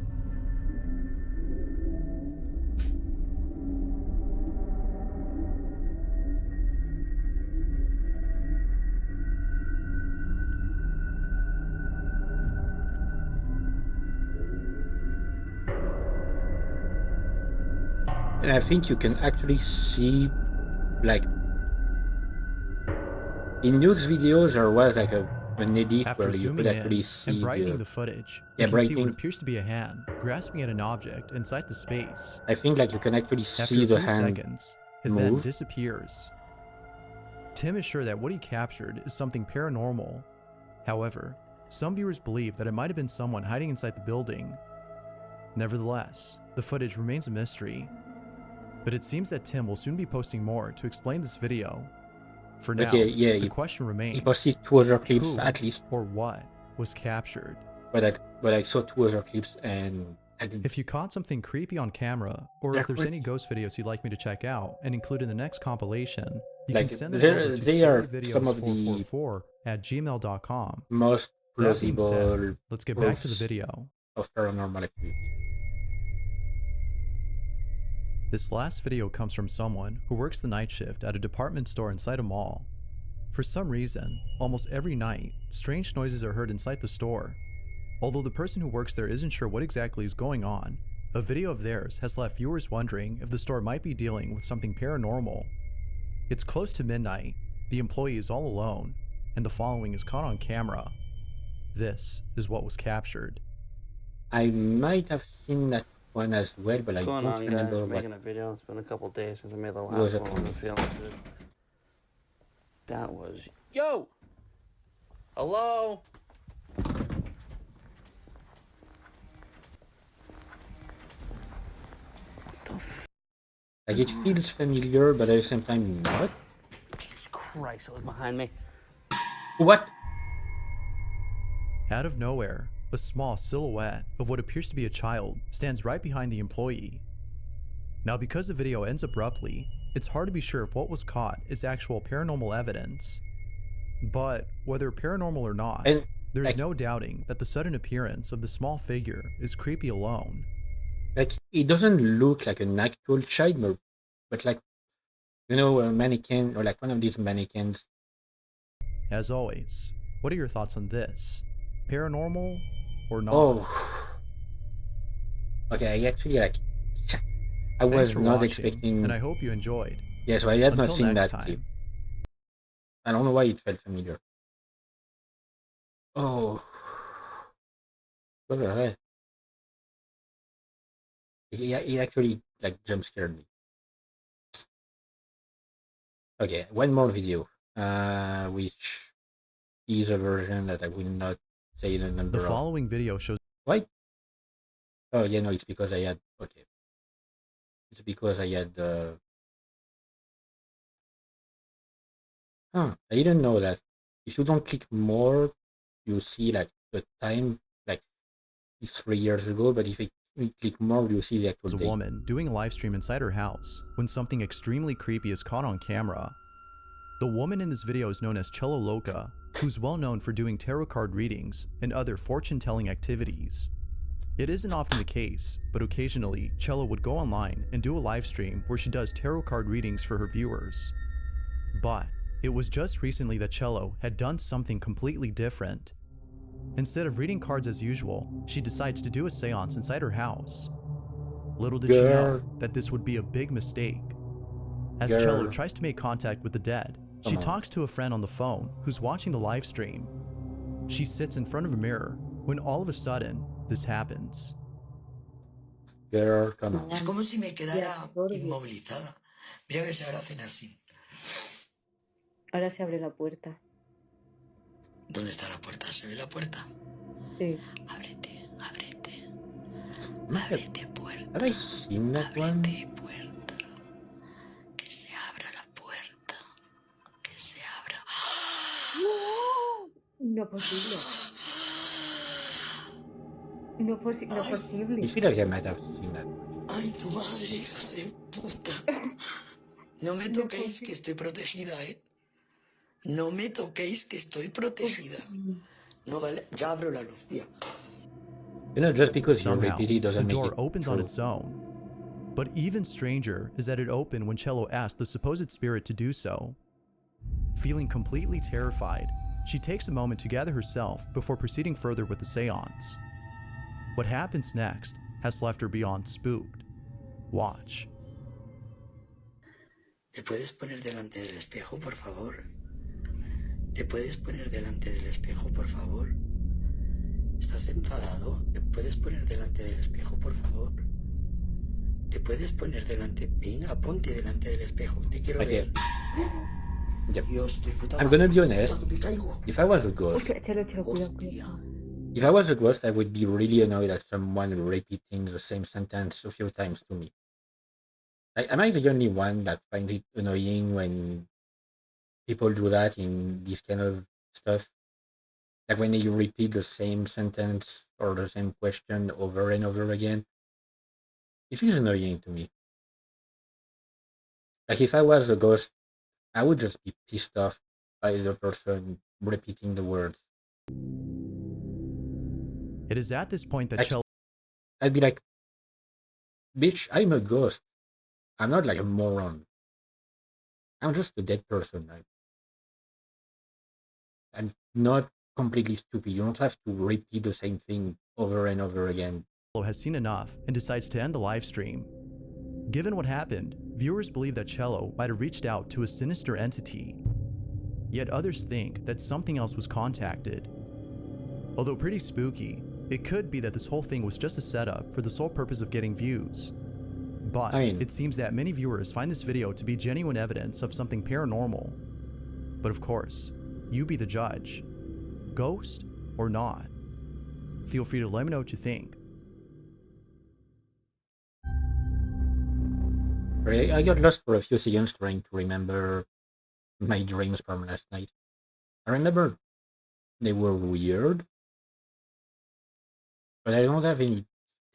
And I think you can actually see, like, in Nuke's videos there was like an edit After where you zooming could actually in see and brightening the footage, yeah, you can see what brightening. appears to be a hand grasping at an object inside the space. I think like you can actually After see a the few hand seconds, it move. then disappears. Tim is sure that what he captured is something paranormal. However, some viewers believe that it might have been someone hiding inside the building. Nevertheless, the footage remains a mystery. But it seems that Tim will soon be posting more to explain this video. For now, Okay, the question remains, he posted 2 other clips who at least. or what was captured? But I saw 2 other clips and I didn't. If you caught something creepy on camera, or They're if there's creepy. any ghost videos you'd like me to check out and include in the next compilation, you Like, can send them there- over to they are some of the scaryvideos444@gmail.com. most That being said, plausible let's get back to the proofs video. of paranormal activity. This last video comes from someone who works the night shift at a department store inside a mall. For some reason, almost every night, strange noises are heard inside the store. Although the person who works there isn't sure what exactly is going on, a video of theirs has left viewers wondering if the store might be dealing with something paranormal. It's close to midnight, the employee is all alone, and the following is caught on camera. This is what was captured. I might have seen that one as well, but What's I going don't on, remember guys? what Making a video. It's been a couple days since I made the was last it. one. I'm feeling good. That was yo. Hello. Like it feels familiar, but at the same time not. Jesus Christ! It was behind me. What? Out of nowhere, a small silhouette of what appears to be a child stands right behind the employee. Now, because the video ends abruptly, it's hard to be sure if what was caught is actual paranormal evidence. But whether paranormal or not, And there is like, no doubting that the sudden appearance of the small figure is creepy alone. like it doesn't look like an actual child, but like, you know, a mannequin or like one of these mannequins. As always, what are your thoughts on this? Paranormal or not? Oh, okay. I actually like. I Thanks was for not watching, expecting. and I hope you enjoyed. Yeah, so I had not Until seen next that clip. time. I don't know why it felt familiar. Oh, what the heck? It actually like jump scared me. Okay, one more video, which is a version that I will not say the The number of. following video shows. Why? Oh yeah, no, it's because I had. Okay, it's because I had. Huh, I didn't know that. If you don't click more, you see like the time, like it's 3 years ago. But if you click more, you see the actual A date. woman doing a live stream inside her house when something extremely creepy is caught on camera. The woman in this video is known as Cello Loca, who's well known for doing tarot card readings and other fortune-telling activities. It isn't often the case, but occasionally, Cello would go online and do a live stream where she does tarot card readings for her viewers. But it was just recently that Cello had done something completely different. Instead of reading cards as usual, she decides to do a seance inside her house. Little did she know that this would be a big mistake. As Cello tries to make contact with the dead, she talks to a friend on the phone who's watching the live stream. She sits in front of a mirror when all of a sudden, this happens. Girl, come on. Es como si me quedara inmovilizada. Mira que se ahora hacen así. Ahora se abre la puerta. ¿Dónde está la puerta? ¿Se ve la puerta? Sí. Ábrete, ábrete. Ábrete puerta. Have I seen that one? Puerta. Que se abra la puerta. Que se abra. No posible. No posible. I feel like I might have seen that. Ay, tu madre, hija de puta. No me toquéis que estoy protegida, ¿eh? No me toquéis que estoy protegida. No vale. Ya abro la luz, tía. You know, just because you Somehow, repeat it the doesn't make door it opens on true. its own. But even stranger is that it opened when Cello asked the supposed spirit to do so. Feeling completely terrified, she takes a moment to gather herself before proceeding further with the seance. What happens next has left her beyond spooked. Watch. ¿Te puedes poner delante del espejo, por favor? ¿Te puedes poner delante del espejo, por favor? ¿Estás enfadado? ¿Te puedes poner delante del espejo, por favor? ¿Te puedes poner delante? Venga, ponte delante del espejo. Te quiero ver. Yep. Dios, tu puta I'm madre. gonna be honest. Me caigo. If I was a ghost, if I was a ghost, I would be really annoyed at someone repeating the same sentence a few times to me. Like, am I the only one that finds it annoying when people do that in this kind of stuff? Like when you repeat the same sentence or the same question over and over again? It feels annoying to me. Like if I was a ghost, I would just be pissed off by the person repeating the words. It is at this point that Like, Cello I'd be like, bitch, I'm a ghost. I'm not like a moron. I'm just a dead person. I'm not completely stupid. You don't have to repeat the same thing over and over again. has seen enough and decides to end the live stream. Given what happened, viewers believe that Cello might have reached out to a sinister entity. Yet others think that something else was contacted. Although pretty spooky, it could be that this whole thing was just a setup for the sole purpose of getting views. But it seems that many viewers find this video to be genuine evidence of something paranormal. But of course, you be the judge. Ghost or not? Feel free to let me know what you think. I got lost for a few seconds trying to remember my dreams from last night. I remember they were weird, but I don't have any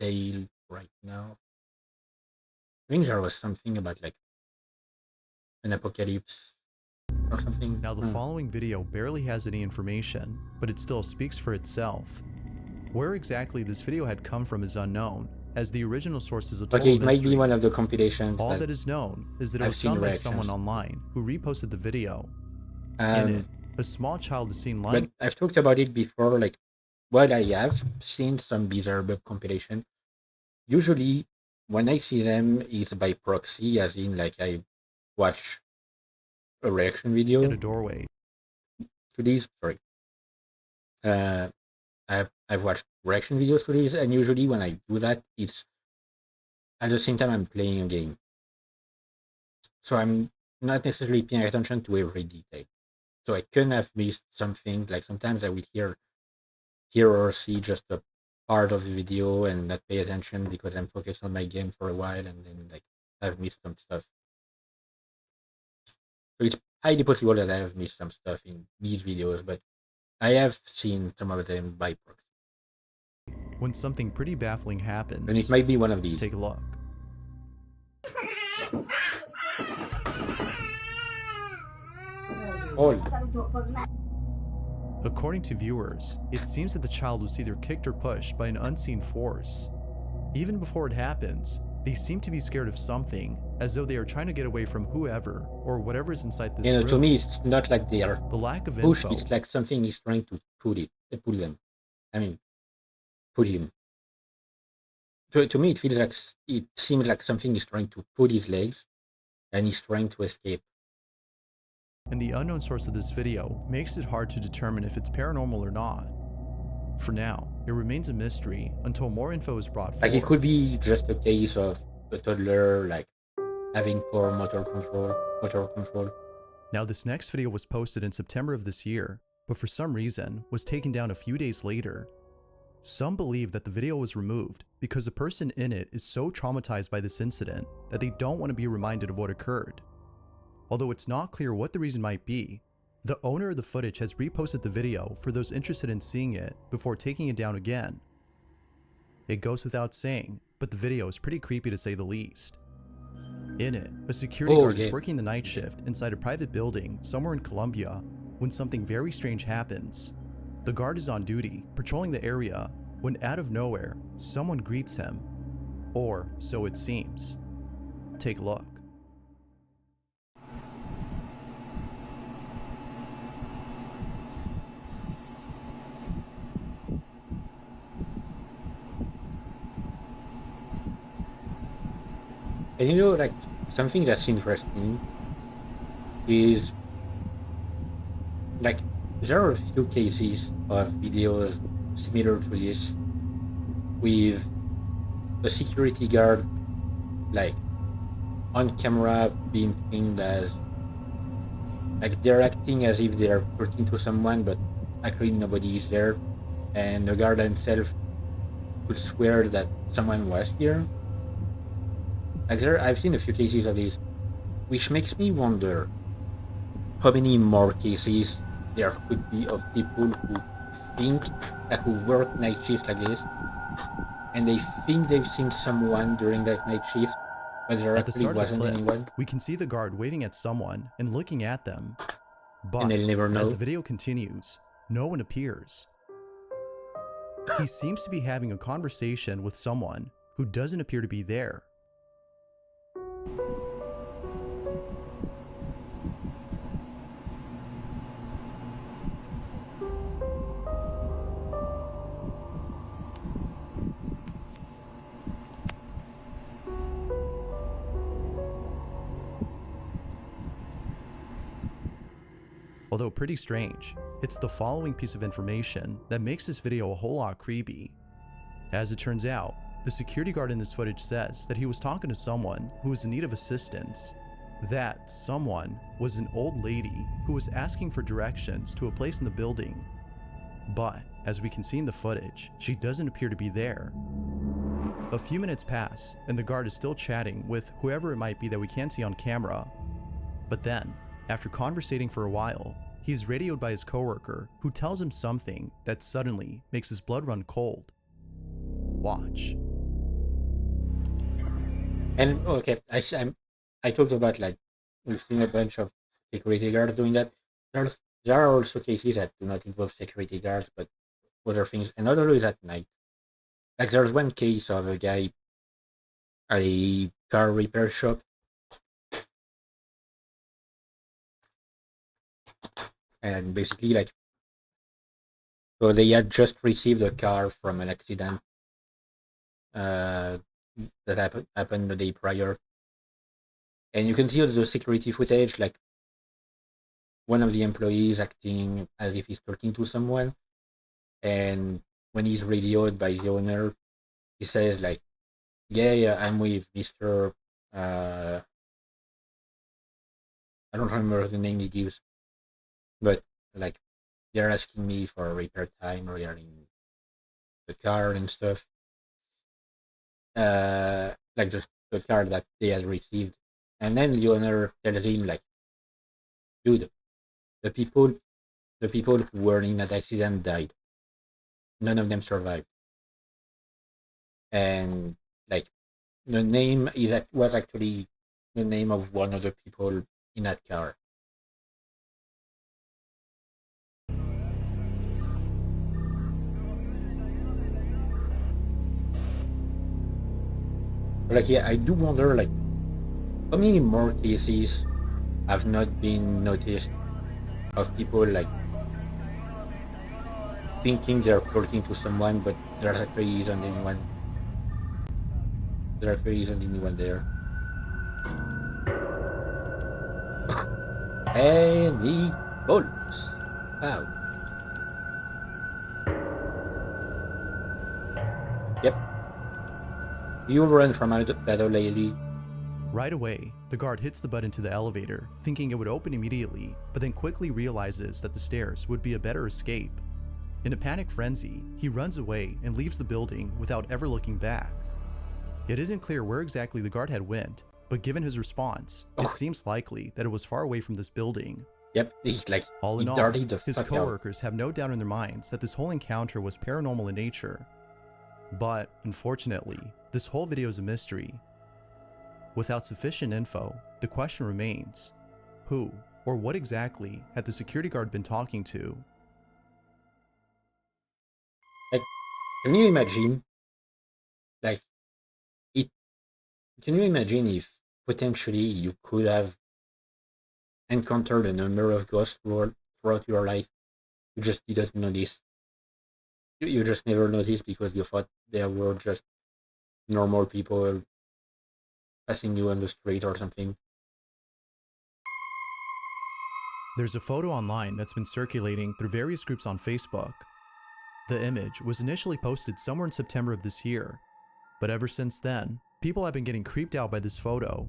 detail right now. I think there was something about like an apocalypse or something. Now, the following video barely has any information, but it still speaks for itself. Where exactly this video had come from is unknown, as the original source is a total Okay, it mystery. might be one of the compilations. All that is known is that it I've was seen found by reactions. someone online who reposted the video. In it, a small child is seen lying. But I've talked about it before. Like, while I have seen some bizarre bug compilation, usually when I see them, it's by proxy, as in like I watch a reaction video in a doorway to these. Sorry, I've watched reaction videos to these, and usually when I do that, it's at the same time I'm playing a game, so I'm not necessarily paying attention to every detail. So I can have missed something. Like sometimes I will hear or see just a part of the video and not pay attention because I'm focused on my game for a while, and then like I've missed some stuff. So it's highly possible that I have missed some stuff in these videos, but I have seen some of them by proxy. When something pretty baffling happens, And it might be one of these. Take a look. According to viewers, it seems that the child was either kicked or pushed by an unseen force. Even before it happens, they seem to be scared of something, as though they are trying to get away from whoever or whatever is inside this room. To me, it's not like they are the lack of pushed. info. It's like something is trying to pull them. I mean, put him. To me, it seems like something is trying to pull his legs, and he's trying to escape. And the unknown source of this video makes it hard to determine if it's paranormal or not. For now, it remains a mystery until more info is brought forth. Like it could be just a case of a toddler like having poor motor control. Now, this next video was posted in September of this year, but for some reason was taken down a few days later. Some believe that the video was removed because the person in it is so traumatized by this incident that they don't want to be reminded of what occurred. Although it's not clear what the reason might be, the owner of the footage has reposted the video for those interested in seeing it before taking it down again. It goes without saying, but the video is pretty creepy to say the least. In it, a security guard is working the night shift inside a private building somewhere in Colombia when something very strange happens. The guard is on duty, patrolling the area, when out of nowhere, someone greets him. Or so it seems. Take a look. And like something that's interesting is like there are a few cases of videos similar to this with a security guard like on camera being filmed as like they're acting as if they're talking to someone, but actually nobody is there, and the guard himself could swear that someone was here. Like I've seen a few cases of these, which makes me wonder how many more cases there could be of people who think, like who work night shifts like this, and they think they've seen someone during that night shift, but there At the actually start of the wasn't clip, anyone. we can see the guard waving at someone and looking at them. But And they'll never know. as the video continues, no one appears. He seems to be having a conversation with someone who doesn't appear to be there. Although pretty strange, it's the following piece of information that makes this video a whole lot creepy. As it turns out, the security guard in this footage says that he was talking to someone who was in need of assistance. That someone was an old lady who was asking for directions to a place in the building. But, as we can see in the footage, she doesn't appear to be there. A few minutes pass, and the guard is still chatting with whoever it might be that we can't see on camera. But then, after conversating for a while, he is radioed by his coworker, who tells him something that suddenly makes his blood run cold. Watch. And okay, I talked about like we've seen a bunch of security guards doing that. There are also cases that do not involve security guards, but other things, and not always at night. Like there's one case of a guy at a car repair shop, and basically like so they had just received a car from an accident uh, that happened the day prior, and you can see on the security footage like one of the employees acting as if he's talking to someone, and when he's radioed by the owner, he says like, "Yeah, I'm with Mister." I don't remember the name he gives, but like they're asking me for repair time regarding the car and stuff. Like just the car that they had received, and then the owner tells him like, "Dude, the people, the people who were in that accident died. None of them survived." And like the name was actually the name of one of the people in that car. But like yeah, I do wonder like how many more cases have not been noticed of people like thinking they're talking to someone, but there actually isn't anyone. There actually isn't anyone there. And he bolts out. Yep. You run from out that old lady. Right away, the guard hits the button to the elevator, thinking it would open immediately, but then quickly realizes that the stairs would be a better escape. In a panic frenzy, he runs away and leaves the building without ever looking back. It isn't clear where exactly the guard had went, but given his response, it seems likely that it was far away from this building. Yep, he's like, all in all, his fuck coworkers have no doubt in their minds that this whole encounter was paranormal in nature. But, unfortunately, this whole video is a mystery. Without sufficient info, the question remains, who or what exactly had the security guard been talking to? Like, can you imagine? Like, can you imagine if potentially you could have encountered a number of ghosts throughout your life? You just didn't notice. You just never noticed because you thought they were just normal people passing you on the street or something. There's a photo online that's been circulating through various groups on Facebook. The image was initially posted somewhere in September of this year, but ever since then, people have been getting creeped out by this photo.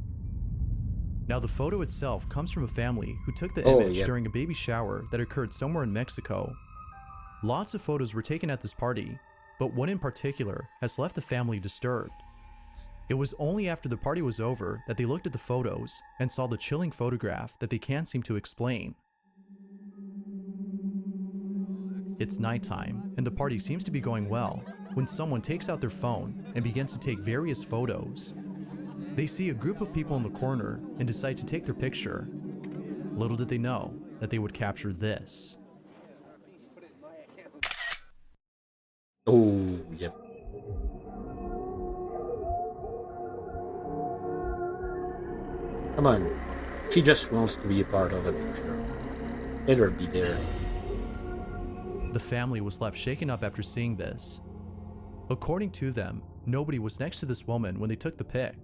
Now, the photo itself comes from a family who took the image during a baby shower that occurred somewhere in Mexico. Lots of photos were taken at this party, but one in particular has left the family disturbed. It was only after the party was over that they looked at the photos and saw the chilling photograph that they can't seem to explain. It's nighttime, and the party seems to be going well, when someone takes out their phone and begins to take various photos. They see a group of people in the corner and decide to take their picture. Little did they know that they would capture this. Oh, yep. Come on. She just wants to be a part of the picture. Let her be there. The family was left shaken up after seeing this. According to them, nobody was next to this woman when they took the pic.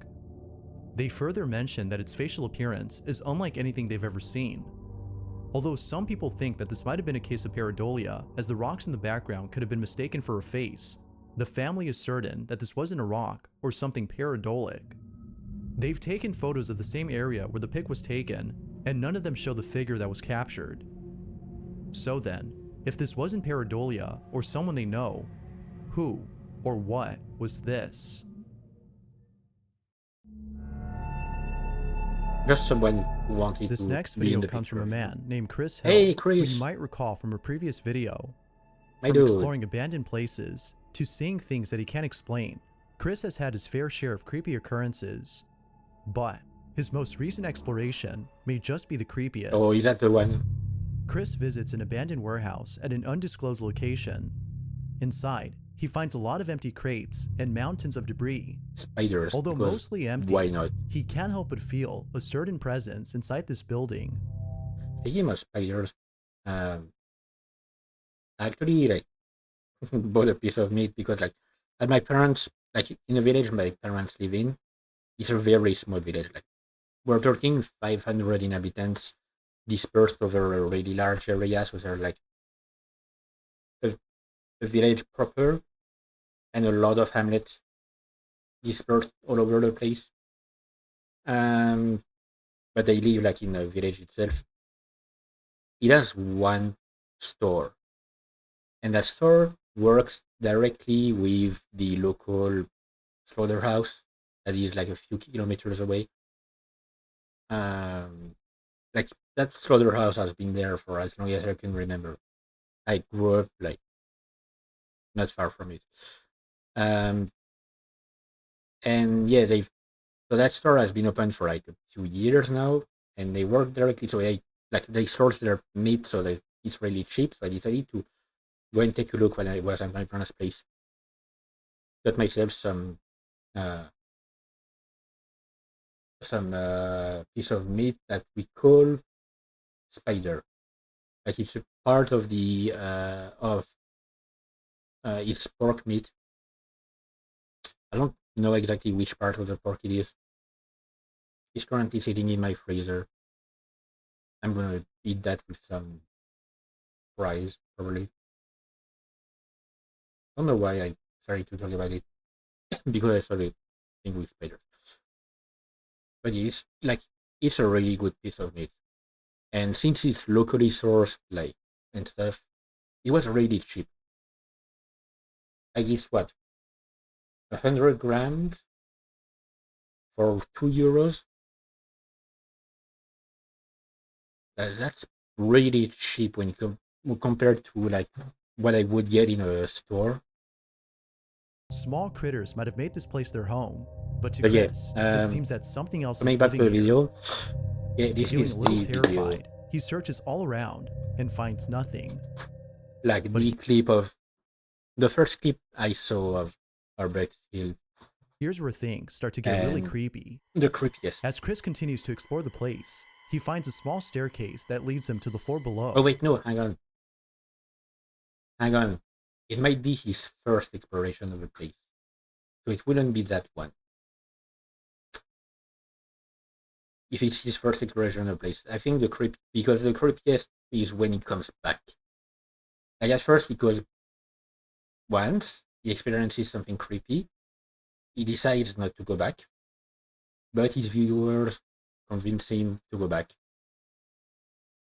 They further mentioned that its facial appearance is unlike anything they've ever seen. Although some people think that this might have been a case of pareidolia, as the rocks in the background could have been mistaken for a face, the family is certain that this wasn't a rock or something pareidolic. They've taken photos of the same area where the pic was taken, and none of them show the figure that was captured. So then, if this wasn't pareidolia or someone they know, who or what was this? Just someone who wanted This to next be in video the comes from picture. a man named Chris Hill, Hey, who Chris. you might recall from a previous video. My From dude. exploring abandoned places, to seeing things that he can't explain, Chris has had his fair share of creepy occurrences, but his most recent exploration may just be the creepiest. Oh, is that the one? Chris visits an abandoned warehouse at an undisclosed location. Inside, he finds a lot of empty crates and mountains of debris. Spiders. Although mostly empty, why not? he can't help but feel a certain presence inside this building. Speaking of spiders, actually, like, bought a piece of meat because, like, at my parents, like, in the village my parents live in, it's a very small village. Like, we're talking 500 inhabitants dispersed over a really large area, so they're like a village proper and a lot of hamlets dispersed all over the place. But they live like in a village itself. It has one store, and that store works directly with the local slaughterhouse that is like a few kilometers away. Like, that slaughterhouse has been there for as long as I can remember. I grew up like not far from it. And yeah, so that store has been open for like a few years now, and they work directly. So they source their meat so that it's really cheap. So I decided to go and take a look when I was at my parents' place. Got myself some piece of meat that we call spider. Like, it's a part of the it's pork meat. I don't know exactly which part of the pork it is. It's currently sitting in my freezer. I'm gonna eat that with some fries, probably. I don't know why I started to talk about it because I started thinking with spiders. But it's a really good piece of meat, and since it's locally sourced, like, and stuff, it was really cheap. I guess what, 100 grams for €2. That's really cheap when compared to like what I would get in a store. Small critters might have made this place their home, but to But yeah, Chris, it seems that something else coming is back to living the here. video, yeah, this Feeling is a little the video, terrified, he searches all around and finds nothing. like the clip of the first clip I saw of Arbex Hill. Here's where things start to get really And creepy. the creepiest. As Chris continues to explore the place, he finds a small staircase that leads him to the floor below. Oh wait, no, hang on. It might be his first exploration of the place, so it wouldn't be that one. If it's his first exploration of the place, I think because the creepiest is when it comes back. Like, at first, because once he experiences something creepy, he decides not to go back, but his viewers convince him to go back,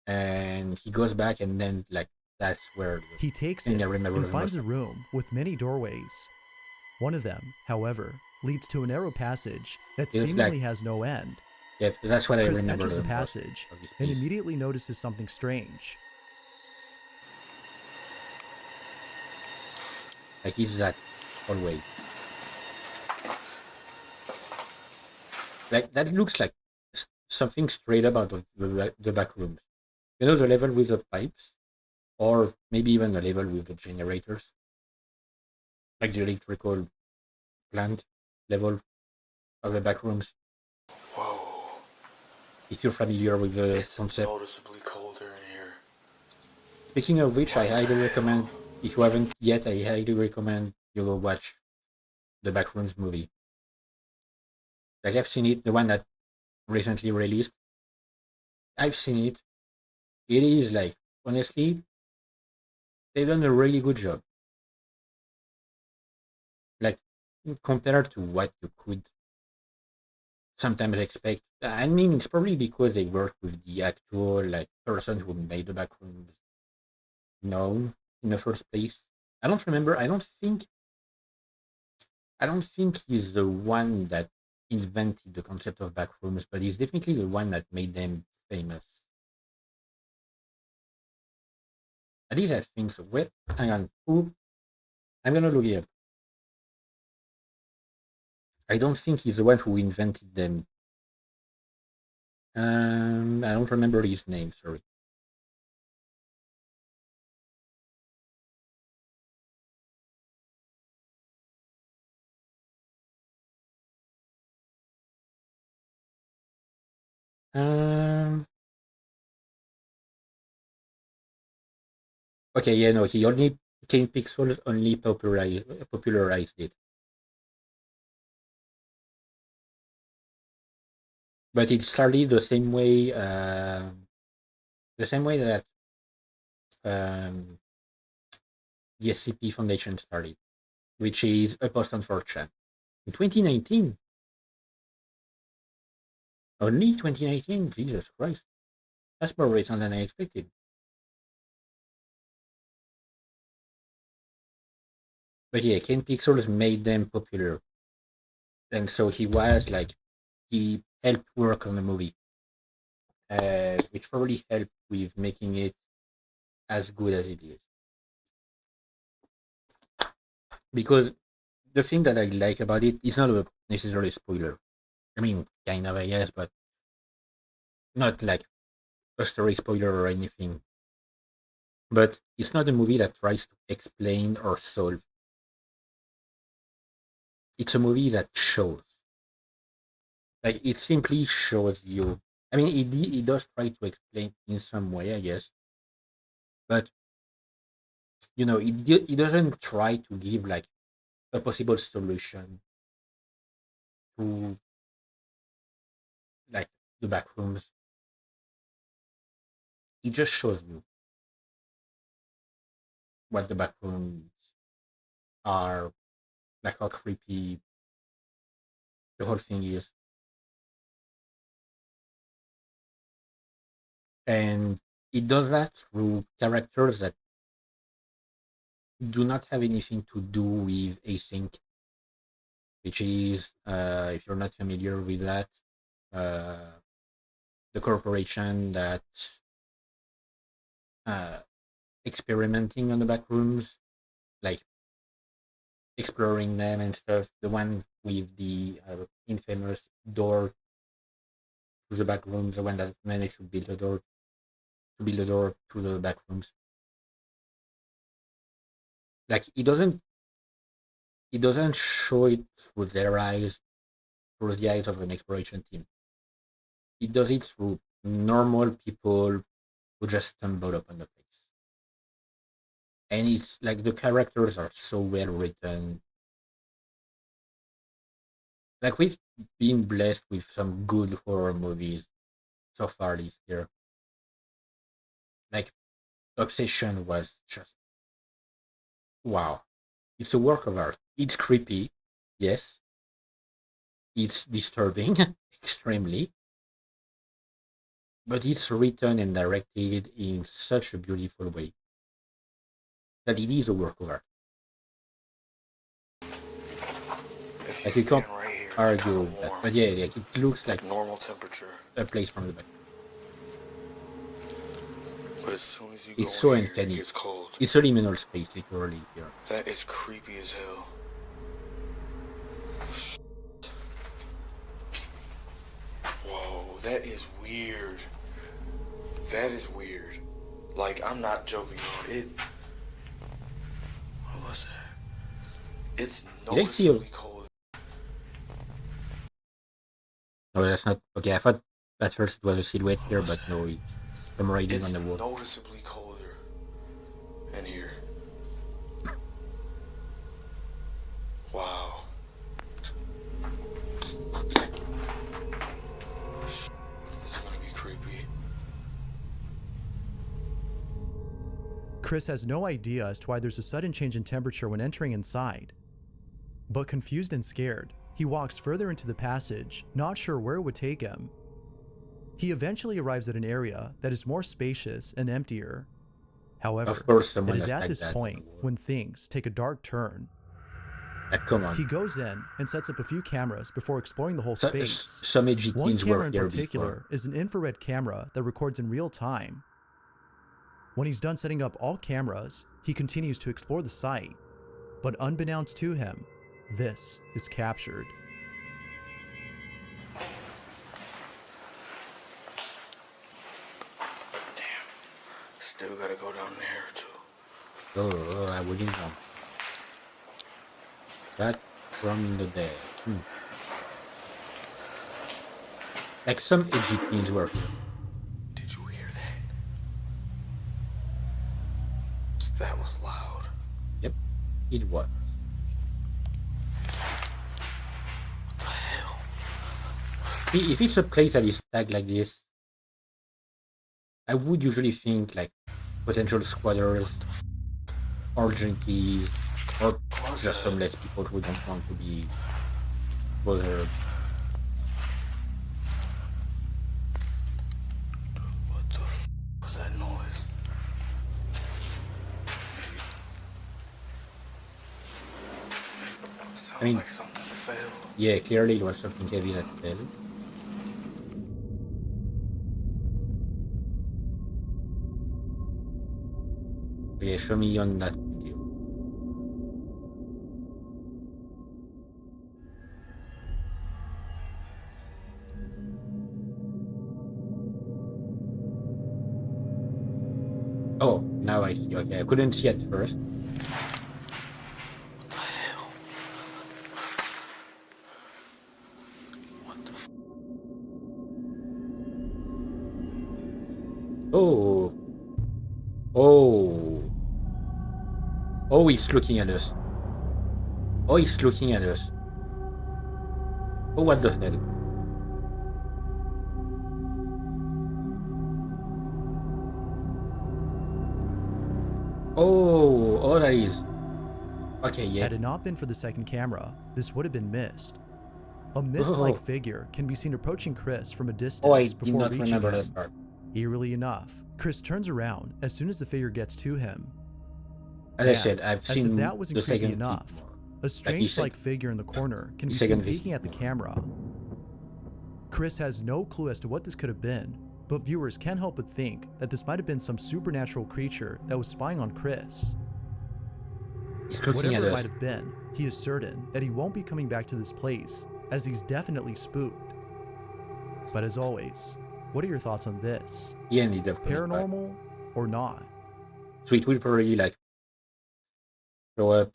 and he goes back, and then like that's where he takes thing it I remember and the finds most. a room with many doorways. One of them, however, leads to a narrow passage that It's seemingly like- has no end. Yep, that's what I Chris remember enters the the most passage of this and piece. immediately notices something strange. Like, it's that hallway. Like, that looks like something straight up out of the back rooms. You know, the level with the pipes, or maybe even the level with the generators, like the electrical plant level of the back rooms. Whoa. If you're familiar with the It's concept. noticeably colder in here. Speaking of which, I highly recommend, if you haven't yet, I highly recommend you go watch the Backrooms movie. Like, I've seen it, the one that recently released. I've seen it. It is like, honestly, they've done a really good job. Like, compared to what you could sometimes expect. I mean, it's probably because they work with the actual like person who made the Backrooms known in the first place. I don't remember. I don't think he's the one that invented the concept of backrooms, but he's definitely the one that made them famous. At least I think so. Wait, hang on. I'm gonna look it up. I don't think he's the one who invented them. I don't remember his name, sorry. Okay, yeah, no, he only King Pixels only popularized it. But it started the same way that um, the SCP Foundation started, which is a post on 4chan. In 2019? Only 2019? Jesus Christ. That's more recent than I expected. But yeah, Ken Pixels made them popular. And so he was like, he helped work on the movie, which probably helped with making it as good as it is. Because the thing that I like about it is not necessarily a spoiler. I mean, kind of, I guess, but not like a story spoiler or anything. But it's not a movie that tries to explain or solve. It's a movie that shows. Like, it simply shows you. I mean, it does try to explain in some way, I guess. But, it doesn't try to give, like, a possible solution to, like, the back rooms. It just shows you what the back rooms are, like how creepy the whole thing is. And it does that through characters that do not have anything to do with async, which is, if you're not familiar with that, uh, the corporation that's uh, experimenting on the back rooms, like exploring them and stuff. The one with the infamous door to the back rooms, the one that managed to build a door to the back rooms. Like, it doesn't show it through their eyes, through the eyes of an exploration team. It does it through normal people who just stumble upon the place. And it's like the characters are so well written. Like, we've been blessed with some good horror movies so far this year. Like, Obsession was just wow. It's a work of art. It's creepy, yes. It's disturbing, extremely. But it's written and directed in such a beautiful way that it is a work of art. Like, you can't argue with that. But yeah, like, it looks like normal temperature. A place from the back. But as soon as you It's go so in here, uncanny. it gets cold. It's a liminal space, literally, here. That is creepy as hell. Whoa, that is weird. That is weird. Like, I'm not joking. What was that? It's noticeably cold. No, that's not. Okay, I thought at first it was a silhouette here, but no, it's from writing on the wall. It's noticeably colder in here. Wow. It's gonna be creepy. Chris has no idea as to why there's a sudden change in temperature when entering inside. But confused and scared, he walks further into the passage, not sure where it would take him. He eventually arrives at an area that is more spacious and emptier. However, Of course, it is at this point when things take a dark turn. Come on. He goes in and sets up a few cameras before exploring the whole space. Some edgy One teens camera were in here particular before. is an infrared camera that records in real time. When he's done setting up all cameras, he continues to explore the site. But unbeknownst to him, this is captured. still gotta go down there too. I wouldn't know. Back from the dead. Like some edgy teens were here. Did you hear that? That was loud. Yep, it was. What the hell? If it's a place that is tagged like this, I would usually think like potential squatters or junkies or just homeless people who don't want to be bothered. What the was that noise? Sounded I mean, like something fell. Yeah, clearly it was something heavy that fell. Okay, show me on that video. Oh, now I see. Okay, I couldn't see at first. What the hell? What the Oh. Oh. Oh, he's looking at us. Oh, he's looking at us. Oh, what the hell? Oh, that is. Okay, yeah. Had it not been for the second camera, this would have been missed. A mist-like figure can be seen approaching Chris from a distance before not reaching remember him. this part. Eerily enough, Chris turns around as soon as the figure gets to him. As I said, I've as seen if that wasn't the creepy second enough, a strange-like figure in the corner can be second seen peeking at the camera. Chris has no clue as to what this could have been, but viewers can't help but think that this might have been some supernatural creature that was spying on Chris. Whatever it might have been, he is certain that he won't be coming back to this place, as he's definitely spooked. But as always, what are your thoughts on this? He ended up paranormal or not? So it will probably like show up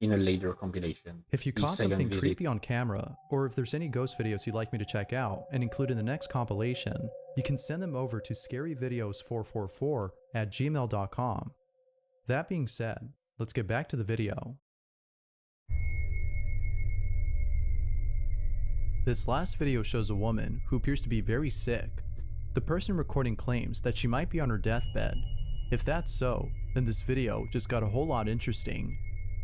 in a later compilation. If you caught something creepy on camera, or if there's any ghost videos you'd like me to check out and include in the next compilation, you can send them over to scaryvideos444@gmail.com. That being said, let's get back to the video. This last video shows a woman who appears to be very sick. The person recording claims that she might be on her deathbed. If that's so, then this video just got a whole lot interesting.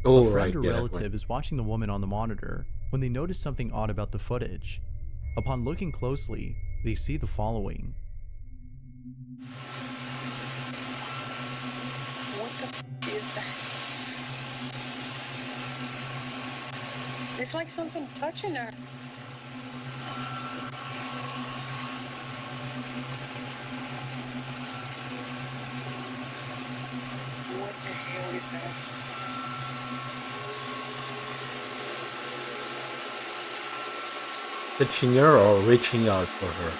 A friend or relative is watching the woman on the monitor when they notice something odd about the footage. Upon looking closely, they see the following. What the f is that? It's like something touching her. What the hell is that? Touching her or reaching out for her?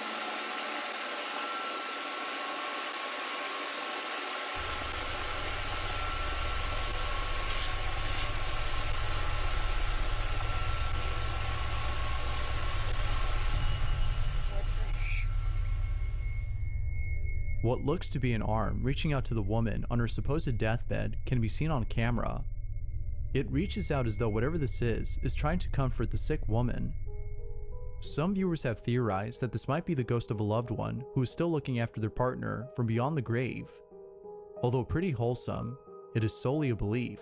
What looks to be an arm reaching out to the woman on her supposed deathbed can be seen on camera. It reaches out as though whatever this is trying to comfort the sick woman. Some viewers have theorized that this might be the ghost of a loved one who is still looking after their partner from beyond the grave. Although pretty wholesome, it is solely a belief.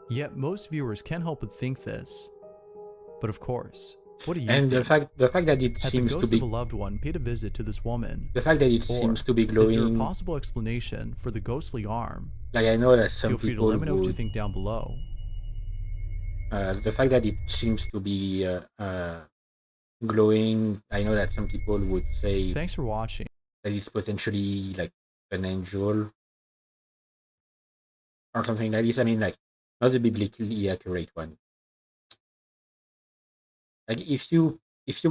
Yet most viewers can't help but think this. But of course, what do you think? The fact that it seems the ghost of a loved one paid a visit to this woman? The fact that it seems to be glowing. Is there a possible explanation for the ghostly arm? Like I know that some Feel free to people let me know what you think down below. The fact that it seems to be glowing, I know that some people would say. Thanks for watching. That it's potentially like an angel or something like this. I mean, like not a biblically accurate one. Like if you've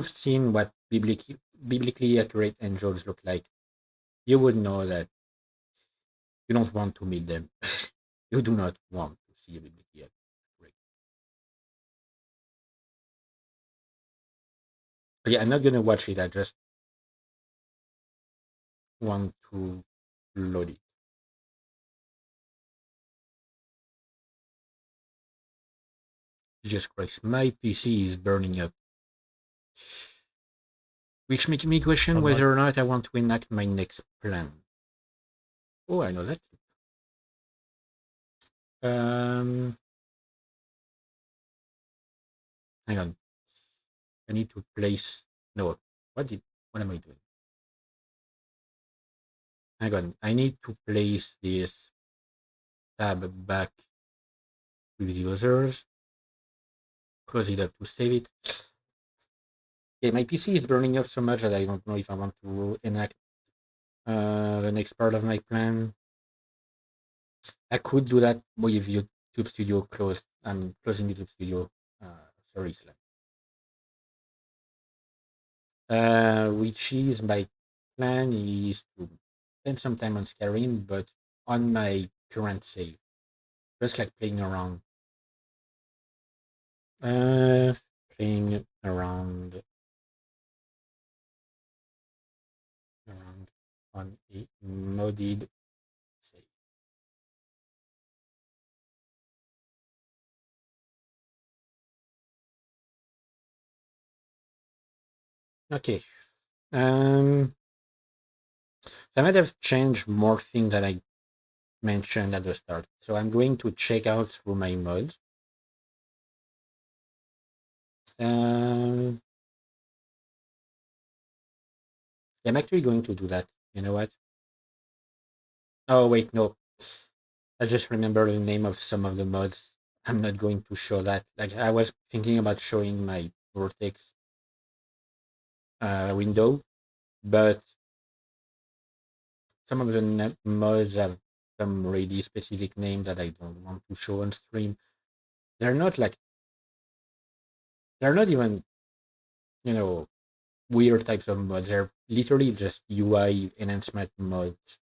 seen what biblically accurate angels look like, you would know that You don't want to meet them. You do not want to see them yet. But yeah, I'm not gonna watch it. I just want to load it. Jesus Christ, my PC is burning up. Which makes me question whether or not I want to enact my next plan. Oh, I know that. Hang on. I need to place. No, what am I doing? Hang on. I need to place this tab back with the others. Close it up to save it. Okay, my PC is burning up so much that I don't know if I want to enact the next part of my plan. I could do that with YouTube Studio closed. I'm closing YouTube Studio. Sorry, Slack. Which is my plan is to spend some time on Skyrim, but on my current save, just like playing around. Playing around on a modded save. Okay. I might have changed more things that I mentioned at the start. So I'm going to check out through my mods. I'm actually going to do that. You know what? Oh, wait, no. I just remember the name of some of the mods. I'm not going to show that. Like, I was thinking about showing my Vortex window, but some of the mods have some really specific name that I don't want to show on stream. They're not like, they're not even, weird types of mods. They're literally just UI enhancement mods.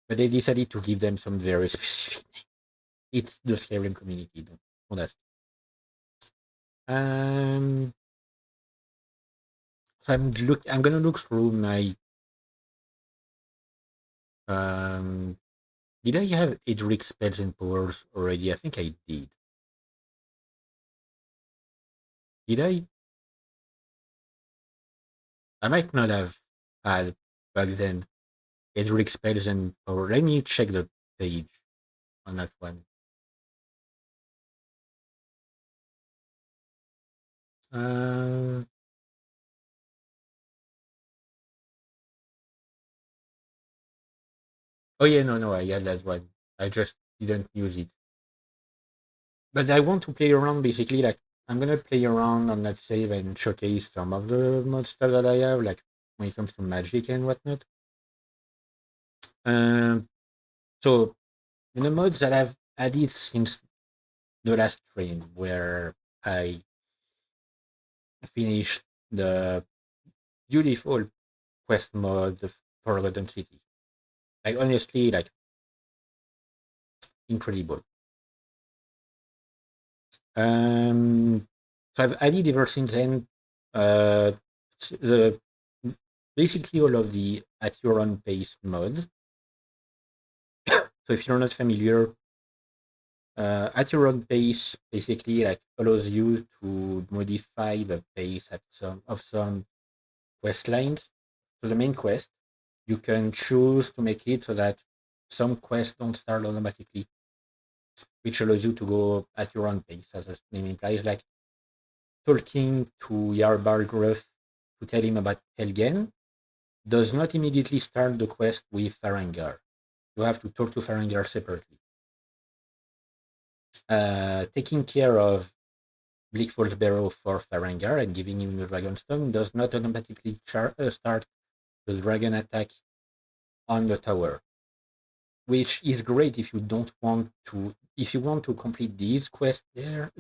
But they decided to give them some very specific name. It's the Skyrim community. Don't ask. So I'm gonna look through my did I have Edric spells and powers already? I think I did. Did I? I might not have had back then Edric spells and power. Let me check the page on that one. Oh yeah, no, I had that one. I just didn't use it. But I want to play around basically like I'm gonna play around on that save and showcase some of the mod stuff that I have, like when it comes to magic and whatnot. So in the mods that I've added since the last stream where I finished the beautiful quest mode of Forgotten City. Like honestly, like incredible. So I've added ever since then the basically all of the at your own pace mods. So if you're not familiar, at your own pace basically like allows you to modify the pace at some quest lines. So the main quest, you can choose to make it so that some quests don't start automatically, which allows you to go at your own pace, as the name implies, like talking to Yarbargruff to tell him about Helgen does not immediately start the quest with Farangar. You have to talk to Farangar separately. Taking care of Bleakfall's Barrow for Farangar and giving him the Dragonstone does not automatically start the dragon attack on the tower, which is great if you want to complete these quests there,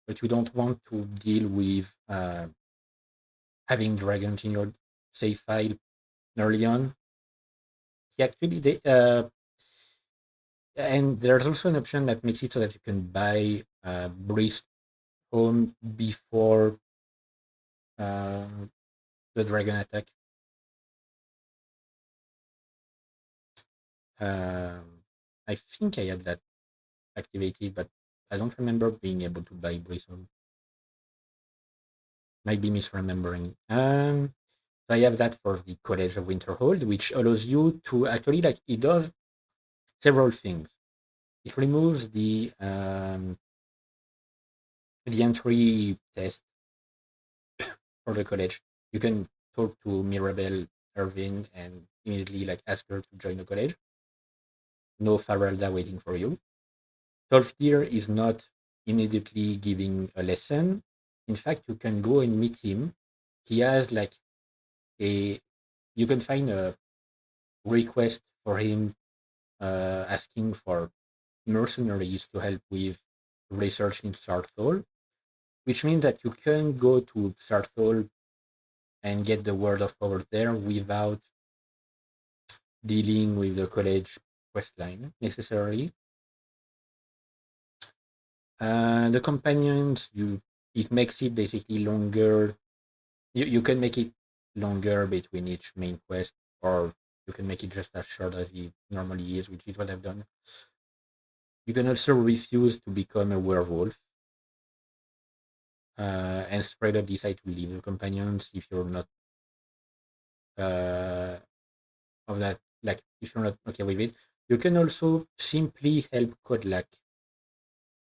but you don't want to deal with having dragons in your save file early on. actually and there's also an option that makes it so that you can buy Breeze Home before the dragon attack. I think I had that activated, but I don't remember being able to buy Breeze Home. Might be misremembering. So I have that for the College of Winterhold, which allows you to actually it does several things. It removes the entry test for the college. You can talk to Mirabelle Irving and immediately ask her to join the college. No Farelda waiting for you. Tolfdir is not immediately giving a lesson. In fact, you can go and meet him. He has you can find a request for him asking for mercenaries to help with research in Sarthol, which means that you can go to Sarthol and get the word of power there without dealing with the college questline necessarily. The companions, it makes it basically longer. You can make it longer between each main quest, or you can make it just as short as it normally is, which is what I've done. You can also refuse to become a werewolf, and straight up decide to leave the companions if you're not of that. If you're not okay with it, you can also simply help Kodlak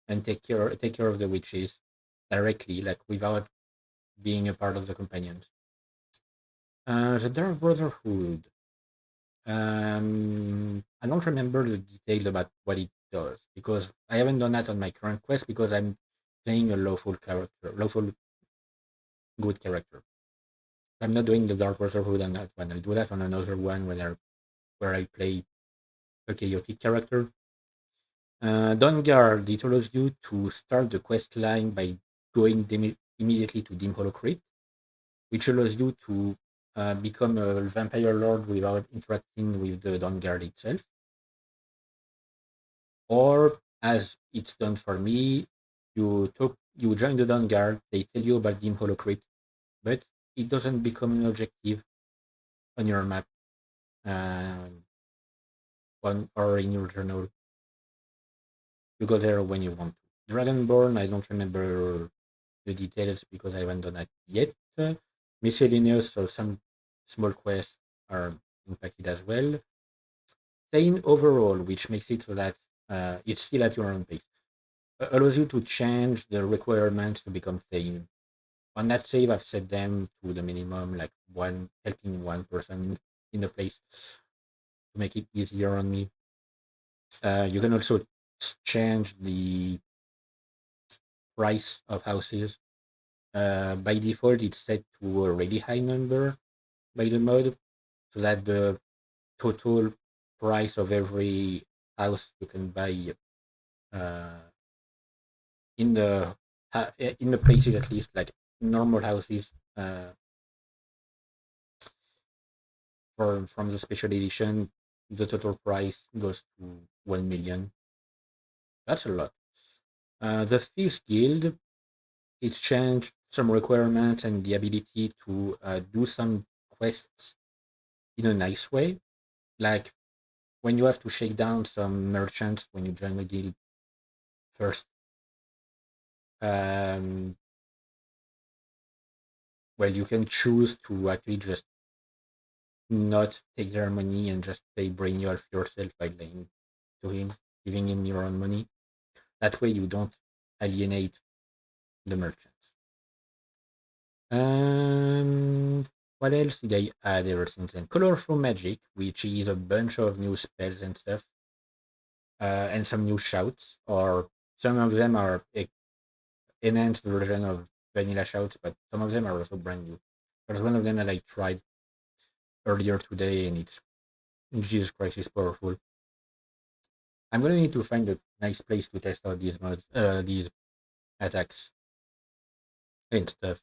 and take care of the witches directly, without being a part of the companions. The Dark Brotherhood. I don't remember the details about what it does because I haven't done that on my current quest because I'm playing a lawful good character. I'm not doing the Dark Brotherhood on that one. I'll do that on another one where I play a chaotic character. Dawnguard, it allows you to start the quest line by going immediately to Dim Holocrete, which allows you to become a vampire lord without interacting with the Dawnguard itself. Or, as it's done for me, you join the Dawnguard, they tell you about Dim Holocrete, but it doesn't become an objective on your map or in your journal. You go there when you want to. Dragonborn, I don't remember the details because I haven't done that yet. Miscellaneous, so some small quests are impacted as well. Sane overall, which makes it so that it's still at your own pace, allows you to change the requirements to become Thane. On that save, I've set them to the minimum, helping one person in the place to make it easier on me. You can also change the price of houses. By default, it's set to a really high number by the mod, so that the total price of every house you can buy in the places, at least like normal houses from the special edition, the total price goes to 1 million. That's a lot. The Thieves Guild, it's changed some requirements and the ability to do some quests in a nice way. Like when you have to shake down some merchants when you join the guild first. Well, you can choose to actually just not take their money and just pay Brainiolf yourself by laying to him, giving him your own money. That way you don't alienate the merchants. What else did I add ever since then? Colorful Magic, which is a bunch of new spells and stuff, and some new shouts, or some of them are enhanced version of vanilla shouts, but some of them are also brand new. There's one of them that I tried earlier today, and it's Jesus Christ, it's powerful. I'm gonna need to find a nice place to test out these mods, these attacks and stuff.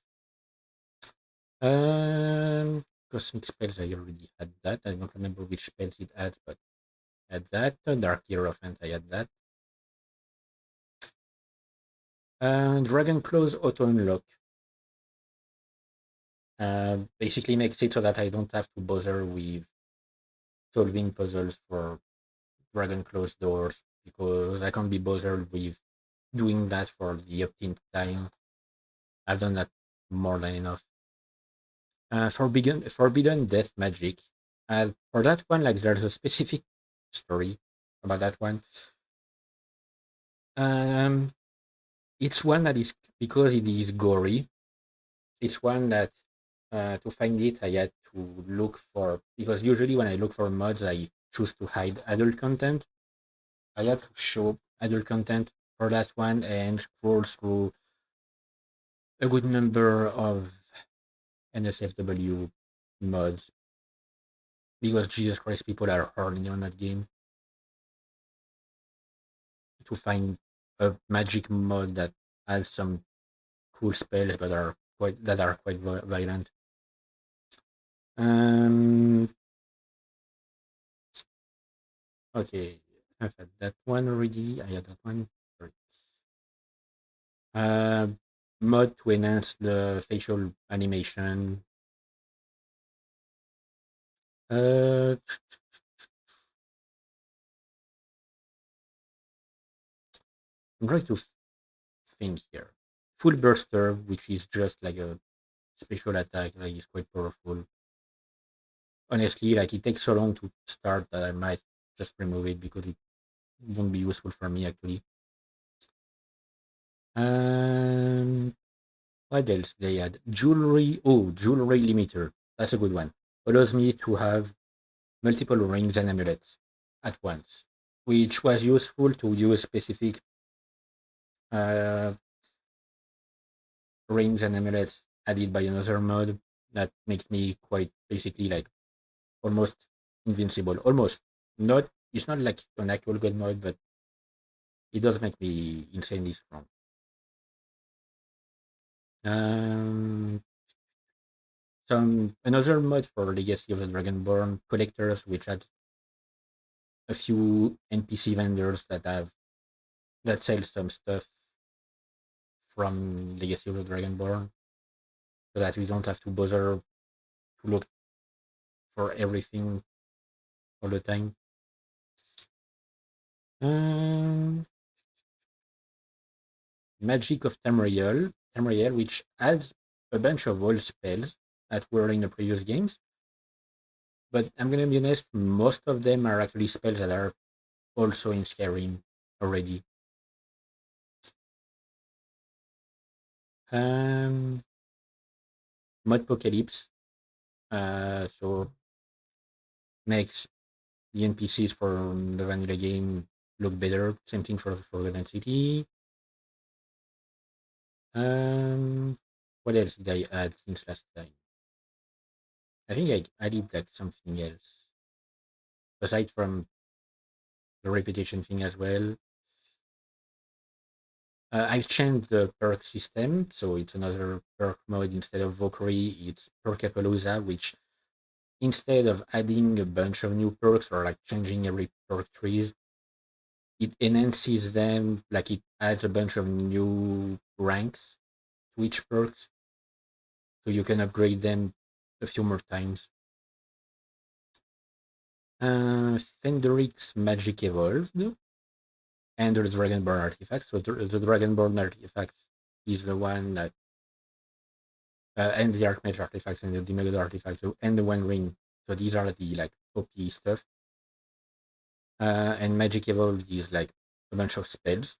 cosmic spells, I already had that. I don't remember which spells it had, but I had that. Dark Hierophant, I had that. Dragon Claws auto unlock. Basically makes it so that I don't have to bother with solving puzzles for Dragon Claws doors because I can't be bothered with doing that for the upteenth time. I've done that more than enough. Forbidden Death Magic. For that one, like there's a specific story about that one. It's one that is because it is gory. It's one that to find it, I had to look for because usually when I look for mods, I choose to hide adult content. I had to show adult content for that one and scroll through a good number of NSFW mods because Jesus Christ, people are horny on that game to find a magic mod that has some cool spells but are quite violent. Okay, I've had that one already. I had that one. Sorry. Mod to enhance the facial animation. I'm trying to think here. Full Burster, which is just like a special attack, like is quite powerful. Honestly, like it takes so long to start that I might just remove it because it won't be useful for me actually. What else they add? Jewelry. Oh, jewelry limiter. That's a good one. Allows me to have multiple rings and amulets at once, which was useful to use specific uh, rings and amulets added by another mod that makes me quite basically like almost invincible. Almost. Not. It's not like an actual god mod, but it does make me insanely strong. Some another mod for Legacy of the Dragonborn collectors, which had a few NPC vendors that sell some stuff from Legacy of the Dragonborn, so that we don't have to bother to look for everything all the time. Magic of Tamriel, which adds a bunch of old spells that were in the previous games. But I'm gonna be honest, most of them are actually spells that are also in Skyrim already. Modpocalypse, so makes the NPCs from the vanilla game look better. Same thing for Forgotten City. What else did I add since last time? I think I added like something else aside from the repetition thing as well. I've changed the perk system, so it's another perk mode instead of Valkyrie. It's Perkapalooza, which instead of adding a bunch of new perks or like changing every perk trees, it enhances them. Like it adds a bunch of new ranks to each perks, so you can upgrade them a few more times. Fenderic's Magic Evolved and the Dragonborn artifact. So the Dragonborn artifact is the one that and the Archmage artifacts and the Demigod artifacts and the One Ring. So these are the like OP stuff. And Magic Evolved is like a bunch of spells.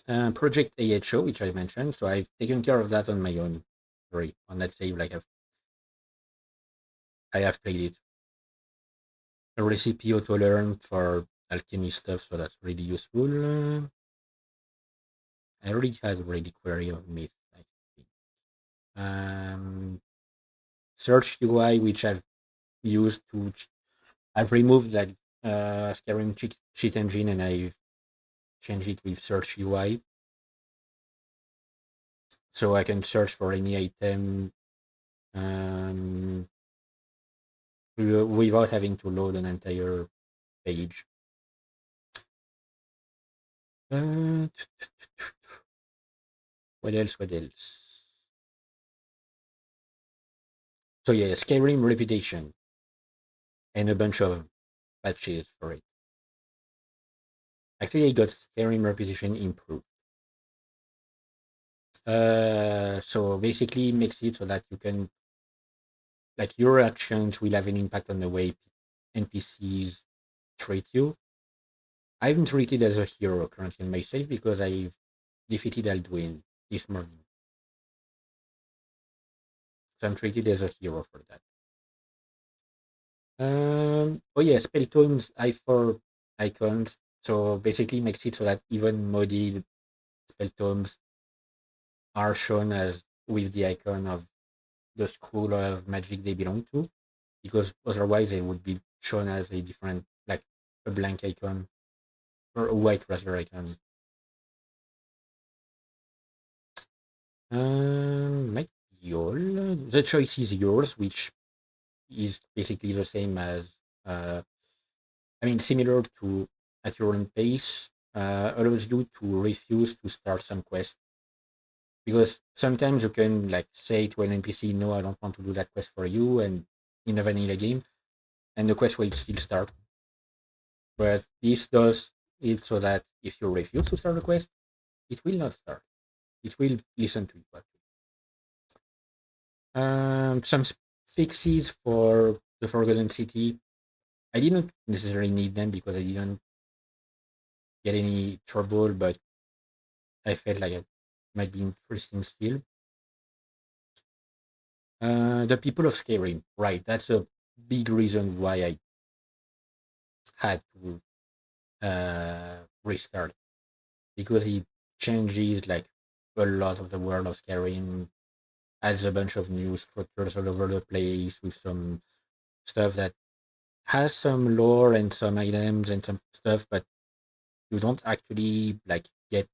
Project AHO, which I mentioned. So I've taken care of that on my own. Sorry, on that save, like I have played it. A recipe auto learn for alchemy stuff, so that's really useful. I already had a ready query of myth, I think. Search UI, which I've used to. I've removed like Skyrim cheat engine and I've changed it with Search UI. so I can search for any item without having to load an entire page. What else? What else? So yeah, Skyrim reputation and a bunch of patches for it. Actually, I got Skyrim reputation improved. So basically makes it so that you can, like, your actions will have an impact on the way NPCs treat you. I'm treated as a hero currently in my save because I've defeated Alduin this morning. So I'm treated as a hero for that. Oh yeah, spell tomes I4 icons. So basically makes it so that even modded spell tomes are shown as with the icon of the school of magic they belong to, because otherwise they would be shown as a different, like a blank icon or a white rather icon. Like the choice is yours, which is basically the same as similar to at your own pace. Allows you to refuse to start some quest, because sometimes you can like say to an NPC, no, I don't want to do that quest for you, and in a vanilla game, and the quest will still start. But this does it so that if you refuse to start a quest, it will not start. It will listen to you. Some fixes for the Forgotten City. I didn't necessarily need them because I didn't get any trouble, but I felt like it might be interesting still. The people of Skyrim, right? That's a big reason why I had to restart, because it changes like a lot of the world of Skyrim, adds a bunch of new structures all over the place with some stuff that has some lore and some items and some stuff, but you don't actually like get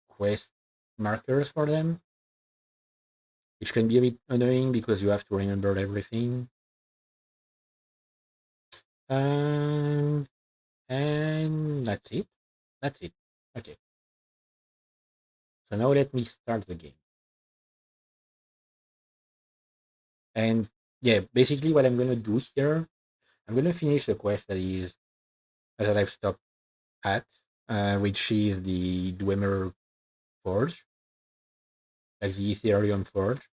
quest markers for them, which can be a bit annoying because you have to remember everything. Um, and that's it. That's it. Okay. So now let me start the game. And yeah, basically what I'm gonna do here, I'm gonna finish the quest that I've stopped at, which is the Dwemer Forge, like the Ethereum Forge.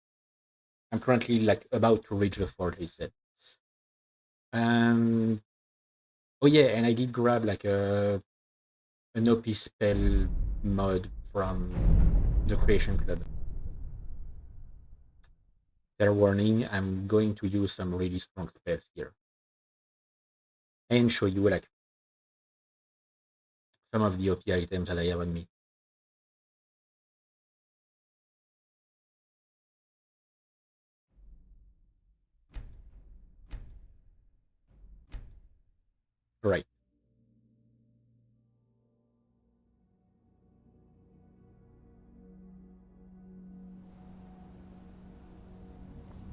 I'm currently like about to reach the forge, he said. Oh yeah, and I did grab like an OP spell mod from the Creation Club. Fair warning, I'm going to use some really strong spells here, and show you like some of the OP items that I have on me. Right.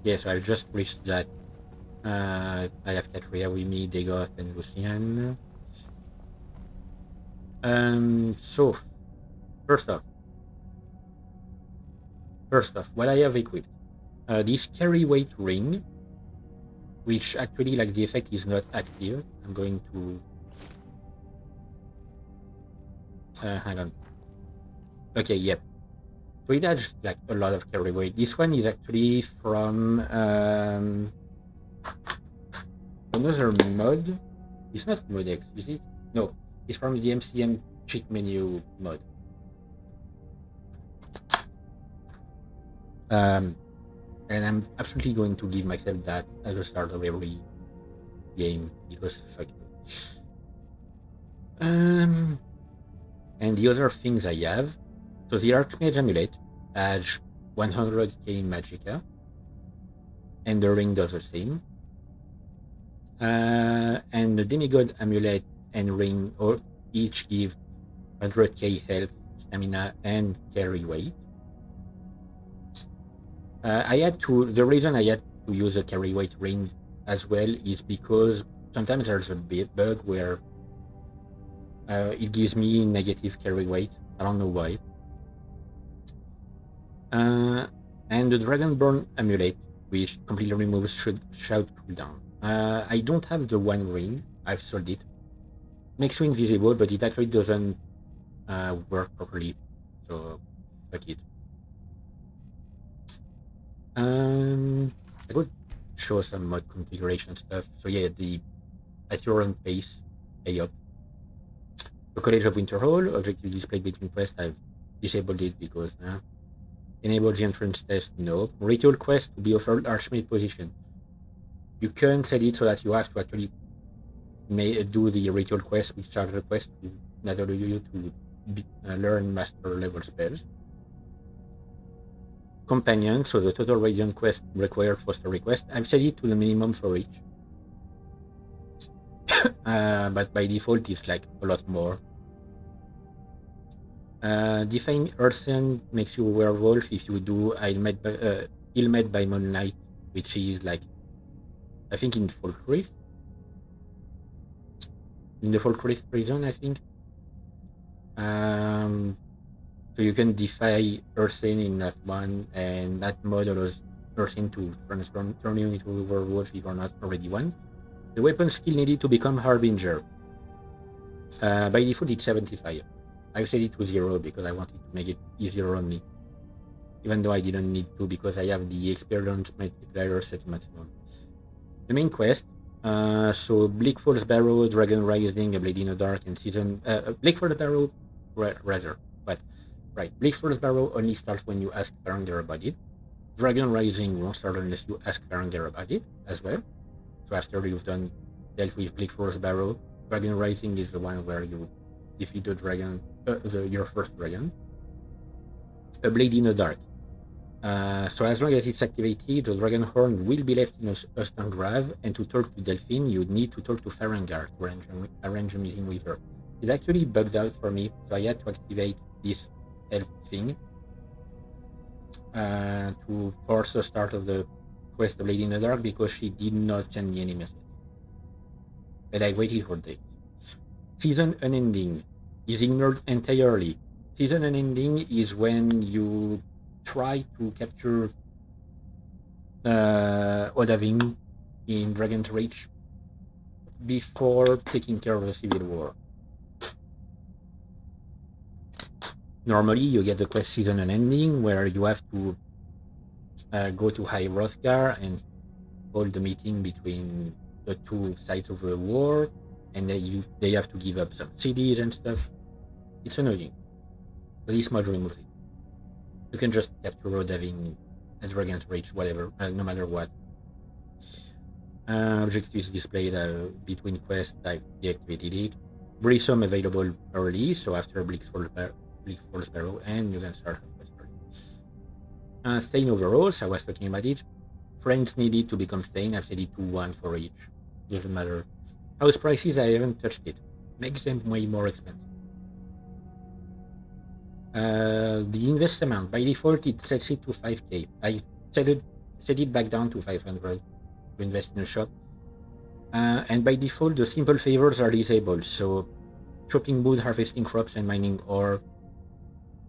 Yes, I just reached that. I have Katria with me, Dagoth, and Lucian. So first off, what I have equipped, this carry weight ring, which actually like the effect is not active. I'm going to hang on. Okay, yep. So it adds like a lot of carry weight. This one is actually from another mod. It's not Modex, is it? No, it's from the MCM cheat menu mod. And I'm absolutely going to give myself that at the start of every game because fuck it. And the other things I have, so the Archmage Amulet adds 100k Magicka, and the ring does the same. And the Demigod Amulet and ring or each give 100k health, stamina, and carry weight. I had to. The reason I had to use a carry weight ring as well is because sometimes there's a bug where it gives me negative carry weight. I don't know why. And the Dragonborn amulet, which completely removes shout cooldown. I don't have the one ring. I've sold it. Makes you invisible, but it actually doesn't work properly. So fuck it. I could show some mod configuration stuff. So yeah, the at your own pace, pay up. The College of Winterhold, objective displayed between quests, I've disabled it because enable the entrance test, no. Ritual quest to be offered Archmage position. You can set it so that you have to actually do the ritual quest with charge quest to enable you to learn master level spells. Companion, so the total radiant quest required for the request. I've set it to the minimum for each. But by default it's like a lot more. Define Earthen makes you a werewolf if you do Ill-Met by Moonlight, which is like, I think in Falkreath. In the Falkreath prison, I think. So you can defy Earthen in that one, and that mod allows Earthen to turn you into a werewolf if you're not already one. The weapon skill needed to become Harbinger. By default, it's 75. I've set it to 0 because I wanted to make it easier on me. Even though I didn't need to because I have the experience multiplier set to maximum. The main quest, so Bleak Falls Barrow, Dragon Rising, A Blade in the Dark, and Season... Bleak Falls Barrow, rather, but... Right, Bleak Falls Barrow only starts when you ask Faranger about it. Dragon Rising won't start unless you ask Faranger about it, as well. So after you've dealt with Bleak Falls Barrow, Dragon Rising is the one where you defeat the dragon, your first dragon. A Blade in the Dark. So as long as it's activated, the dragon horn will be left in a stun grave, and to talk to Delphine, you need to talk to Farangar to arrange a meeting with her. It's actually bugged out for me, so I had to activate this help thing to force the start of the quest of Blade in the Dark because she did not send me any message. But I waited for days. Season unending is ignored entirely. Season unending is when you try to capture Odahviing in Dragon's Reach before taking care of the civil war. Normally, you get the quest season unending where you have to go to High Hrothgar and hold the meeting between the two sides of the war, and they have to give up some cities and stuff. It's annoying. But this mod removes it. You can just capture Odahviing at Dragon's Reach, whatever, no matter what. Objectives displayed between quests, I've deactivated it. Brisome available early, so after Bleak Falls Barrow, and you can start a quest early. Thane overalls, I was talking about it. Friends needed to become Thane, I've set it to 1 for each. Doesn't matter. House prices, I haven't touched it. Makes them way more expensive. The invest amount, by default it sets it to 5k. I set it back down to 500 to invest in a shop. And by default the simple favors are disabled, so chopping wood, harvesting crops, and mining ore,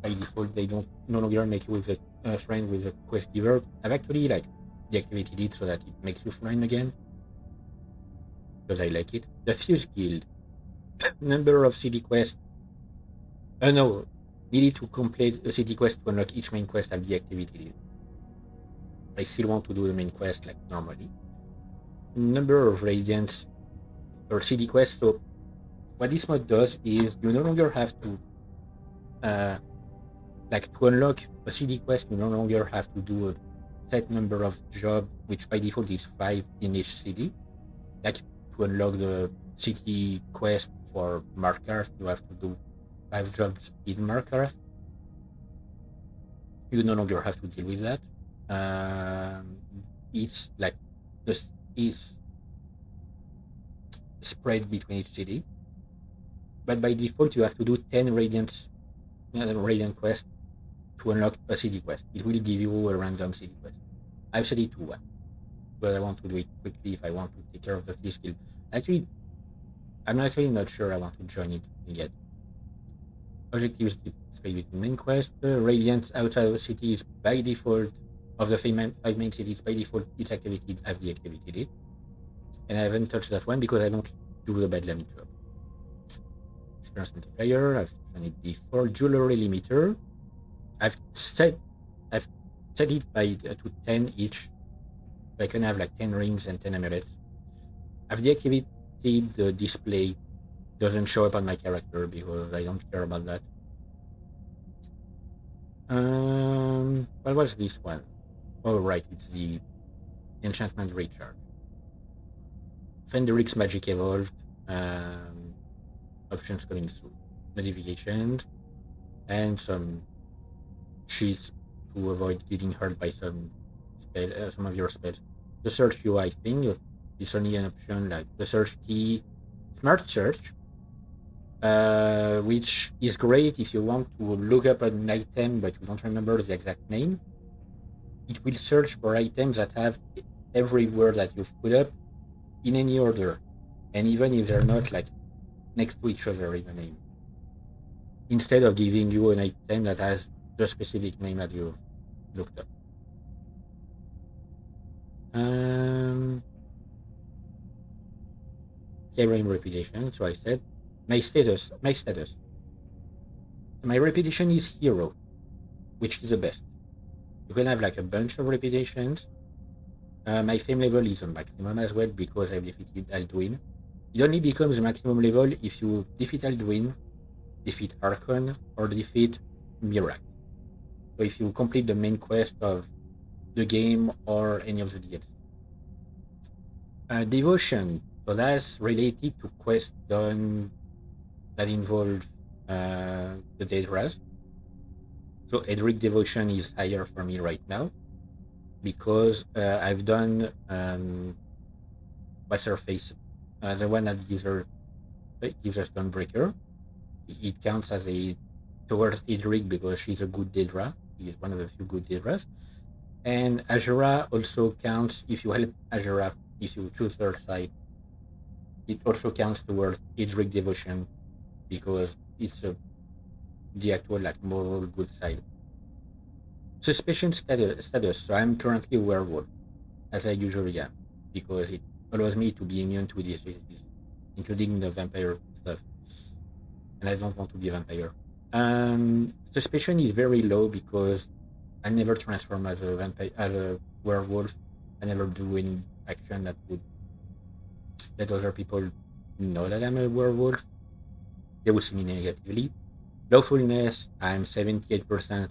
by default they don't no longer make you with a friend with a quest giver. I've actually deactivated it so that it makes you friend again, because I like it. The Fuse Guild, number of city quests, no, needed to complete a city quest to unlock each main quest. I've deactivated it. I still want to do the main quest like normally. Number of radiants or city quests. So what this mod does is you no longer have to to unlock a city quest, you no longer have to do a set number of jobs, which by default is 5 in each city. Like to unlock the city quest for Markarth, you have to do 5 jobs in Markarth. You no longer have to deal with that. It's like this is spread between each city, but by default you have to do 10 radiant quests to unlock a city quest. It will give you a random city quest. I've set it to 1. But I want to do it quickly if I want to take care of the 3 skill. Actually, I'm actually not sure I want to join it yet. Objectives displayed with main quest. Radiance outside of the city is by default, of the 5 main cities, by default, it's activated. I've deactivated it. And I haven't touched that one because I don't do the bedlam job. Experience multiplier, I've done it before. Jewelry limiter, I've set it by to 10 each. So I can have like 10 rings and 10 amulets. I've deactivated the display. Doesn't show up on my character because I don't care about that. What was this one? Oh right, it's the enchantment recharge. Fenderix magic evolved. Options coming soon. Modifications and some cheats to avoid getting hurt by some of your spells. The search UI thing is only an option like the search key, smart search, which is great if you want to look up an item but you don't remember the exact name. It will search for items that have every word that you've put up in any order, and even if they're not like next to each other in the name, instead of giving you an item that has the specific name that you looked up. Skyrim reputation. So I said my status. My reputation is hero, which is the best. You can have like a bunch of reputations. My fame level is on maximum as well because I've defeated Alduin. It only becomes maximum level if you defeat Alduin, defeat Archon, or defeat Mirac. So if you complete the main quest of the game or any of the DLC. Devotion. So that's related to quests done that involve the Daedras. So Edric Devotion is higher for me right now because I've done what's her face, the one that gives her Stonebreaker. It counts as a towards Edric because she's a good Daedra. She is one of the few good Daedras. And Azura also counts if you help Azura, if you choose her side. It also counts towards Edric Devotion because it's the actual like moral good side. Suspicion status. So I'm currently a werewolf, as I usually am, because it allows me to be immune to diseases, including the vampire stuff. And I don't want to be a vampire. Suspicion is very low because I never transform as a werewolf. I never do any action that would let other people know that I'm a werewolf. They will see me negatively. Lawfulness, I'm 78%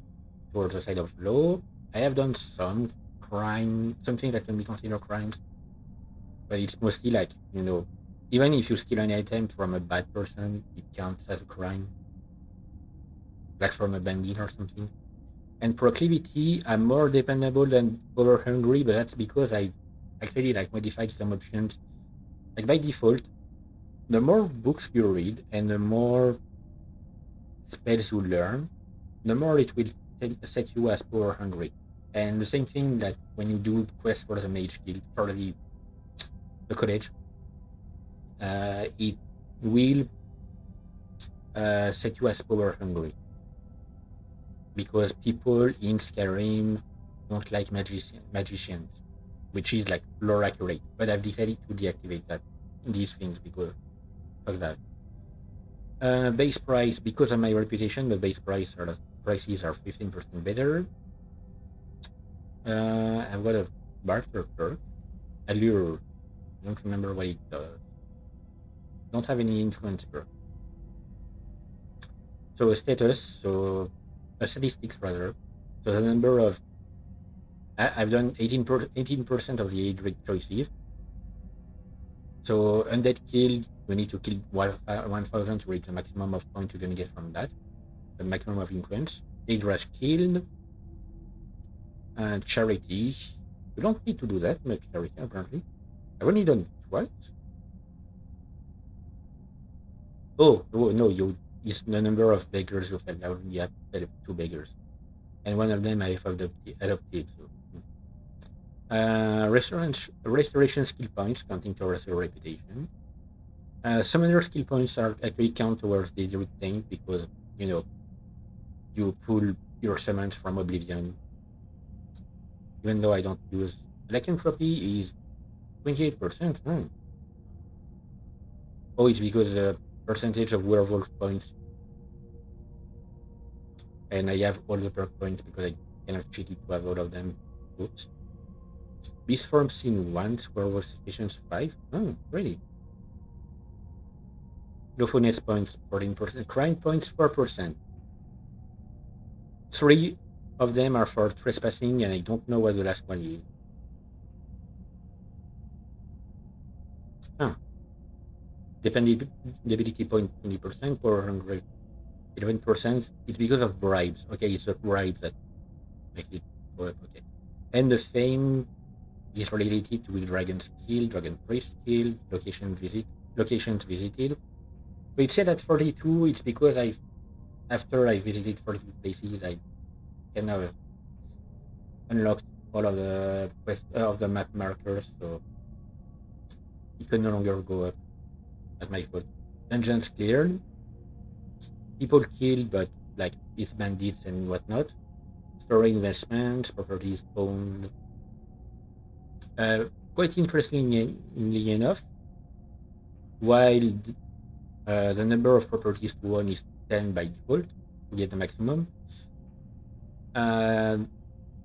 towards the side of law. I have done some something that can be considered crimes, but it's mostly like, even if you steal an item from a bad person, it counts as a crime, like from a bandit or something. And proclivity, I'm more dependable than over hungry, but that's because I actually like modified some options. Like by default, the more books you read and the more spells you learn, the more it will set you as power hungry. And the same thing that when you do quests for the mage guild, for the college, it will set you as power hungry. Because people in Skyrim don't like magicians, which is like lore accurate. But I've decided to deactivate these things because of that. Base price, because of my reputation, the base prices are 15% better. I've got a barter perk. Allure. I don't remember what it does. Don't have any influence perk. So a status, so a statistics rather. So the number of I've done 18% of the Edric choices. So undead killed, we need to kill 1,000 to reach the maximum of points you're gonna get from that. The maximum of influence. Daedras killed. Charity. You don't need to do that much charity apparently. I've only done twice. Oh no, it's the number of beggars you felt. I only have 2 beggars. And one of them I have adopted. So. Restoration skill points counting towards your reputation. Summoner skill points are actually count towards the retained because you pull your summons from Oblivion. Even though I don't use lycanthropy is 28%. Oh, it's because the percentage of werewolf points, and I have all the perk points because I kind of cheated to have all of them. Oops. Beast forms seen once, werewolf stations 5. Oh, really? Lofonet's points 14%, crime points 4%. 3 of them are for trespassing, and I don't know what the last one is. Dependability point 20%, power 11%. It's because of bribes. Okay, it's the bribes that make it go up. Okay, and the fame is related to dragon's kill, dragon priest kill, locations visited. So it said at 42. It's because after I visited 42 places, I kind of unlocked all of the of the map markers, so it can no longer go up at my foot. Dungeons cleared, people killed, but like it's bandits and whatnot. Store investments, properties owned. Quite interestingly enough, while the number of properties to own is 10 by default to get the maximum, the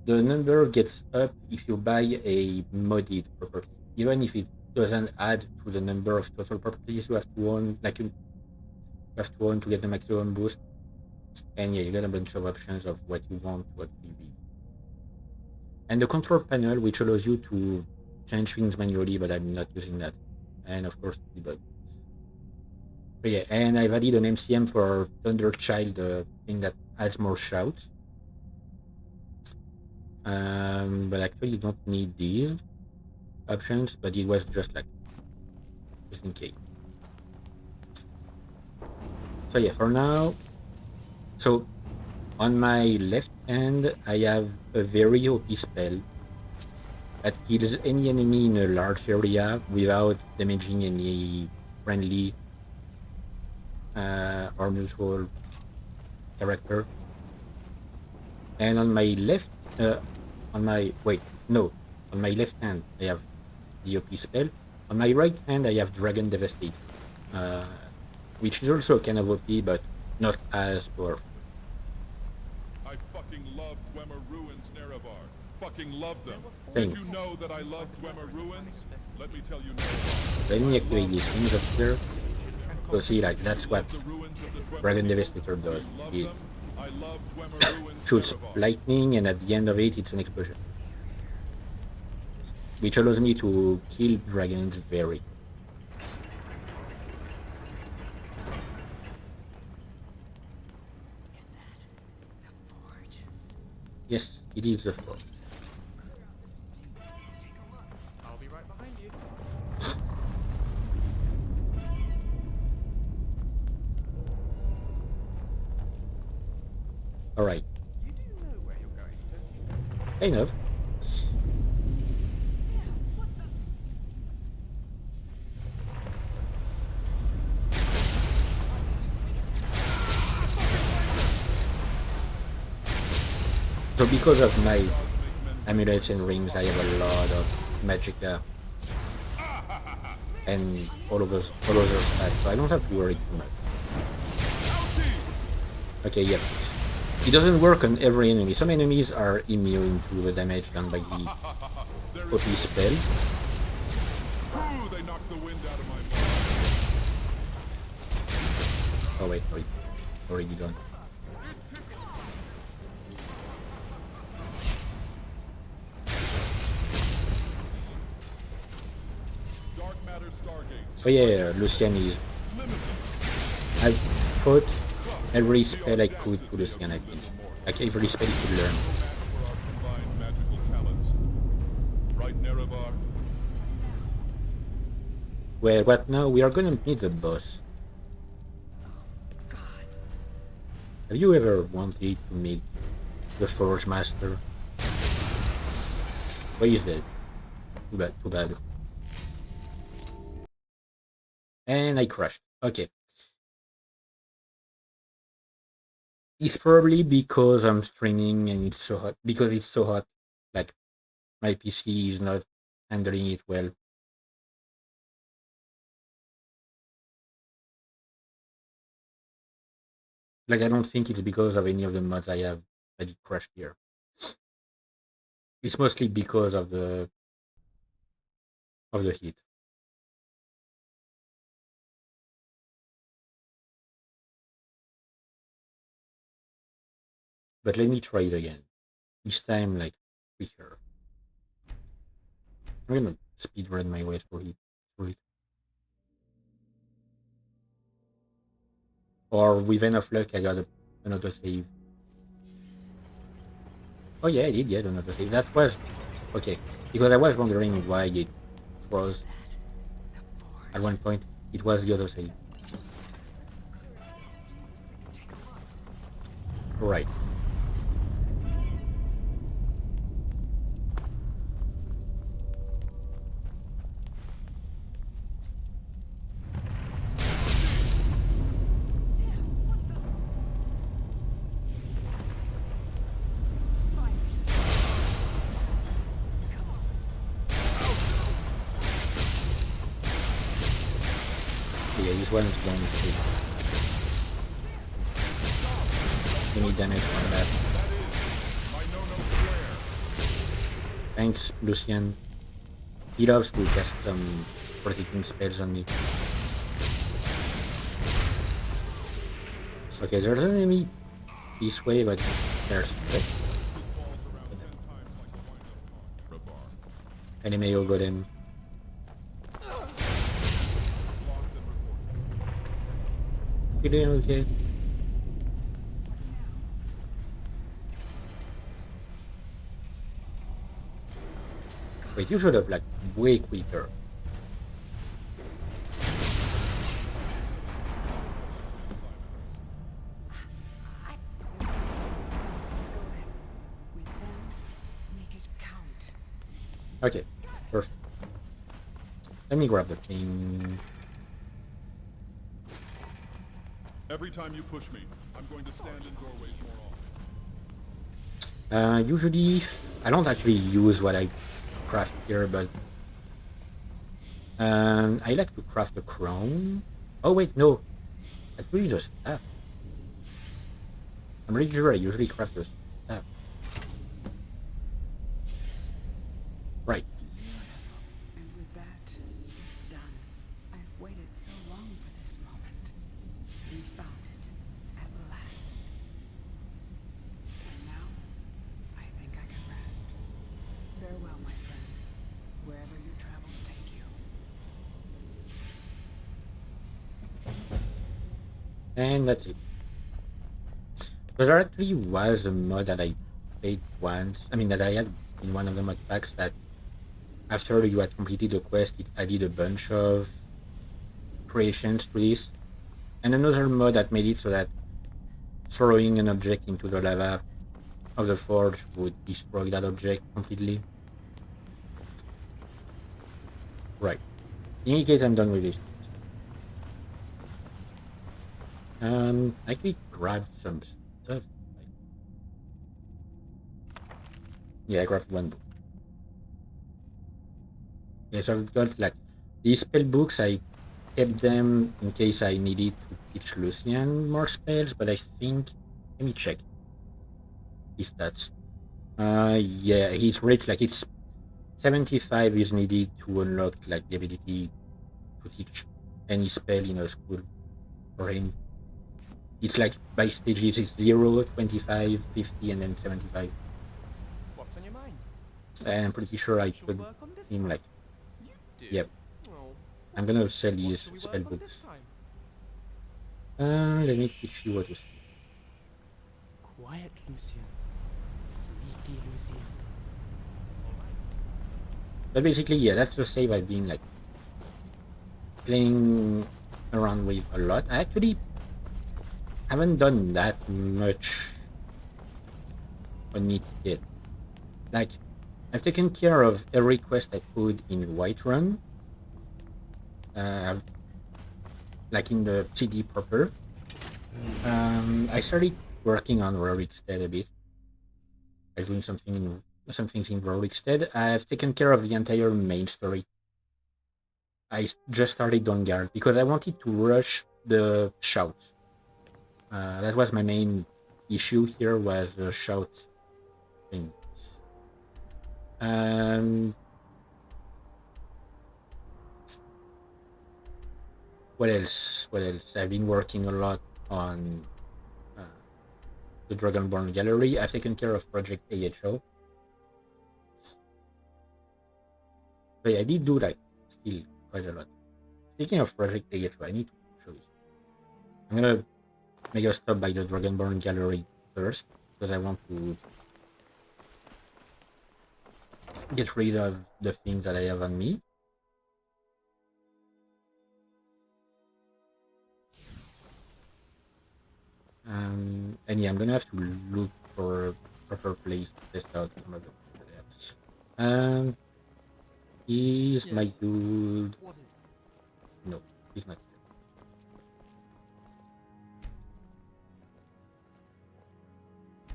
number gets up if you buy a modded property, even if it doesn't add to the number of total properties you have to own. Like you have to own to get the maximum boost. And yeah, you got a bunch of options of what you want, what you be. And the control panel, which allows you to change things manually, but I'm not using that. And of course, debug. But yeah, and I've added an MCM for Thunderchild thing that adds more shouts. But actually, you don't need these options, but it was just in case. So yeah, for now, so on my left hand, I have a very OP spell that kills any enemy in a large area without damaging any friendly or neutral character. And on my left, on my left hand, I have the OP spell. On my right hand, I have Dragon Devastate, which is also kind of OP, but not as powerful. I fucking love Dwemer Ruins, Nerevar. Fucking love them. Thanks. Did you know that I love Dwemer Ruins? Let me tell you Let me activate these things up here. So see, like, that's what Dragon Devastator does. It shoots lightning, and at the end of it, it's an explosion. Which allows me to kill dragons very. Yes, it is the forge. I'll be right behind you. All right. You do know where you're going, don't you? Kind of. So because of my amulets and rings, I have a lot of magicka and all of those stats, so I don't have to worry too much. Okay, yep. It doesn't work on every enemy. Some enemies are immune to the damage done by the OP spell. They knocked the wind out of my Oh wait, already done. So yeah, Lucian is... I've put every spell I could to Lucian, I think. Like every spell he could learn. Well, what now? We are gonna meet the boss. Have you ever wanted to meet the Forge Master? Where is that? Too bad, too bad. And I crashed. Okay. It's probably because I'm streaming and it's so hot. Because it's so hot. Like, my PC is not handling it well. Like, I don't think it's because of any of the mods I have that it crashed here. It's mostly because of the heat. But let me try it again. This time, like, quicker. I'm gonna speedrun my way through it. Or with enough luck, I got another save. Oh yeah, I did get another save. That was okay. Because I was wondering why it froze at one point. It was the other save. Right. Yeah, this one is going to take any damage from that. Thanks, Lucian. He loves to cast some protecting spells on me. Okay, there's an enemy this way, but there's enemy golem. You doing okay? Wait, you should have like way quicker. Okay, perfect. Let me grab the thing. Every time you push me, I'm going to stand in doorways more often. Usually, I don't actually use what I craft here, but I like to craft a crown. Oh wait, no, that's really just staff. I'm really sure I usually craft a staff. Right. And with that, it's done. I've waited so long for this moment. We found it at last. And now, I think I can rest. Farewell, my friend. Wherever your travels take you. And that's it. So there actually was a mod that I played once. I mean, that I had in one of the mod packs that after you had completed the quest, it added a bunch of creations to this. And another mod that made it so that throwing an object into the lava of the forge would destroy that object completely. Right. In any case, I'm done with this. I actually grabbed some stuff. Yeah, I grabbed one book. Yes, I've got like these spell books. I kept them in case I needed to teach Lucian more spells, but I think, let me check his stats. Yeah, he's rich. Like it's 75 is needed to unlock like the ability to teach any spell in a school for him. It's like by stages, it's 0, 25, 50, and then 75. What's on your mind? And I'm pretty sure I could him like, yep. I'm gonna sell these spell books. Let me teach you what to say. Quiet, Lucian. Sneaky Lucian. But basically, yeah, that's the save I've been like playing around with a lot. I actually haven't done that much on it yet. Like, I've taken care of every quest I put in Whiterun, like in the CD proper. I started working on Rorikstead a bit, like doing some things in Rorikstead. I've taken care of the entire main story. I just started Dawnguard because I wanted to rush the shouts. That was my main issue here, was the shout thing. What else? What else? I've been working a lot on the Dragonborn Gallery. I've taken care of Project AHO. But yeah, I did do like still quite a lot. Speaking of Project AHO, I need to show you. I'm gonna make a stop by the Dragonborn Gallery first because I want to get rid of the things that I have on me. And yeah, I'm gonna have to look for a proper place to test out some of the things that I have. Is my dude? No, he's not here.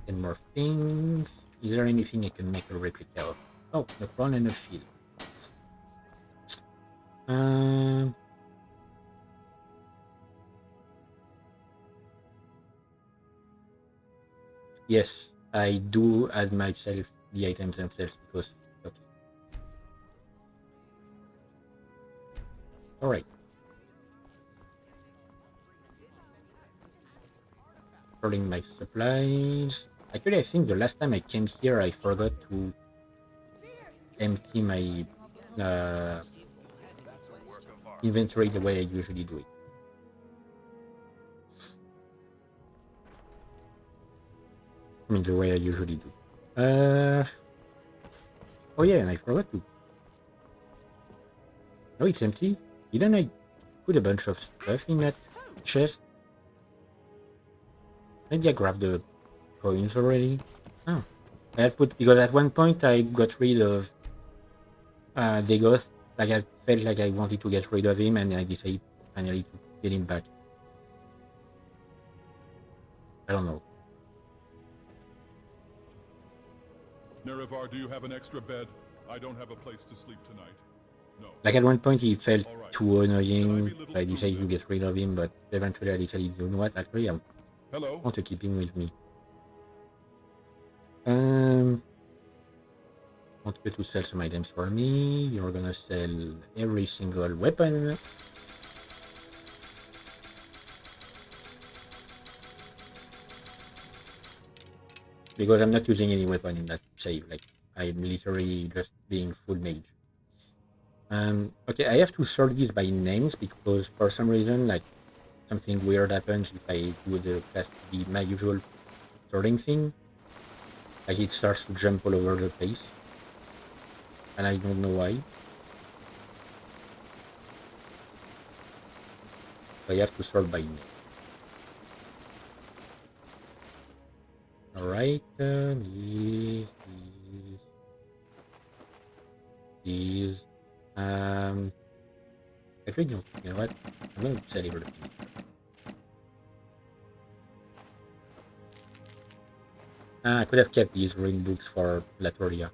And more things. Is there anything I can make a replica of? Oh, the crown and a shield. Yes, I do add myself the items themselves because okay. Alright. Sorting my supplies. Actually, I think the last time I came here, I forgot to empty my inventory the way I usually do it. I mean, the way I usually do. Oh yeah, and I forgot to. Oh, it's empty. Didn't I put a bunch of stuff in that chest? Maybe I grabbed the coins already. Oh, I had put because at one point I got rid of Dagoth. Like I felt like I wanted to get rid of him, and I decided finally to get him back. I don't know. Nerevar, do you have an extra bed? I don't have a place to sleep tonight. No. Like at one point he felt too annoying. I decided to get rid of him, but eventually I decided, you know what? Actually, I want to keep him with me. Want you to sell some items for me. You're gonna sell every single weapon. Because I'm not using any weapon in that save. Like I'm literally just being full mage. Okay, I have to sort these by names because for some reason, like something weird happens if I do my usual sorting thing. Like it starts to jump all over the place, and I don't know why. So I have to sort by name. Alright, these. Actually, no, you know what? I'm going to sell everything. I could have kept these rune books for Latoria.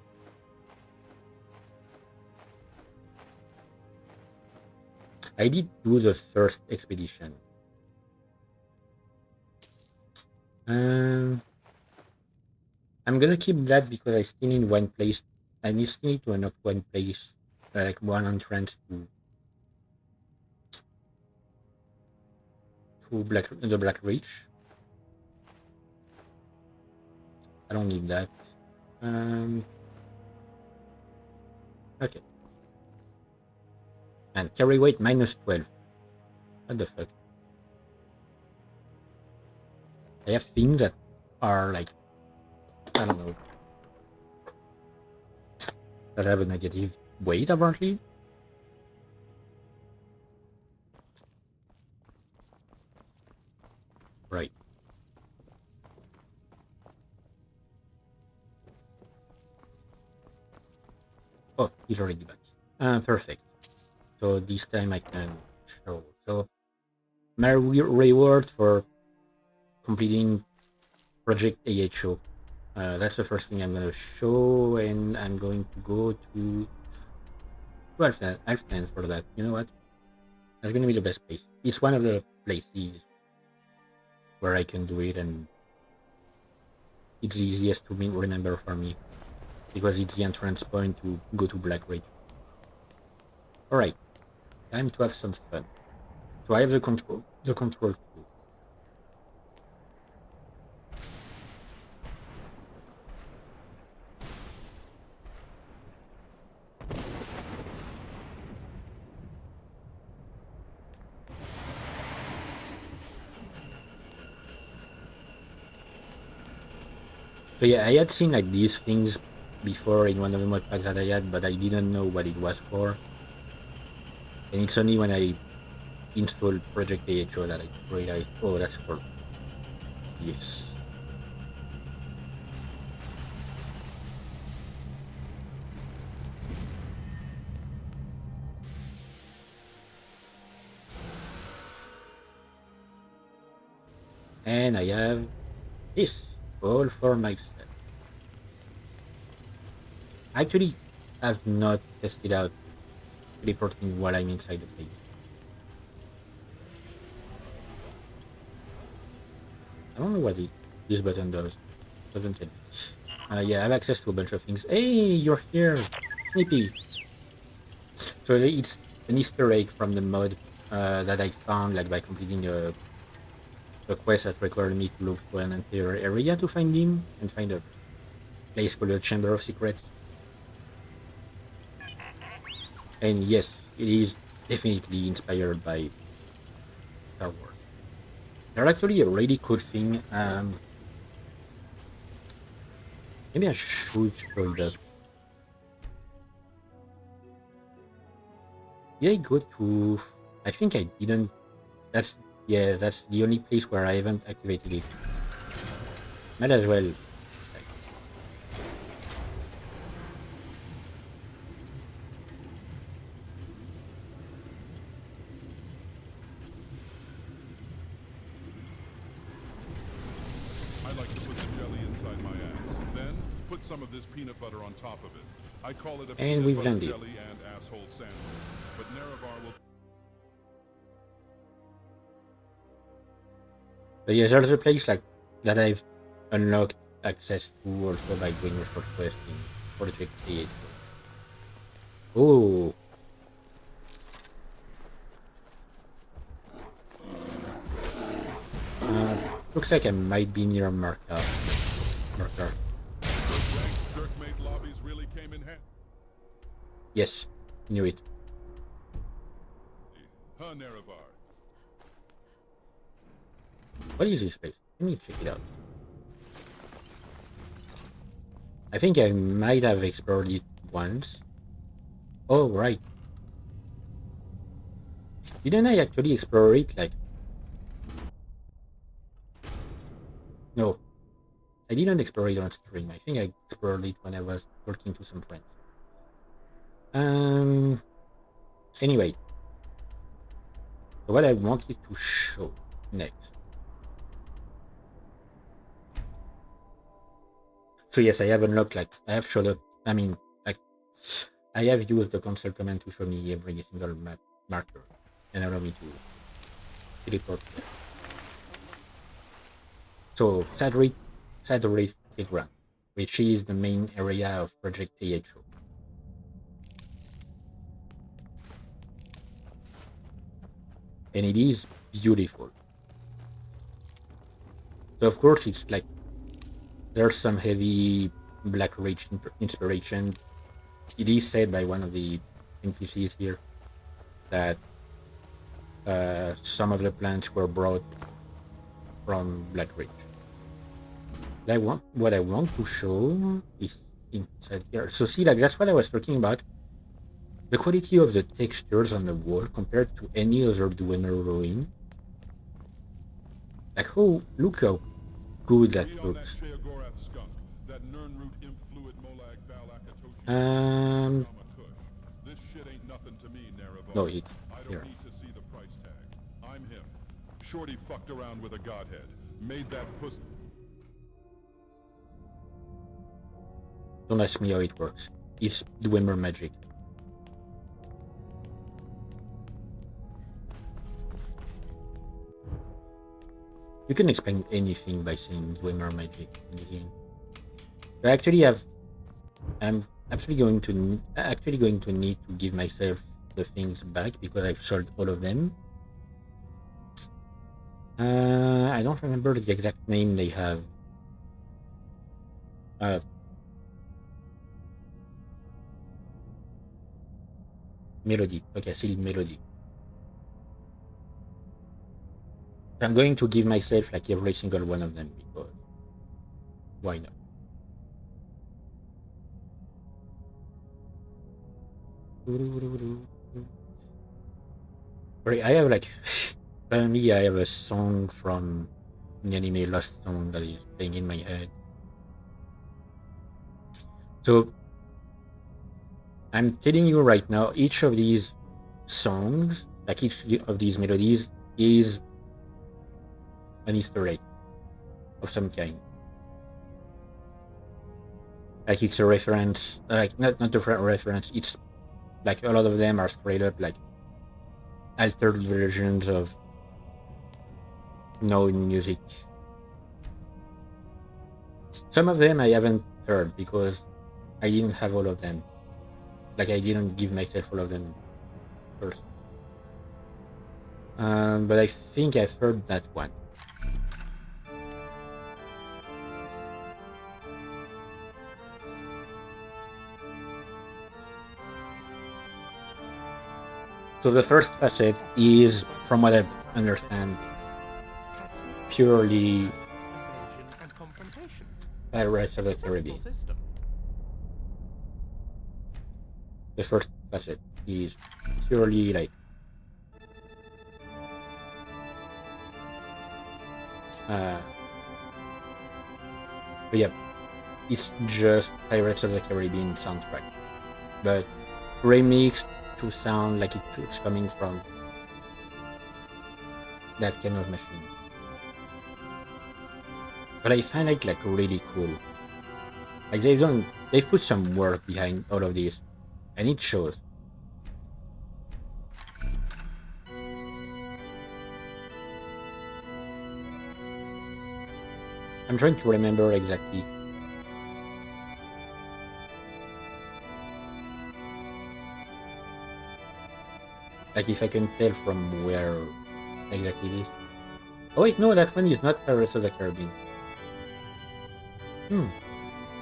I did do the first expedition. I'm gonna keep that because I still need one place. I still need to unlock one place, like one entrance to the Black Reach. I don't need that. Okay. And carry weight -12. What the fuck? I have things that are like, I don't know, that have a negative weight apparently. Right. Oh, he's already back. Perfect. So this time I can show. So my reward for completing Project AHO. That's the first thing I'm gonna show, and I'm going to go to Alfman for that. You know what? That's gonna be the best place. It's one of the places where I can do it, and it's easiest to remember for me because it's the entrance point to go to Black Ridge. Alright, time to have some fun. So I have the control tool. So yeah, I had seen like these things before in one of the mod packs that I had, but I didn't know what it was for. And it's only when I installed Project AHO that I realized, oh, that's for this. And I have this, all for myself. Actually, I've not tested out teleporting while I'm inside the place. I don't know what this button does. Doesn't tell me. Yeah, I have access to a bunch of things. Hey, you're here, Snippy. So it's an Easter egg from the mod that I found like by completing a quest that required me to look for an entire area to find him and find a place called the Chamber of Secrets. And yes, it is definitely inspired by Star Wars. They're actually a really cool thing. Maybe I should show it up. Did I go to? I think I didn't. That's the only place where I haven't activated it. Might as well. I like to put the jelly inside my ass. Then put some of this peanut butter on top of it. I call it a And peanut we've butter landed. jelly and asshole sandwich. But Nerevar will. But yeah, there's a place like that I've unlocked access to also by doing a short quest in Project AHO. Oh. Looks like I might be near Marker. Jerkmate lobbies really came in handy. Yes, knew it. Huh, Nerevar? What is this place? Let me check it out. I think I might have explored it once. Oh, right. Didn't I actually explore it? Like, no, I didn't explore it on stream. I think I explored it when I was talking to some friends. Anyway, so what I wanted to show next. So yes, I have unlocked, like, I have showed up, I mean, like, I have used the console command to show me every single map marker and allow me to teleport there. So, Sad Reef Playground, which is the main area of Project AHO. And it is beautiful. So of course it's like there's some heavy Black Ridge inspiration. It is said by one of the NPCs here that some of the plants were brought from Black Ridge. What I want to show is inside here. So see, like that's what I was talking about. The quality of the textures on the wall compared to any other Dwemer ruin. Like look how good that looks. happened to me, Nerevar. No, it I don't here. need to see the price tag. I'm him. Shorty fucked around with a godhead. Made that puss. Don't ask me how it works. It's Dwemer magic. You can explain anything by saying Dwemer magic in the game. I actually have. I'm actually going to need to give myself the things back because I've sold all of them. I don't remember the exact name they have. Melody. Okay, still Melody. I'm going to give myself like every single one of them because why not? Sorry, I have like apparently I have a song from the anime Lost Song that is playing in my head. So I'm telling you right now, each of these songs, like each of these melodies, is an Easter egg of some kind. Like it's a reference, like not a reference. It's like a lot of them are straight up like altered versions of known music. Some of them I haven't heard because I didn't have all of them. Like I didn't give myself all of them first. But I think I've heard that one. So the first facet is, from what I understand, purely Pirates of the Caribbean. The first facet is purely like but yeah, it's just Pirates of the Caribbean soundtrack, but remixed to sound like it's coming from that kind of machine. But I find it like really cool. Like they've put some work behind all of this, and it shows. I'm trying to remember exactly. Like if I can tell from where exactly it is. Oh wait, no, that one is not Pirates of the Caribbean.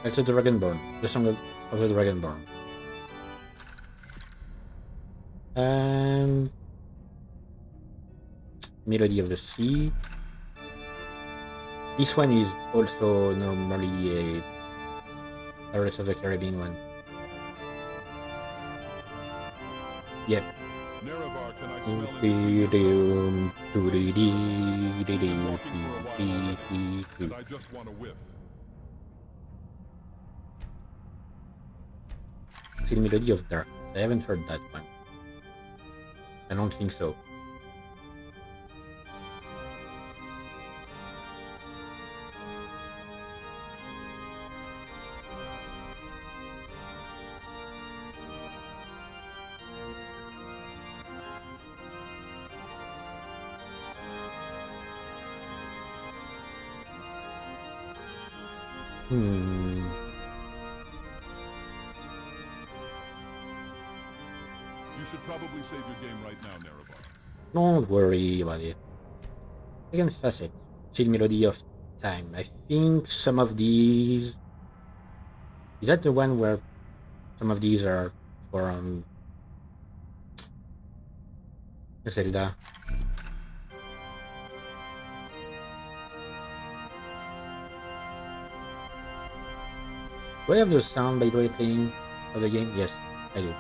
That's the Dragonborn. The song of the Dragonborn. Melody of the Sea. This one is also normally a Pirates of the Caribbean one. Yep. Nerevar, can I and I just want to whiff. Still Melody of Dark. I haven't heard that one. I don't think so. You should probably save your game right now, Nerevar. Don't worry about it. I can fast it. Still Melody of Time. I think some of these. Is that the one where some of these are from Zelda? Do I have the sound by the way playing of the game? Yes, I do.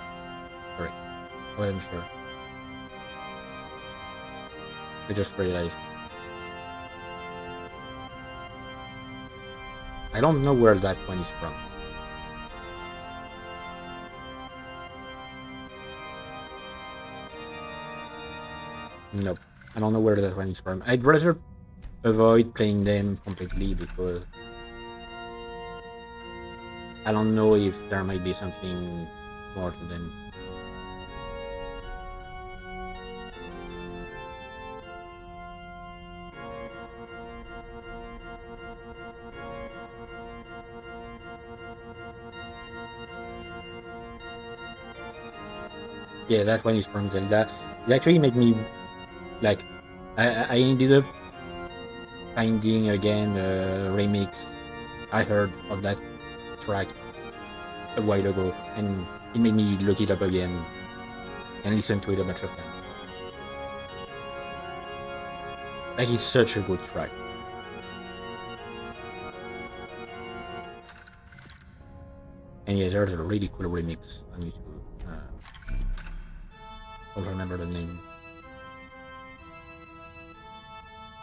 Correct. I wasn't sure. I just realized. I don't know where that one is from. Nope. I don't know where that one is from. I'd rather avoid playing them completely because I don't know if there might be something more to them. Yeah, that one is from Zelda. It actually made me like I ended up finding again a remix I heard of that track a while ago, and it made me look it up again and listen to it a bunch of times. Like, it's such a good track. And yeah, there's a really cool remix on YouTube. I don't remember the name.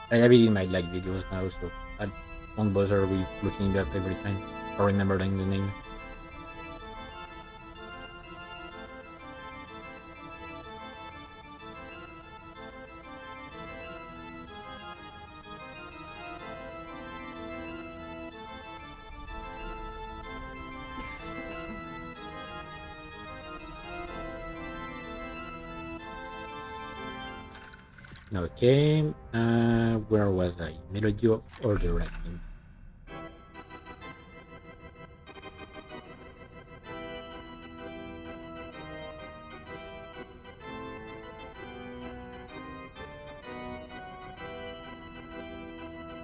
I have it in my like videos now, so I won't bother with looking it up every time or remembering the name. Okay, where was I? Melody of Order, I think.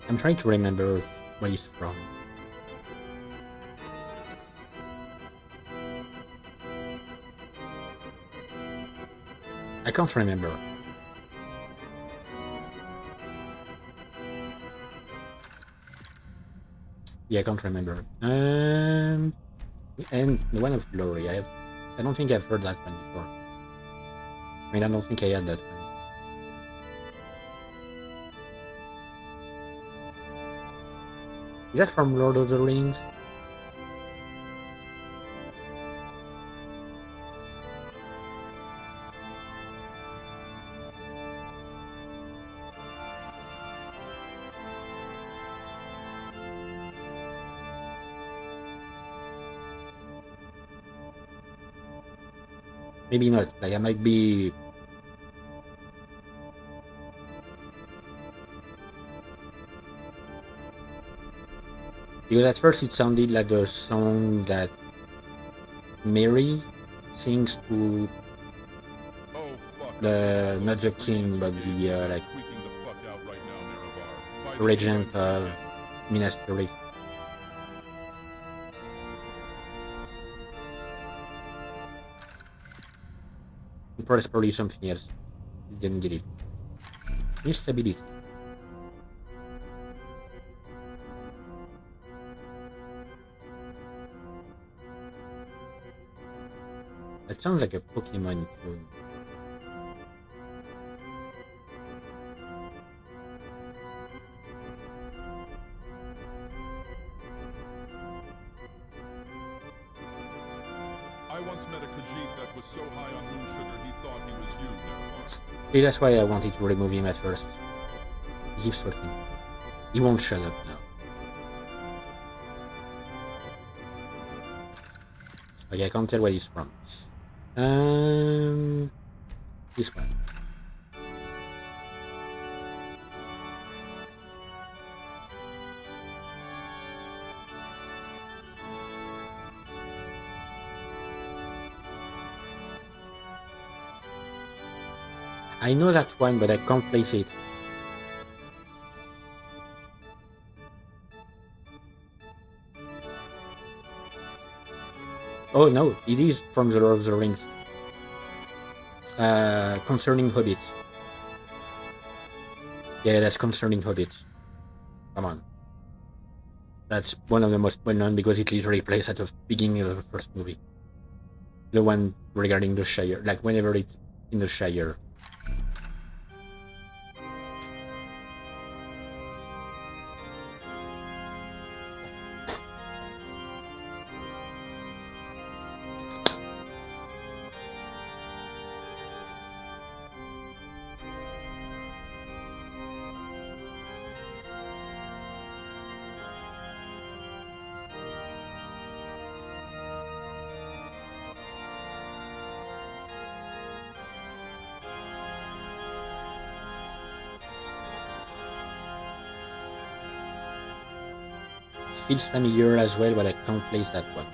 I'm trying to remember where it's from. I can't remember. Yeah, I can't remember. And the one of Glory. I don't think I've heard that one before. I mean, I don't think I had that one. Is that from Lord of the Rings? Maybe not. Like, I might be. Because at first it sounded like the song that Mary sings to the not the king but the like regent of Minas Tirith. Probably something else. Didn't get it. Instability. That sounds like a Pokemon tune. I once met a Khajiit that was so high on moon sugar he thought he was you, Nerevar. See, that's why I wanted to remove him at first. He keeps talking. He won't shut up now. Okay, I can't tell where he's from. This one. I know that one, but I can't place it. Oh no, it is from the Lord of the Rings. Concerning hobbits. Yeah, that's concerning hobbits. Come on. That's one of the most well known because it literally plays at the beginning of the first movie. The one regarding the Shire, like whenever it's in the Shire. feels familiar as well, but I can't place that one.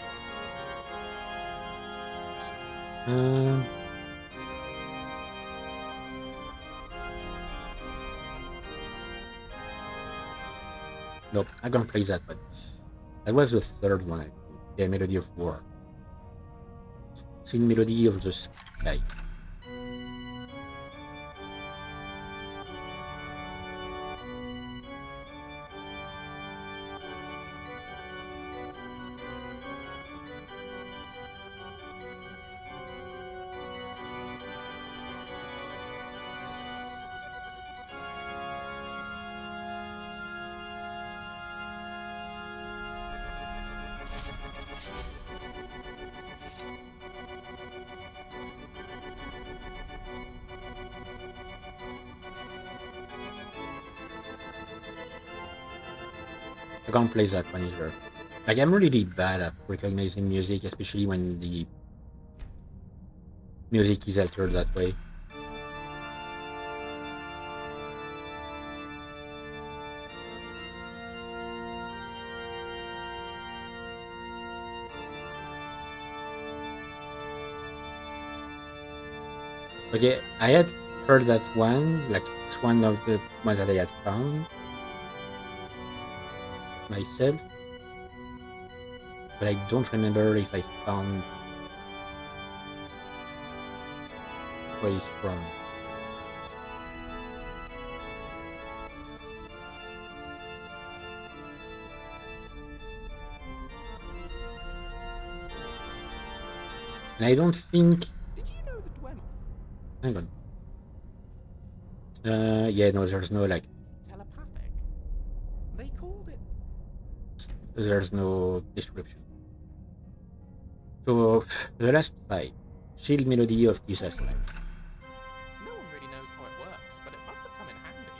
Nope, I can't place that one. That was the third one, I think. Yeah, Melody of War. Sing Melody of the Sky. I can't play that one either. Like, I'm really bad at recognizing music, especially when the music is altered that way. Okay, I had heard that one, like it's one of the ones that I had found myself, but I don't remember if I found where it's from. And I don't think. Did you know the Dwemer? Hang on. Yeah, no, there's no like. Telepathic. They called it. There's no description. So the last fight, Sealed Melody of Jesus. No one really knows how it works, but it must have come in handy.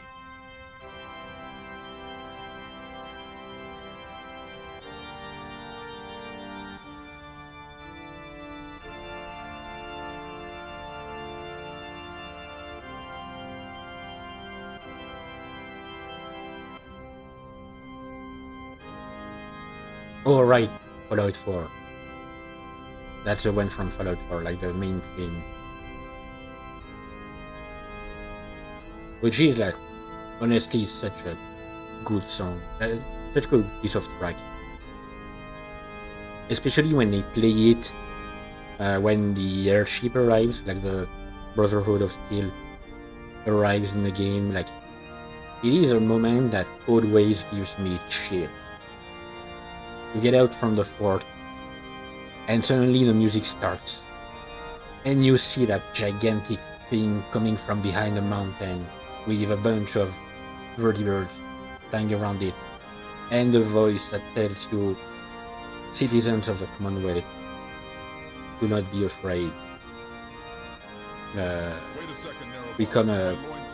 Oh right, Fallout 4. That's the one from Fallout 4, like the main theme. Which is like, honestly, such a good song. Such a good piece of track. Especially when they play it when the airship arrives, like the Brotherhood of Steel arrives in the game. Like, it is a moment that always gives me chills. You get out from the fort, and suddenly the music starts, and you see that gigantic thing coming from behind a mountain with a bunch of vertebrates flying around it, and the voice that tells you, citizens of the Commonwealth, do not be afraid. We come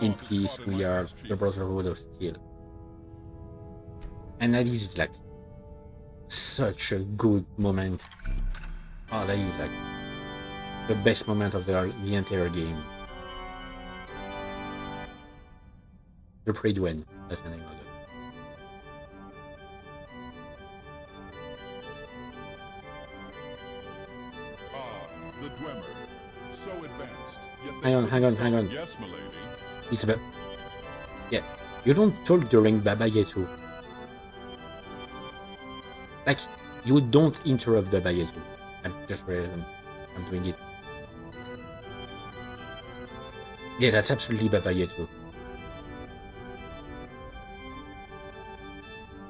in peace, we are the Brotherhood of Steel. And that is like such a good moment. Oh, that is like the best moment of the entire game. The Predwen, that's the name of it. The Dwemer, so advanced. Yet Hang on. Yes, milady. It's about. Yeah, you don't talk during Baba Yetu. Like, you don't interrupt Baba Yetu. I'm doing it. Yeah, that's absolutely Baba Yetu.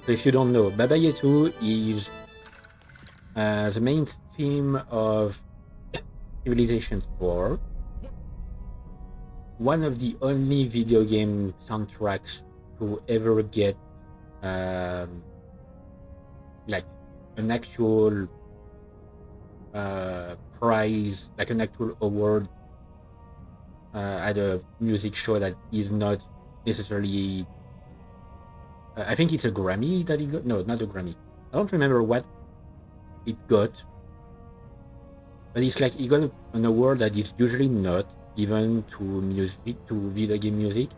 So if you don't know, Baba Yetu is the main theme of Civilization 4. One of the only video game soundtracks to ever get like an actual prize, like an actual award at a music show that is not necessarily. I think it's a Grammy that it got. No, not a Grammy. I don't remember what it got, but it's like it got an award that is usually not given to music, to video game music.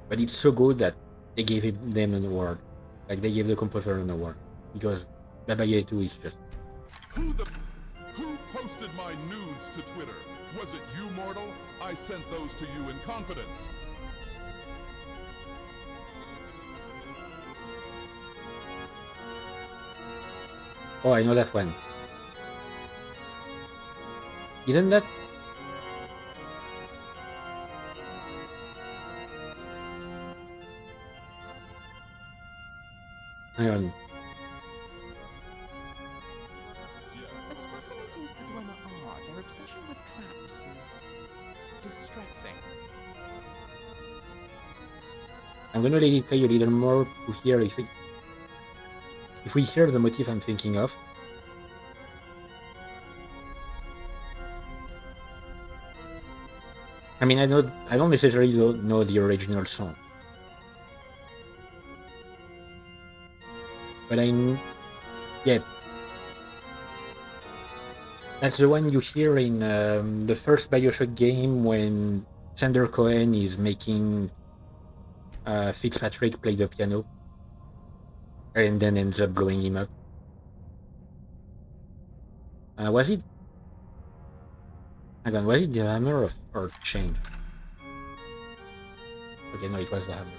But it's so good that they gave them an award. Like they gave the composer an award because Baba Yaga 2 is just. Who posted my nudes to Twitter? Was it you, mortal? I sent those to you in confidence. Oh, I know that one. Isn't that? Hang on. As fascinating as the Dwemer are, their obsession with traps is distressing. I'm gonna let it play a little more to hear if we hear the motif I'm thinking of. I mean, I don't necessarily know the original song, but yeah, that's the one you hear in the first Bioshock game when Sander Cohen is making Fitzpatrick play the piano, and then ends up blowing him up. Was it? Hang on, was it the hammer or chain? Okay, no, it was the hammer.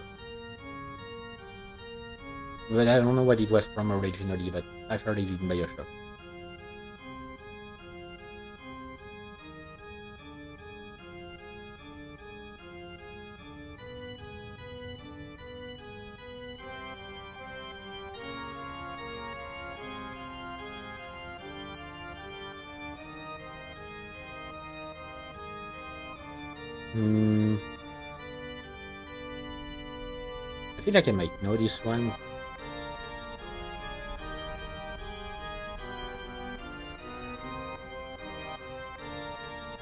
But I don't know what it was from originally, but I've heard it in Bioshock. I feel like I might know this one.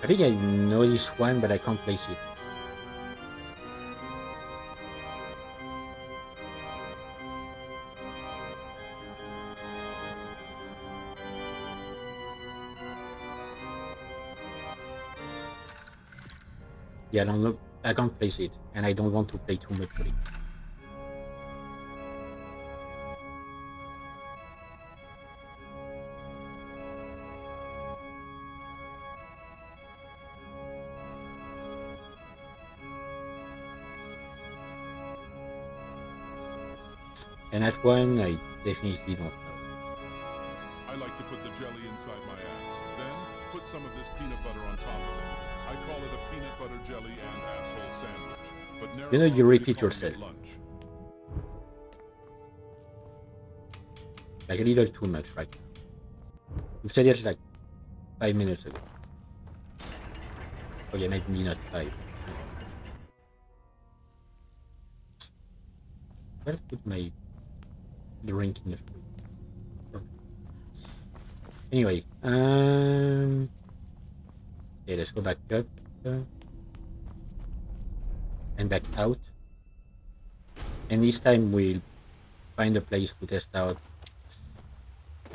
I think I know this one, but I can't place it. Yeah, I can't place it, and I don't want to play too much for it. And that one, I definitely don't know. I like to put the jelly inside my ass. Then, put some of this peanut butter on top of it. I call it a peanut butter jelly and asshole sandwich. But You repeat yourself. Like a little too much right now. You've said it like 5 minutes ago. Okay, maybe not 5. I'll put my drink in the fridge. Anyway, okay, let's go back up and back out. And this time we'll find a place to test out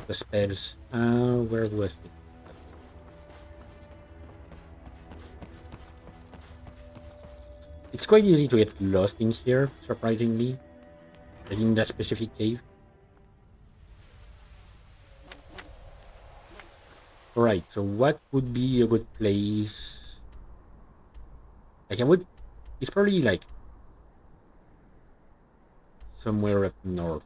the spells. Where was it? It's quite easy to get lost in here, surprisingly. Like in that specific cave. Alright, so what would be a good place? Like it's probably like somewhere up north.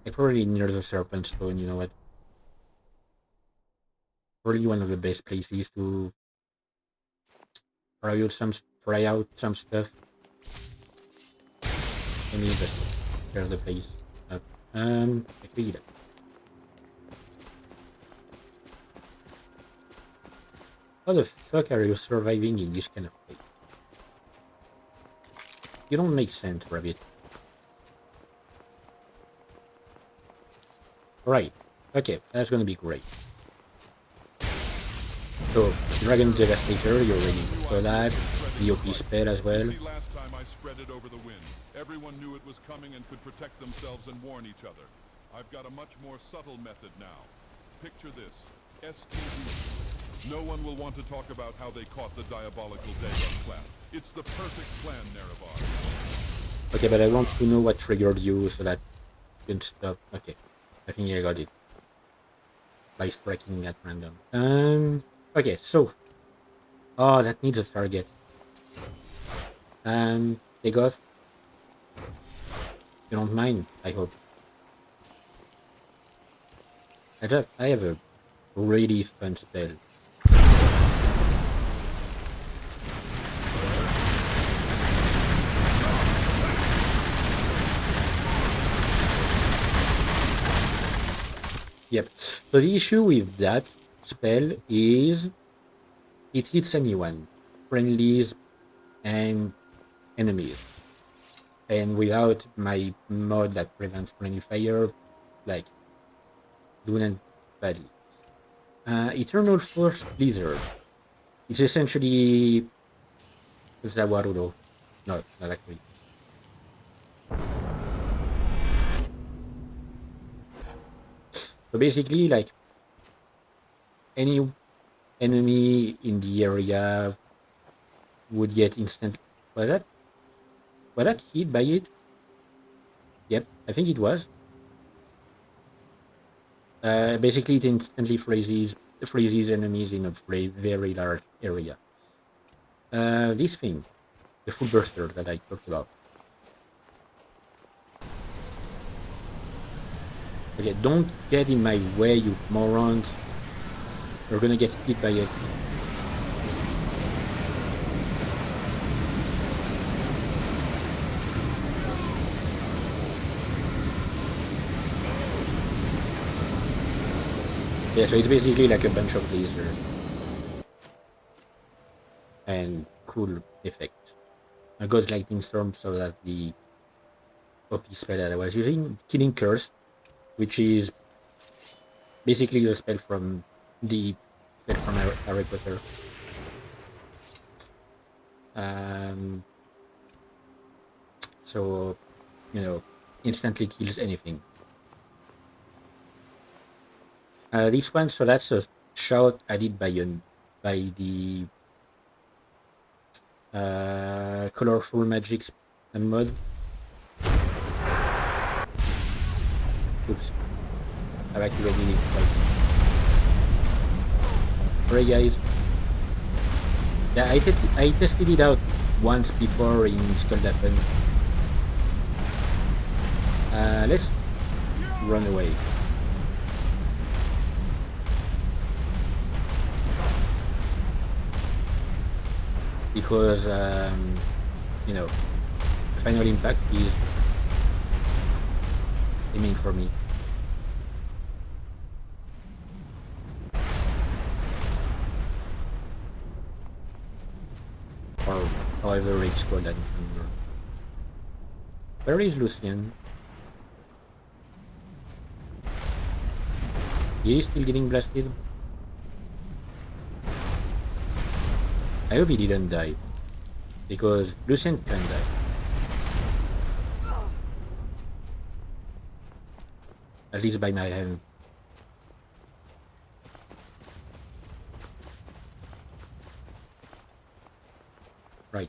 Like probably near the Serpent Stone, you know what? Probably one of the best places to try out some stuff. Let me just clear the place up. Agree. How the fuck are you surviving in this kind of place? You don't make sense, Rabbit. Right. Okay, that's gonna be great. So, Dragon Devastator, you're ready for that. VOP spell as well. Last time I spread it over the wind. Everyone knew it was coming and could protect themselves and warn each other. I've got a much more subtle method now. Picture this. STD. No one will want to talk about how they caught the diabolical Dagon clap. It's the perfect plan, Nerevar. Okay, but I want to know what triggered you so that you can stop. Okay, I think I got it by striking at random. Okay, so that needs a target. Take off. You don't mind, I hope. I have a really fun spell. Yep. So the issue with that spell is it hits anyone, friendlies and enemies. And without my mod that prevents friendly fire, like, doing it badly. Eternal Force Blizzard. It's essentially Zawarudo. No, not actually. So basically, like, any enemy in the area would get instant. Was that hit by it? Yep, I think it was. Basically, it instantly freezes enemies in a very large area. This thing, the full burster that I talked about. Okay, don't get in my way, you morons. You're gonna get hit by it. Yeah, so it's basically like a bunch of lasers. And cool effect. A Ghost Lightning Storm, so that the OP spell that I was using, Killing Curse, which is basically the spell from Harry Potter. So, instantly kills anything. This one, so that's a shout added by the colorful magic mod. Oops, I've activated it twice. Sorry guys. Yeah, I tested it out once before in Skuldafen. Let's run away. Because the final impact is aiming for me. Or however it's called, I don't remember. Where is Lucian? He is still getting blasted. I hope he didn't die, because Lucian can die. At least by my hand. Right.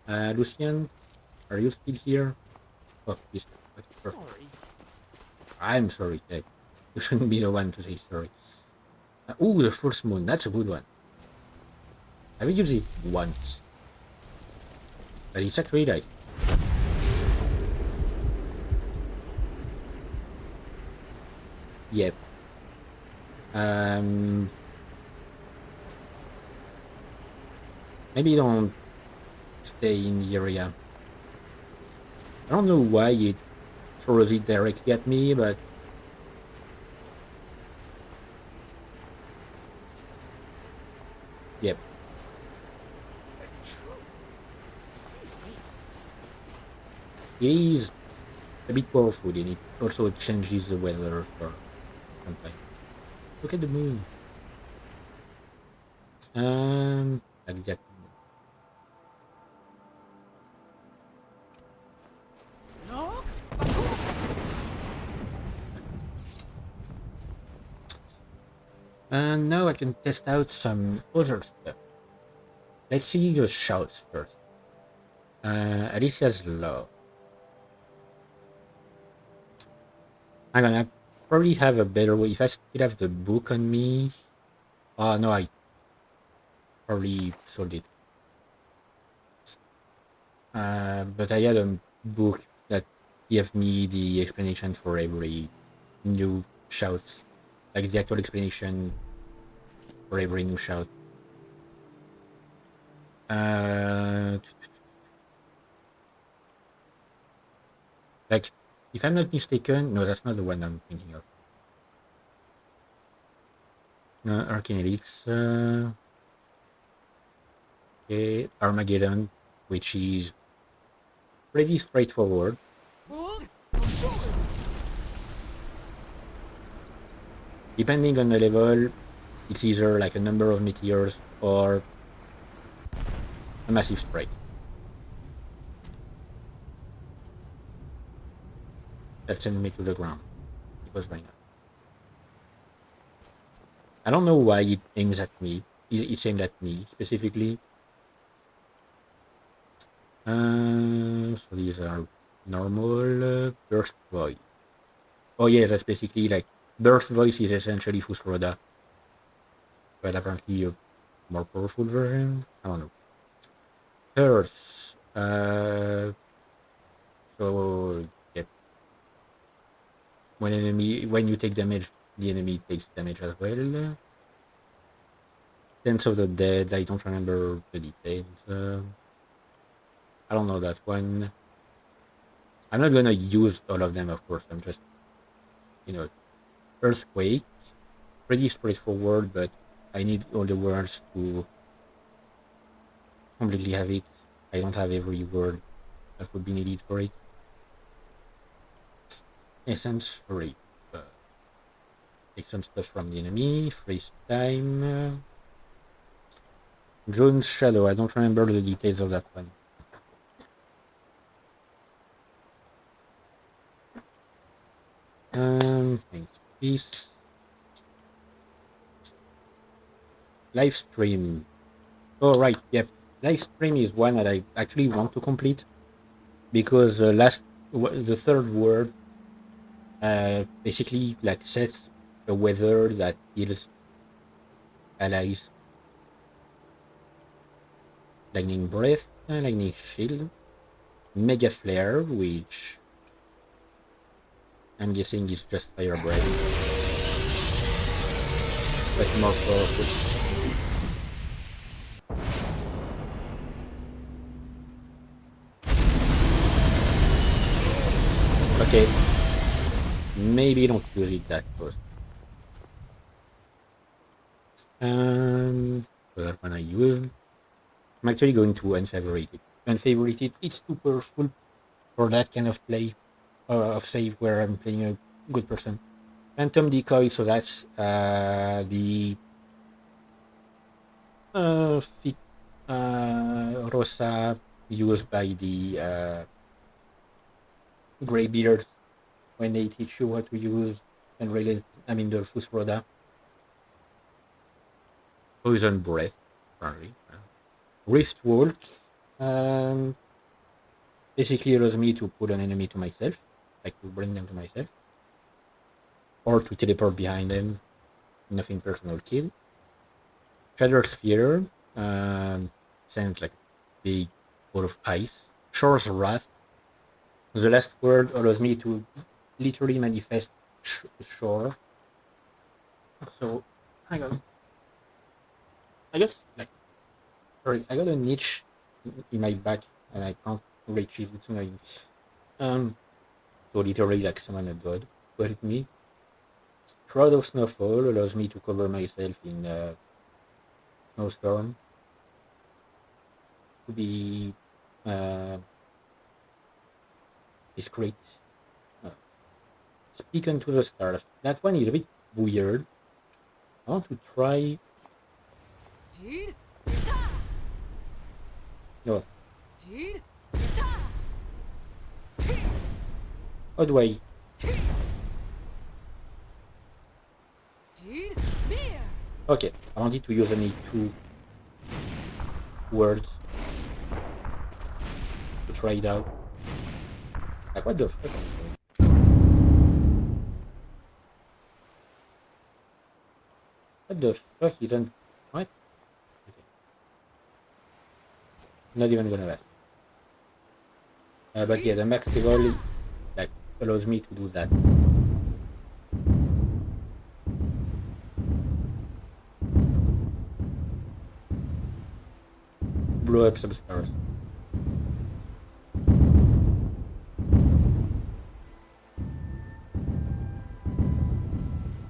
Lucian, are you still here? Oh, he's sorry. I'm sorry, Ted. You shouldn't be the one to say sorry. Oh, the first moon. That's a good one. I will use it once. But it's actually like... Yep. Maybe don't stay in the area. I don't know why it throws it directly at me, but... Yep. He's a bit powerful, and it also changes the weather for some time. Look at the moon. Exactly. And now I can test out some other stuff. Let's see the shouts first. Alicia's Law. Hang on, I probably have a better way. If I still have the book on me. Oh no, I probably sold it. But I had a book that gave me the explanation for every new shout. Like the actual explanation for every new shout. Like, if I'm not mistaken, no, that's not the one I'm thinking of. No, Arcane Elix. Okay, Armageddon, which is pretty straightforward. Depending on the level, it's either like a number of meteors or a massive spray. That sent me to the ground. It was right now. I don't know why it aims at me. It's aimed at me specifically. So these are normal burst voice. Oh yeah, that's basically like burst voice is essentially Fusroda, but apparently a more powerful version. I don't know. Curse. So yep. When you take damage, the enemy takes damage as well. Sense of the Dead. I don't remember the details. I don't know that one. I'm not gonna use all of them, of course. I'm just, Earthquake. Pretty straightforward, but I need all the words to completely have it. I don't have every word that would be needed for it. Essence Rape. Take some stuff from the enemy. Freeze time. Jones Shadow. I don't remember the details of that one. Thanks. Peace. Live stream. Oh right, yep. Live stream is one that I actually want to complete because the third word basically like sets a weather that heals allies. Lightning Breath, Lightning Shield, Mega Flare, which I'm guessing is just Fire Breath, but more powerful. Okay, maybe don't use it that first. What one I use? I'm actually going to unfavorited. Unfavorited, it's too powerful for that kind of play of save where I'm playing a good person. Phantom Decoy, so that's the Rosa used by the Greybeards when they teach you how to use and really, the Fusroda. Poison Breath, apparently. Rift Wall basically allows me to pull an enemy to myself, like to bring them to myself, or to teleport behind them. Nothing personal kill. Shadow Sphere sends like big ball of ice. Shore's Wrath. The last word allows me to literally manifest shore. So, hang on. I guess, sorry, I got a niche in my back and I can't reach it. It's annoying. So literally, summon a god to help me. Shroud of Snowfall allows me to cover myself in snowstorm. To be discreet. Speak unto the stars. That one is a bit weird. I want to try. No. How do I? Okay, I wanted to use only 2 words. to try it out. Like, what the fuck? What the fuck? You don't... What? Okay. Not even gonna last. But yeah, the max level like allows me to do that. Blow up some stars.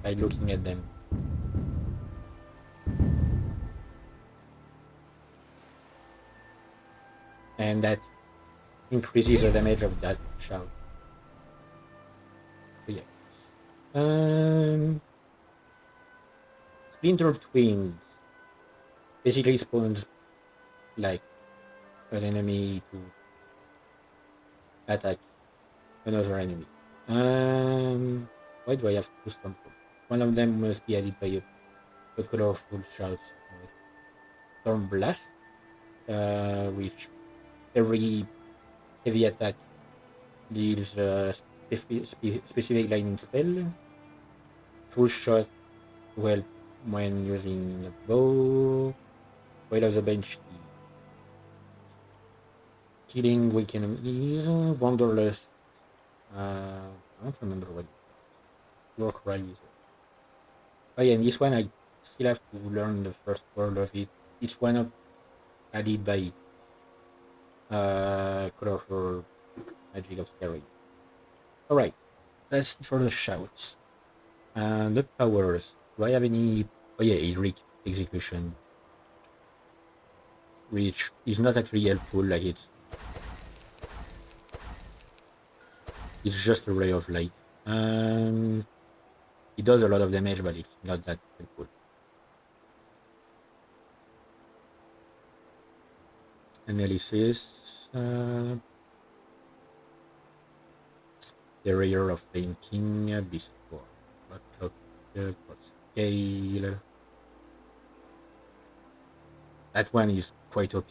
By looking at them. And that increases the damage of that shout. So yeah. Splintered Twins basically spawns like an enemy to attack another enemy. Why do I have two Stormcloaks? One of them must be added by a colorful shout. Storm Blast, which every heavy attack deals a specific lightning spell. Full shot to help when using a bow. Weight of the bench key. Killing weak enemies. Wanderlust. I don't remember what it was. Work Riser. Oh yeah, and this one I still have to learn the first word of it. It's one of added by colorful magic of Skyrim. Alright, that's it for the shouts. And the powers. Do I have any? Oh yeah, Eric Execution. Which is not actually helpful, like it's just a ray of light. It does a lot of damage, but it's not that helpful. Analysis. The Rayer of Flame King, Beast Form. Clock, Scale. That one is quite OP.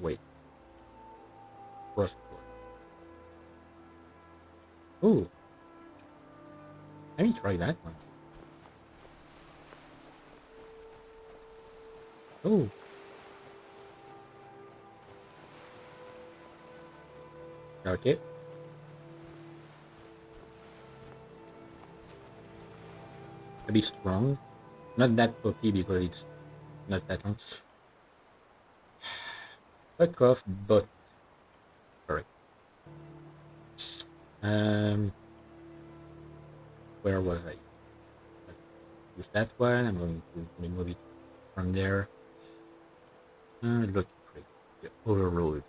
Wait. Frostborn. Oh. Let me try that one. Oh. Okay. A bit strong. Not that OP because it's not that long. Fuck off, but sorry. Where was I? Let's use that one. I'm going to remove it from there. Look, the overload.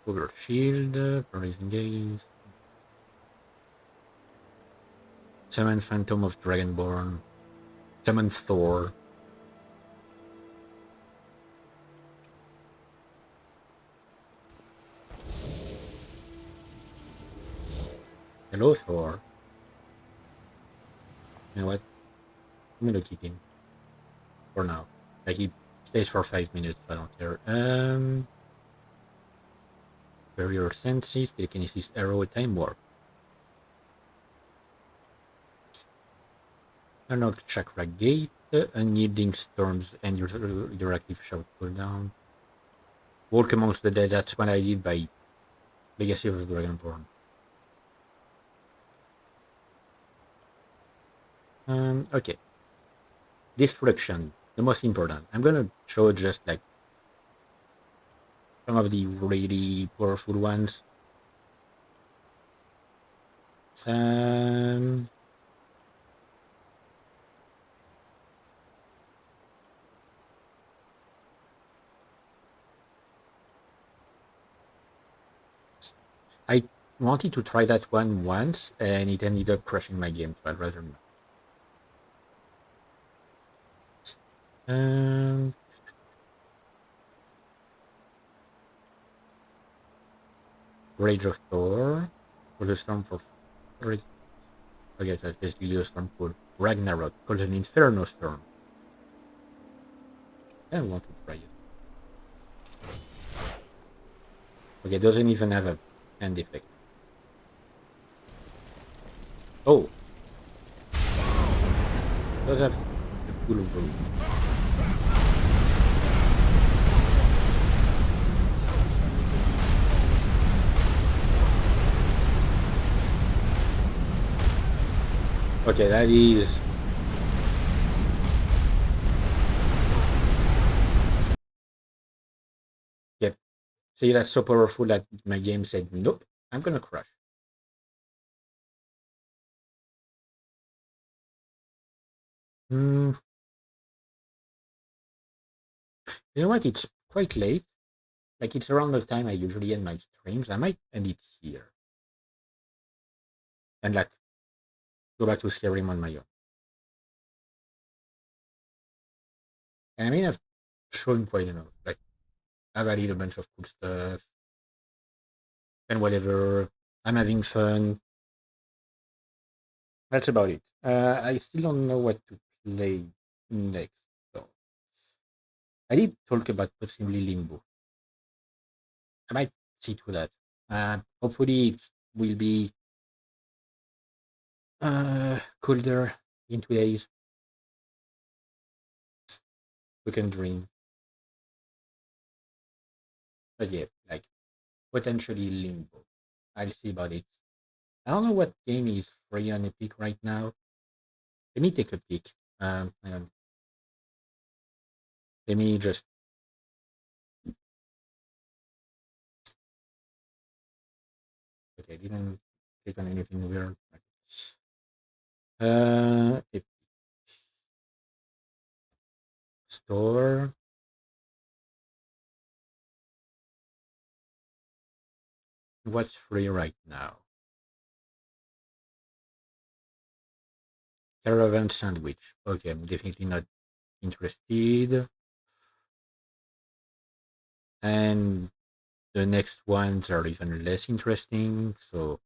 Over shield, paralyzing gaze. Summon Phantom of Dragonborn. Summon Thor. Hello, Thor. You know what? I'm gonna keep him for now. Like he stays for 5 minutes. I don't care. Barrier Senses, Telekinesis Arrow, Time Warp. Unlock Chakra Gate, Unyielding Storms, and your active shout cooldown. Walk Amongst the Dead, that's what I did by Legacy of the Dragonborn. Okay. Destruction, the most important. I'm gonna show just like some of the really powerful ones. I wanted to try that one once, and it ended up crashing my game, so I'd rather not. Rage of Thor, called a storm for free. Okay, so it's basically a storm called Ragnarok, called an Inferno storm. I want to try it. Okay, it doesn't even have a hand effect. Oh! It does have a cool room. Okay, that is... Yep. See, that's so powerful that my game said, nope, I'm gonna crash. You know what? It's quite late. Like, it's around the time I usually end my streams. I might end it here. And, like, go back to Skyrim on my own. And I mean, I've shown quite enough. Like, I've added a bunch of cool stuff. And whatever. I'm having fun. That's about it. I still don't know what to play next, though. I did talk about possibly Limbo. I might see to that. Hopefully it will be colder in 2 days. We can dream. But yeah, like potentially Limbo. I'll see about it. I don't know what game is free on Epic right now. Let me take a peek. Hang on. Let me just... Okay, I didn't click on anything weird. Epic Store. What's free right now? Caravan Sandwich. Okay, I'm definitely not interested. And the next ones are even less interesting. So,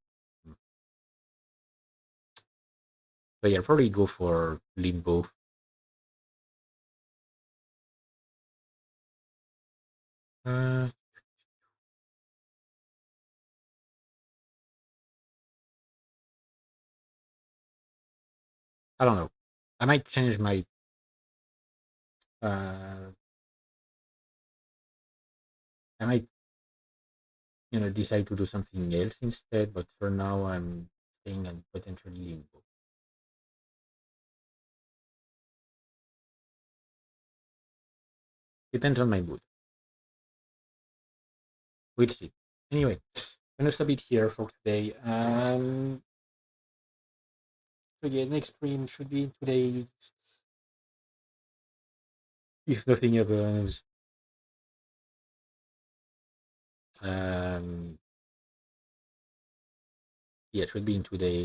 but yeah, I'll probably go for Limbo. I don't know. I might change my I might decide to do something else instead, but for now I'm staying on potentially Limbo. Depends on my mood. We'll see. Anyway, I'm gonna stop it here for today. So yeah, next stream should be today if nothing happens. Yeah, it should be in 2 days.